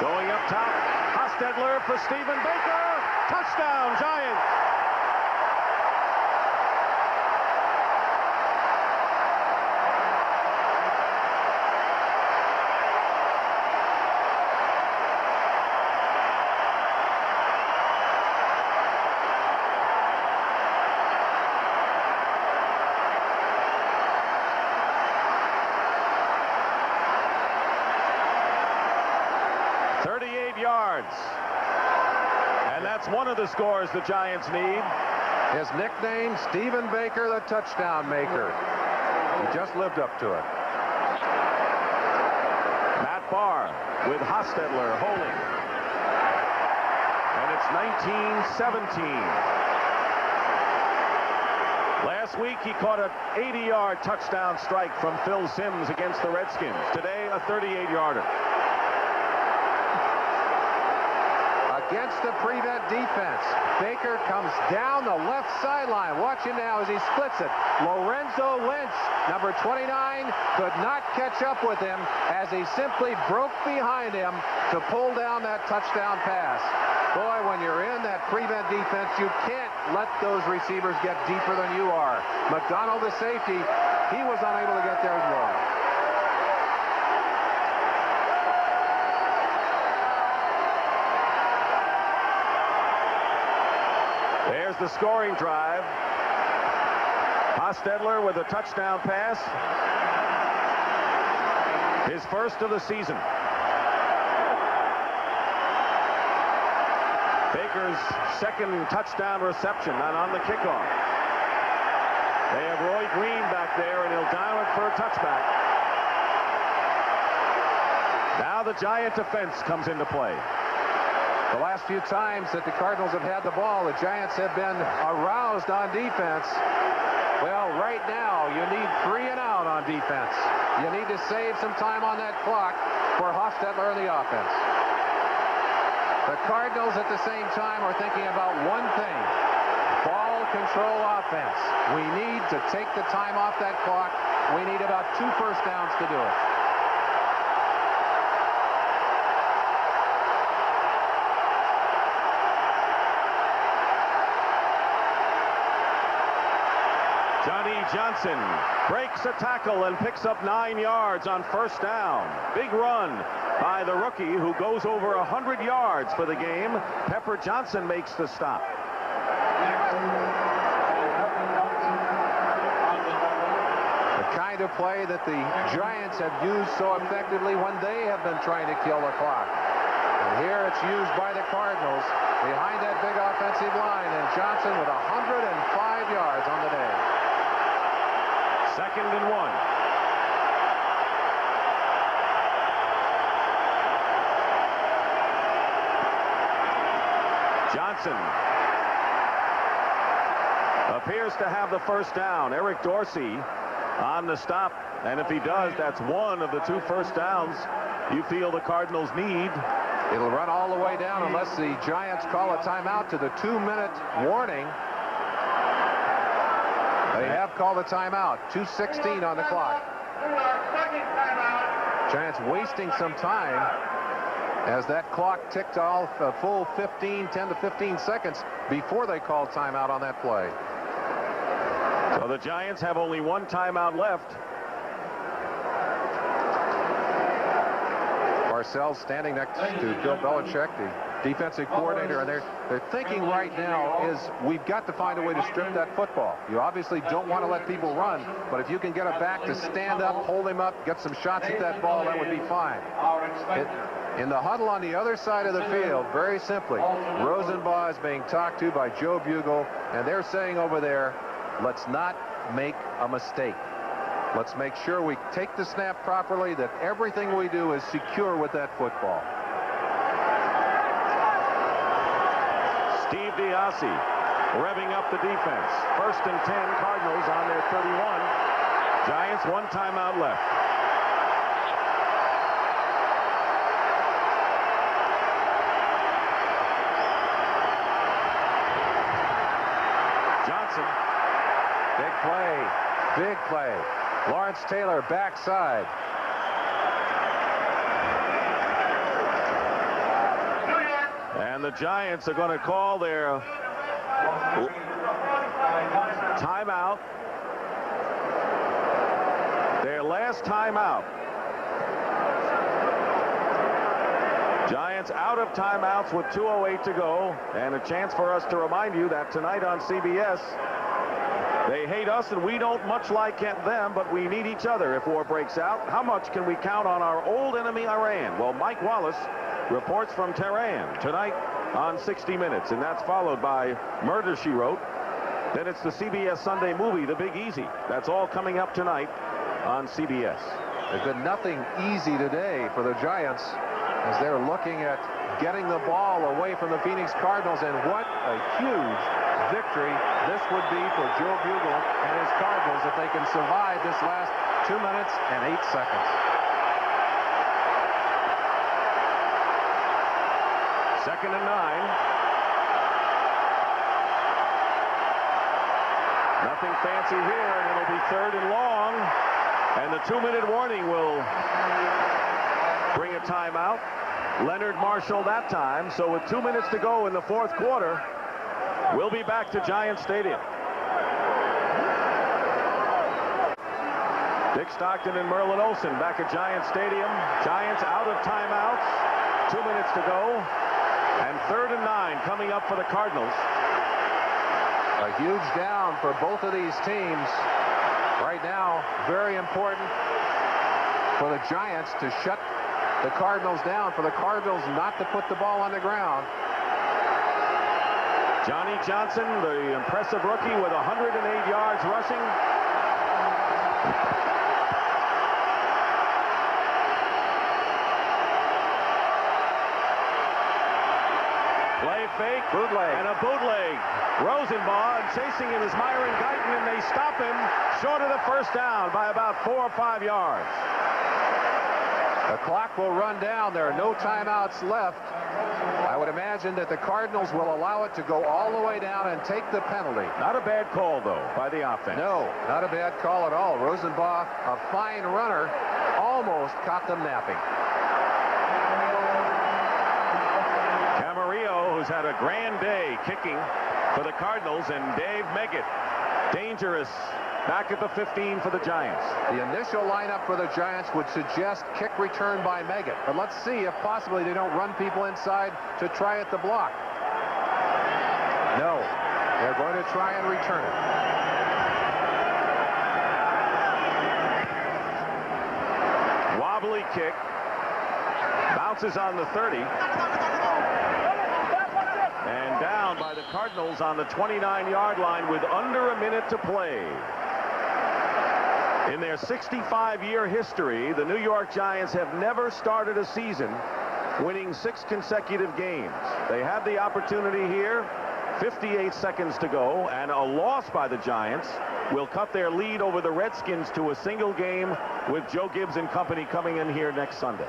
Going up top, Hostetler for Stephen Baker. Touchdown, Giants. And that's one of the scores the Giants need. His nickname, Stephen Baker, the touchdown maker. He just lived up to it. Matt Barr with Hostetler holding. And it's 19-17. Last week he caught an 80-yard touchdown strike from Phil Simms against the Redskins. Today a 38-yarder. Against the prevent defense. Baker comes down the left sideline. Watch him now as he splits it. Lorenzo Lynch, number 29, could not catch up with him as he simply broke behind him to pull down that touchdown pass. Boy, when you're in that prevent defense, you can't let those receivers get deeper than you are. McDonald, the safety, he was unable to get there as well. There's the scoring drive. Hostetler with a touchdown pass. His first of the season. Baker's second touchdown reception and on the kickoff. They have Roy Green back there, and he'll dial it for a touchback. Now the Giant defense comes into play. The last few times that the Cardinals have had the ball, the Giants have been aroused on defense. Well, right now, you need 3 and out on defense. You need to save some time on that clock for Hostetler and the offense. The Cardinals at the same time are thinking about one thing: ball control offense. We need to take the time off that clock. We need about 2 first downs to do it. Johnny Johnson breaks a tackle and picks up 9 yards on first down. Big run by the rookie who goes over 100 yards for the game. Pepper Johnson makes the stop. The kind of play that the Giants have used so effectively when they have been trying to kill the clock. And here it's used by the Cardinals behind that big offensive line, and Johnson with 105 yards on the day. 2nd and 1. Johnson appears to have the first down. Eric Dorsey on the stop, and if he does, that's one of the 2 first downs you feel the Cardinals need. It'll run all the way down unless the Giants call a timeout to the 2-minute warning. They have called a timeout. 2:16 on the clock. Giants wasting some time as that clock ticked off a full 10 to 15 seconds before they called timeout on that play. So the Giants have only 1 timeout left. Parcells standing next to Bill Belichick, the defensive coordinator, and they're thinking right now is we've got to find a way to strip that football. You obviously don't want to let people run, but if you can get a back to stand up, hold him up, get some shots at that ball, that would be fine. In the huddle on the other side of the field, very simply, Rosenbaugh is being talked to by Joe Bugel, and they're saying over there, let's not make a mistake. Let's make sure we take the snap properly, that everything we do is secure with that football. Steve Diassi revving up the defense. 1st and 10, Cardinals on their 31. Giants 1 timeout left. Johnson. Big play. Big play. Lawrence Taylor backside. And the Giants are going to call their timeout. Their last timeout. Giants out of timeouts with 2:08 to go, and a chance for us to remind you that tonight on CBS, they hate us and we don't much like them, but we need each other if war breaks out. How much can we count on our old enemy Iran? Well, Mike Wallace reports from Tehran tonight on 60 Minutes, and that's followed by Murder, She Wrote. Then it's the CBS Sunday movie, The Big Easy. That's all coming up tonight on CBS. There's been nothing easy today for the Giants as they're looking at getting the ball away from the Phoenix Cardinals, and what a huge victory this would be for Joe Bugel and his Cardinals if they can survive this last 2 minutes and 8 seconds. 2nd and 9. Nothing fancy here, and it'll be 3rd and long, and the 2-minute warning will bring a timeout. Leonard Marshall that time. So with 2 minutes to go in the 4th quarter, we'll be back to Giant Stadium. Dick Stockton and Merlin Olsen back at Giant Stadium. Giants out of timeouts. 2 minutes to go. And 3rd and 9 coming up for the Cardinals. A huge down for both of these teams. Right now, very important for the Giants to shut the Cardinals down, for the Cardinals not to put the ball on the ground. Johnny Johnson, the impressive rookie, with 108 yards rushing. Play fake, bootleg, and a bootleg. Rosenbaugh, and chasing him is Myron Guyton, and they stop him short of the first down by about 4 or 5 yards. The clock will run down. There are no timeouts left. I would imagine that the Cardinals will allow it to go all the way down and take the penalty. Not a bad call, though, by the offense. No, not a bad call at all. Rosenbaugh, a fine runner, almost caught them napping. Camarillo, who's had a grand day kicking for the Cardinals, and Dave Meggett, dangerous back at the 15 for the Giants. The initial lineup for the Giants would suggest kick return by Meggett. But let's see if possibly they don't run people inside to try at the block. No, they're going to try and return it. Wobbly kick. Bounces on the 30. And down by the Cardinals on the 29-yard line with under a minute to play. In their 65-year history, the New York Giants have never started a season winning 6 consecutive games. They had the opportunity here, 58 seconds to go, and a loss by the Giants will cut their lead over the Redskins to a single game with Joe Gibbs and company coming in here next Sunday.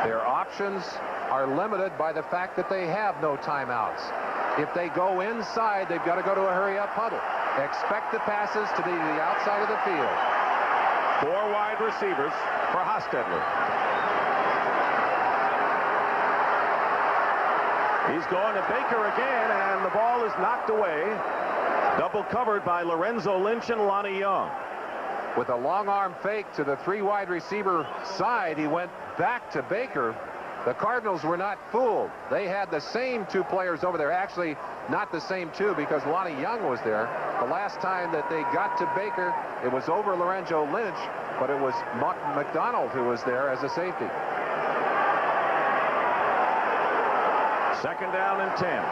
Their options are limited by the fact that they have no timeouts. If they go inside, they've got to go to a hurry-up huddle. Expect the passes to be to the outside of the field. 4 wide receivers for Hostetler. He's going to Baker again, and the ball is knocked away. Double covered by Lorenzo Lynch and Lonnie Young. With a long arm fake to the 3 wide receiver side, he went back to Baker. The Cardinals were not fooled. They had the same 2 players over there. Actually, not the same 2 because Lonnie Young was there. The last time that they got to Baker, it was over Lorenzo Lynch, but it was McDonald who was there as a safety. 2nd down and 10.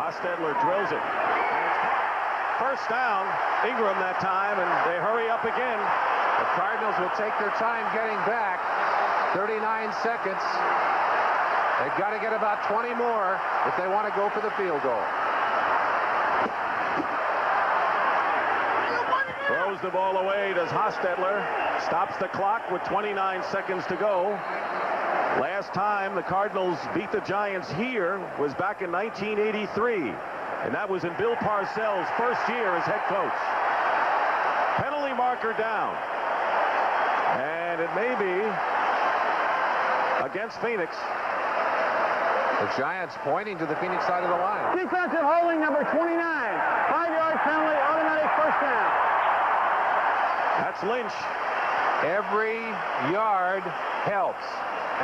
Hostetler drills it. First down, Ingram that time, and they hurry up again. The Cardinals will take their time getting back. 39 seconds. They've got to get about 20 more if they want to go for the field goal. Throws the ball away, does Hostetler. Stops the clock with 29 seconds to go. Last time the Cardinals beat the Giants here was back in 1983. And that was in Bill Parcells' first year as head coach. Penalty marker down. And it may be against Phoenix. The Giants pointing to the Phoenix side of the line. Defensive holding number 29. 5-yard penalty, automatic first down. That's Lynch. Every yard helps.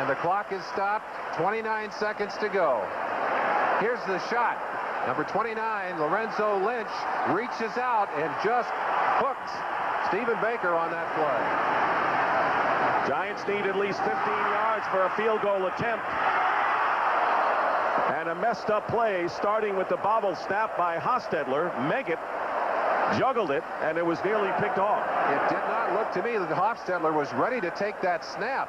And the clock is stopped. 29 seconds to go. Here's the shot. Number 29, Lorenzo Lynch, reaches out and just hooks Stephen Baker on that play. Giants need at least 15 yards for a field goal attempt. And a messed up play starting with the bobble snap by Hostetler. Meggett juggled it, and it was nearly picked off. It did not look to me that Hostetler was ready to take that snap.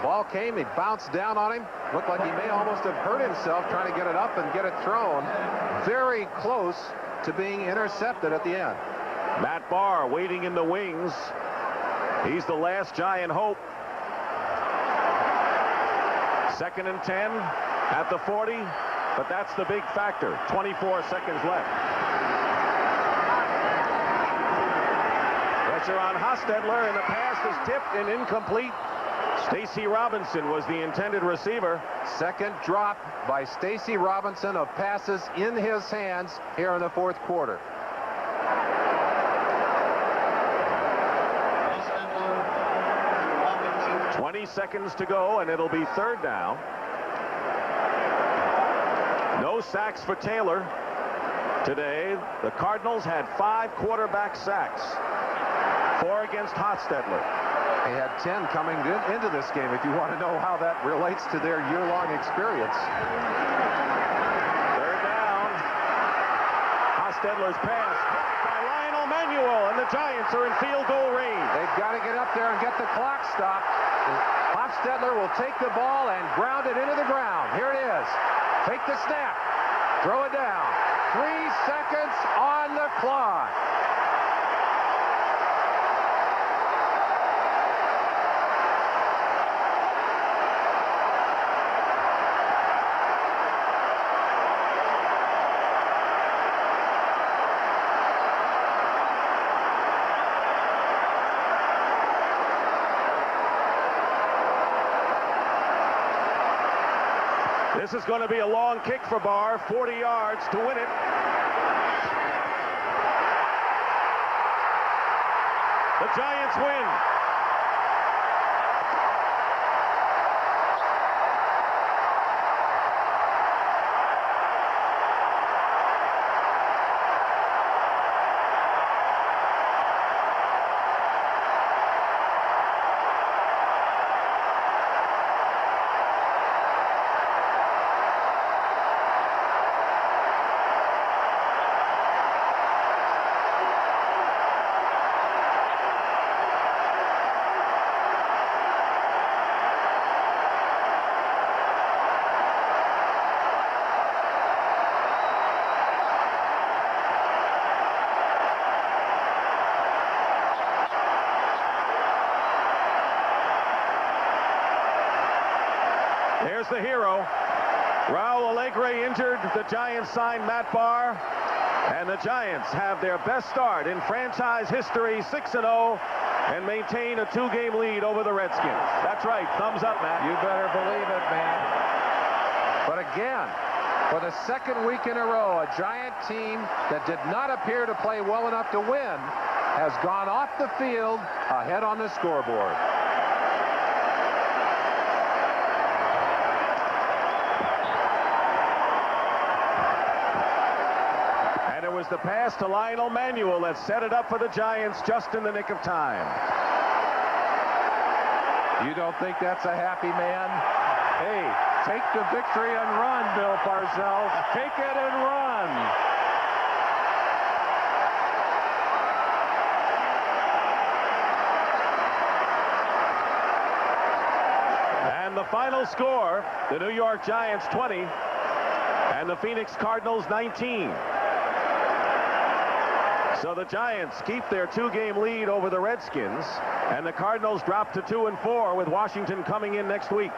Ball came, he bounced down on him. Looked like he may almost have hurt himself trying to get it up and get it thrown. Very close to being intercepted at the end. Matt Barr waiting in the wings. He's the last Giant hope. 2nd and 10 at the 40, but that's the big factor. 24 seconds left. Pressure on Hostetler, and the pass is tipped and incomplete. Stacy Robinson was the intended receiver. Second drop by Stacy Robinson of passes in his hands here in the 4th quarter. Hostetler, 20 seconds to go, and it'll be 3rd down. No sacks for Taylor today. The Cardinals had 5 quarterback sacks. 4 against Hostetler. They had 10 coming into this game, if you want to know how that relates to their year-long experience. 3rd down. Hostetler's pass by Lionel Manuel, and the Giants are in field goal range. They've got to get up there and get the clock stopped. Hostetler will take the ball and ground it into the ground. Here it is. Take the snap. Throw it down. 3 seconds on the clock. This is going to be a long kick for Barr, 40 yards to win it. The Giants win. There's the hero. Raul Alegre injured. The Giants signed Matt Barr. And the Giants have their best start in franchise history, 6-0, and maintain a 2-game lead over the Redskins. That's right. Thumbs up, Matt. You better believe it, man. But again, for the second week in a row, a Giant team that did not appear to play well enough to win has gone off the field ahead on the scoreboard. It was the pass to Lionel Manuel that set it up for the Giants just in the nick of time. You don't think that's a happy man? Hey, take the victory and run, Bill Parcells. Take it and run. And the final score, the New York Giants 20 and the Phoenix Cardinals 19. So the Giants keep their 2-game lead over the Redskins, and the Cardinals drop to 2-4 with Washington coming in next week.